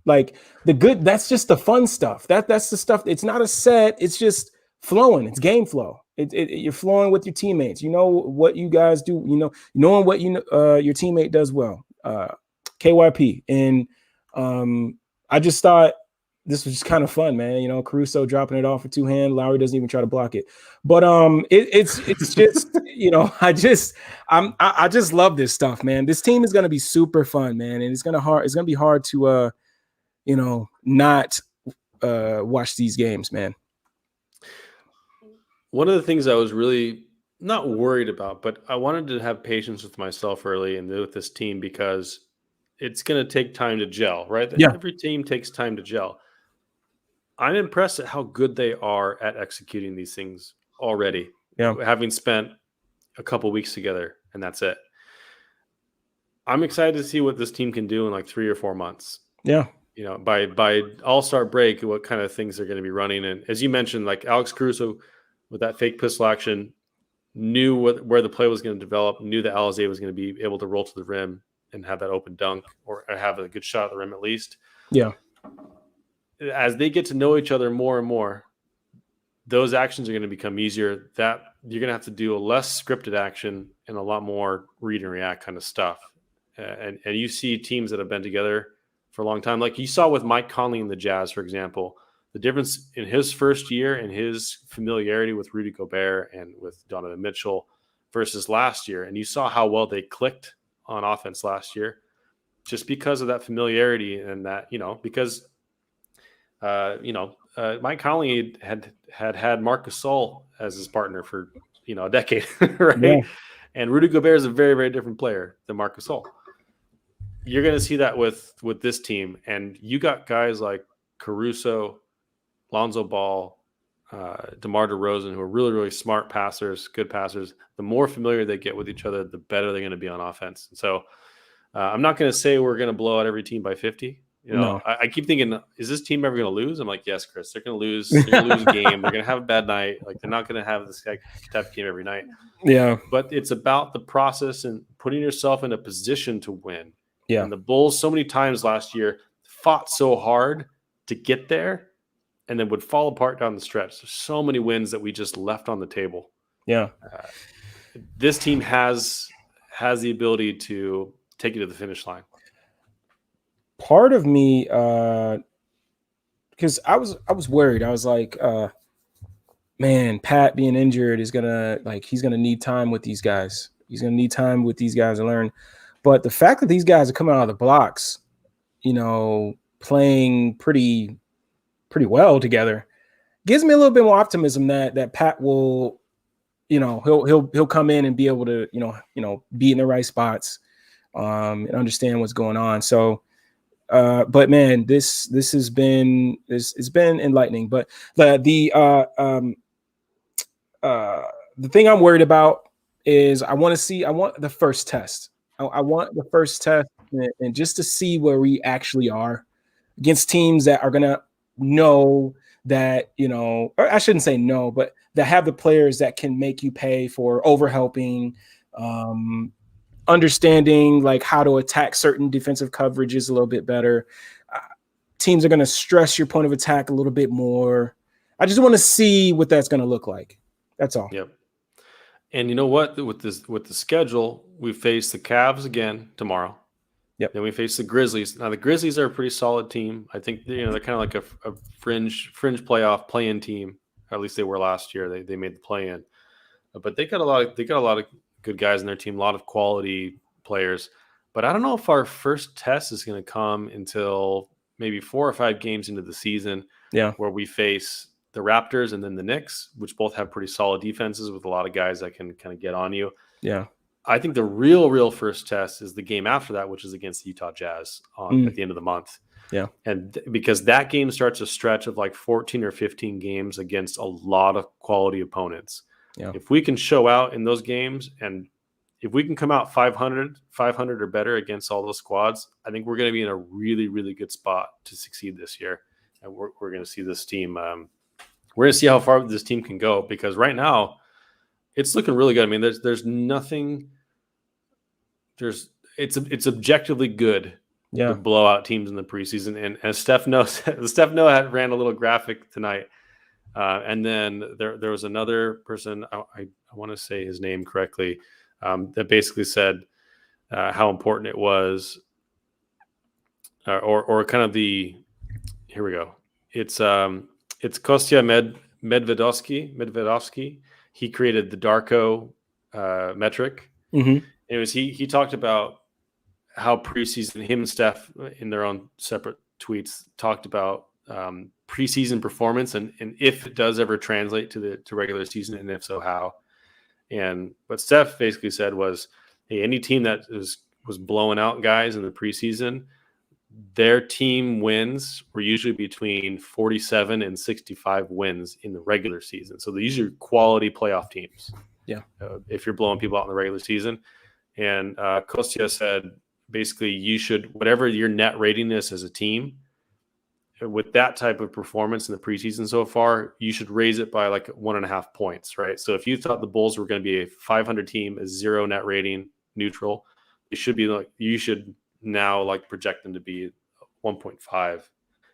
Like that's just the fun stuff. That's the stuff. It's not a set. It's just flowing. It's game flow. You're flowing with your teammates. You know what you guys do. Knowing what your teammate does well. KYP, and I just thought this was just kind of fun, man. Caruso dropping it off for 2-hand. Lowry doesn't even try to block it. But it's just I just love this stuff, man. This team is gonna be super fun, man, and it's gonna be hard to not watch these games, man. One of the things I was really not worried about, but I wanted to have patience with myself early and with this team because it's going to take time to gel, right? Yeah. Every team takes time to gel. I'm impressed at how good they are at executing these things already. Yeah. Having spent a couple weeks together, and that's it. I'm excited to see what this team can do in like 3 or 4 months. Yeah. By All-Star break, what kind of things they're going to be running. And as you mentioned, like Alex Caruso with that fake pistol action, knew where the play was going to develop, knew that Alizé was going to be able to roll to the rim and have that open dunk or have a good shot at the rim at least. Yeah. As they get to know each other more and more, those actions are going to become easier. That you're going to have to do a less scripted action and a lot more read and react kind of stuff. And you see teams that have been together for a long time, like you saw with Mike Conley and the Jazz, for example, the difference in his first year and his familiarity with Rudy Gobert and with Donovan Mitchell versus last year. And you saw how well they clicked on offense last year just because of that familiarity and that, because, Mike Conley had Marc Gasol as his partner for, a decade, right? Yeah. And Rudy Gobert is a very, very different player than Marc Gasol. You're going to see that with this team. And you got guys like Caruso, Lonzo Ball, DeMar DeRozan, who are really, really smart passers, good passers. The more familiar they get with each other, the better they're going to be on offense. And so I'm not going to say we're going to blow out every team by 50. No. I keep thinking, is this team ever going to lose? I'm like, yes, Chris, they're going to lose. They're going to lose a game. They're going to have a bad night. Like, they're not going to have this type of game every night. Yeah. But it's about the process and putting yourself in a position to win. Yeah. And the Bulls so many times last year fought so hard to get there and then would fall apart down the stretch. There's so many wins that we just left on the table. Yeah. This team has the ability to take you to the finish line. Part of me, because I was worried. I was like, man, Pat being injured is he's gonna need time with these guys. He's gonna need time with these guys to learn. But the fact that these guys are coming out of the blocks, playing pretty well together, gives me a little bit more optimism that Pat will, he'll come in and be able to, be in the right spots, and understand what's going on. So, but man, this has been it's been enlightening. But the thing I'm worried about is I want the first test. I want the first test and just to see where we actually are against teams that are gonna know that, or I shouldn't say no, but that have the players that can make you pay for overhelping, understanding like how to attack certain defensive coverages a little bit better. Teams are going to stress your point of attack a little bit more. I just want to see what that's going to look like. That's all. Yep. And you know what? With the schedule, we face the Cavs again tomorrow. Yep. Then we face the Grizzlies. Now the Grizzlies are a pretty solid team. I think they're kind of like a fringe playoff play-in team. Or at least they were last year. They made the play-in, but they got a lot of good guys in their team, a lot of quality players. But I don't know if our first test is going to come until maybe 4 or 5 games into the season. Yeah, where we face the Raptors and then the Knicks, which both have pretty solid defenses with a lot of guys that can kind of get on you. Yeah. I think the real first test is the game after that, which is against the Utah Jazz at the end of the month. Yeah. And because that game starts a stretch of like 14 or 15 games against a lot of quality opponents. Yeah. If we can show out in those games and if we can come out 500 or better against all those squads, I think we're going to be in a really, really good spot to succeed this year. And we're going to see this team. We're going to see how far this team can go because right now it's looking really good. I mean, there's nothing. It's objectively good. Yeah. To blow out teams in the preseason, and as Steph knows, Steph ran a little graphic tonight, and then there was another person. I want to say his name correctly. That basically said how important it was, or kind of the. Here we go. It's Kostya Medvedovsky. He created the Darko metric. Mm-hmm. It was he talked about how preseason, him and Steph in their own separate tweets talked about preseason performance and if it does ever translate to regular season, and if so, how. And what Steph basically said was, hey, any team that was blowing out guys in the preseason, their team wins were usually between 47 and 65 wins in the regular season. So these are quality playoff teams. Yeah. If you're blowing people out in the regular season. And Kostya said, basically, you should, whatever your net rating is as a team, with that type of performance in the preseason so far, you should raise it by like 1.5 points, right? So if you thought the Bulls were going to be a 500 team, a 0 net rating, neutral, it should be like, you should now like project them to be 1.5.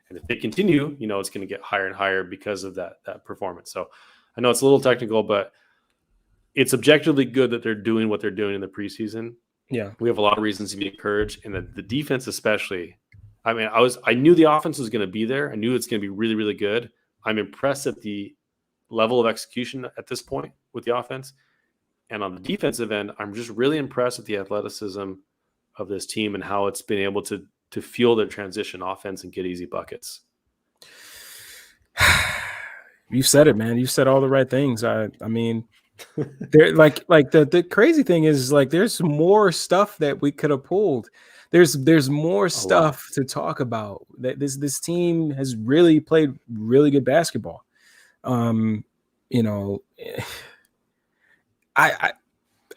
And if they continue, it's going to get higher and higher because of that performance. So I know it's a little technical, but it's objectively good that they're doing what they're doing in the preseason. Yeah. We have a lot of reasons to be encouraged, and the defense especially. I mean, I knew the offense was going to be there. I knew it's going to be really, really good. I'm impressed at the level of execution at this point with the offense. And on the defensive end, I'm just really impressed with the athleticism of this team and how it's been able to fuel their transition offense and get easy buckets. You said it, man. You said all the right things. I mean, there like the crazy thing is like there's more stuff that we could have pulled. There's more stuff to talk about. That this team has really played really good basketball. I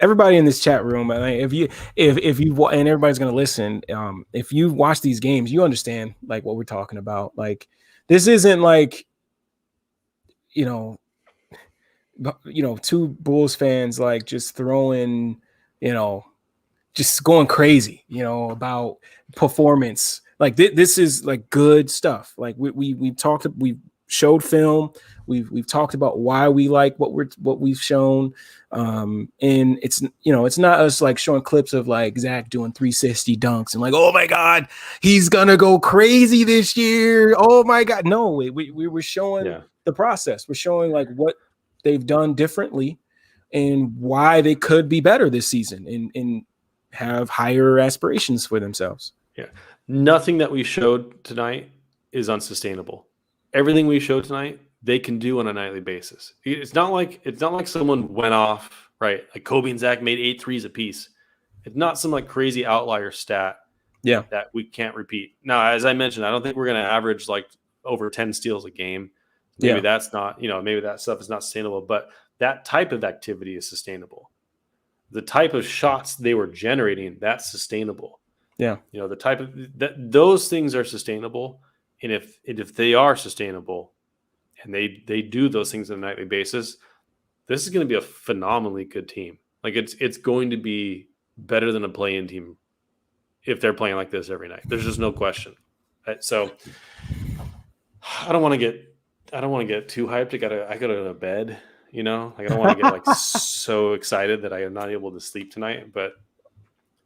everybody in this chat room, if you and everybody's gonna listen, if you watch these games, you understand like what we're talking about. Like this isn't like two Bulls fans like just throwing, just going crazy, about performance. Like this is like good stuff. Like we've showed film. We've talked about why we like what we've shown. And it's not us like showing clips of like Zach doing 360 dunks and like, oh my God, he's gonna go crazy this year. Oh my God. No, we were showing the process. We're showing like what they've done differently and why they could be better this season and have higher aspirations for themselves. Yeah. Nothing that we showed tonight is unsustainable. Everything we showed tonight, they can do on a nightly basis. It's not like someone went off, right? Like Kobe and Zach made 8 threes apiece. It's not some like crazy outlier stat that we can't repeat. Now, as I mentioned, I don't think we're going to average like over 10 steals a game. Maybe that's not, maybe that stuff is not sustainable, but that type of activity is sustainable. The type of shots they were generating, that's sustainable. Yeah. The type of those things are sustainable. And if they are sustainable and they do those things on a nightly basis, this is going to be a phenomenally good team. Like it's going to be better than a play-in team if they're playing like this every night. There's just no question. So I don't want to get too hyped. I gotta go to bed, Like I don't want to get like so excited that I am not able to sleep tonight. But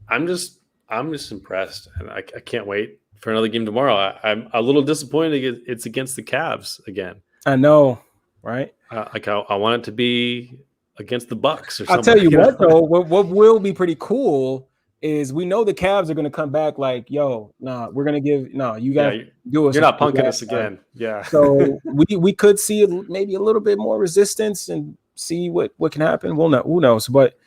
I'm just impressed, and I can't wait for another game tomorrow. I'm a little disappointed it's against the Cavs again. I know, right? I want it to be against the Bucks or something. I'll tell you what, though, what will be pretty cool is we know the Cavs are going to come back like, yo, we're going to you got to do us. You're not punking us again. Yeah. So we could see maybe a little bit more resistance and see what can happen. Well, who knows? But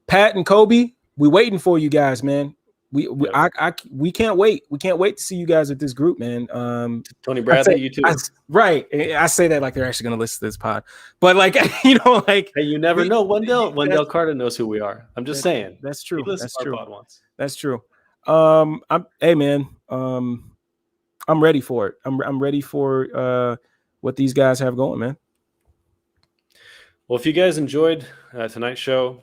Pat and Kobe, we waiting for you guys, man. We can't wait. We can't wait to see you guys with this group, man. Tony Bradley, you too. Right. I say that like they're actually going to listen to this pod, but like, like, hey, you never know. Wendell Carter knows who we are. I'm just saying. That's true. That's true. That's true. I'm ready for it. I'm ready for what these guys have going, man. Well, if you guys enjoyed tonight's show,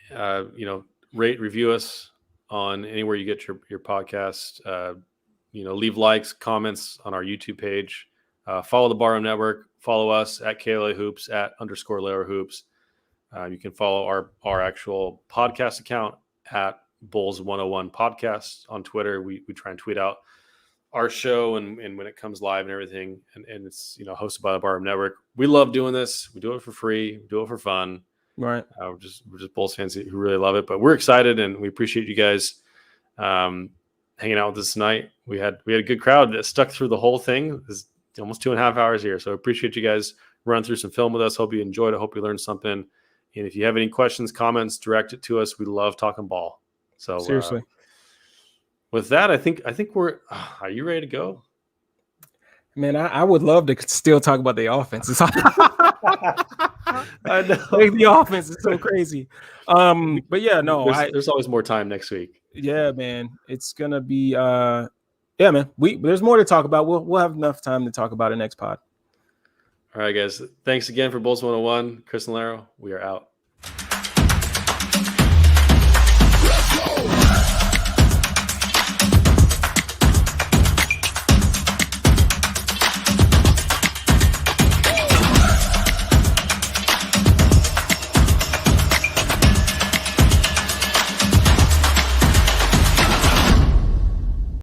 rate, review us on anywhere you get your podcast. Leave likes, comments on our YouTube page. Follow the Barroom Network. Follow us at KLA Hoops, at _Larro Hoops. You can follow our actual podcast account at Bulls 101 Podcast on Twitter. We try and tweet out our show and when it comes live and everything. And it's hosted by the Barroom Network. We love doing this. We do it for free. We do it for fun. Right. We're just Bulls fans who really love it, but we're excited and we appreciate you guys hanging out with us tonight. We had a good crowd that stuck through the whole thing. It's almost 2.5 hours here. So I appreciate you guys running through some film with us. Hope you enjoyed it. Hope you learned something. And if you have any questions, comments, direct it to us. We love talking ball. So seriously, with that, I think we're, are you ready to go? Man, I would love to still talk about the offense. I know. The offense is so crazy. But yeah, no, there's always more time next week. Yeah, man. It's gonna be Yeah, man. There's more to talk about. We'll have enough time to talk about it next pod. All right, guys. Thanks again for Bulls 101. Kris and Larro, we are out.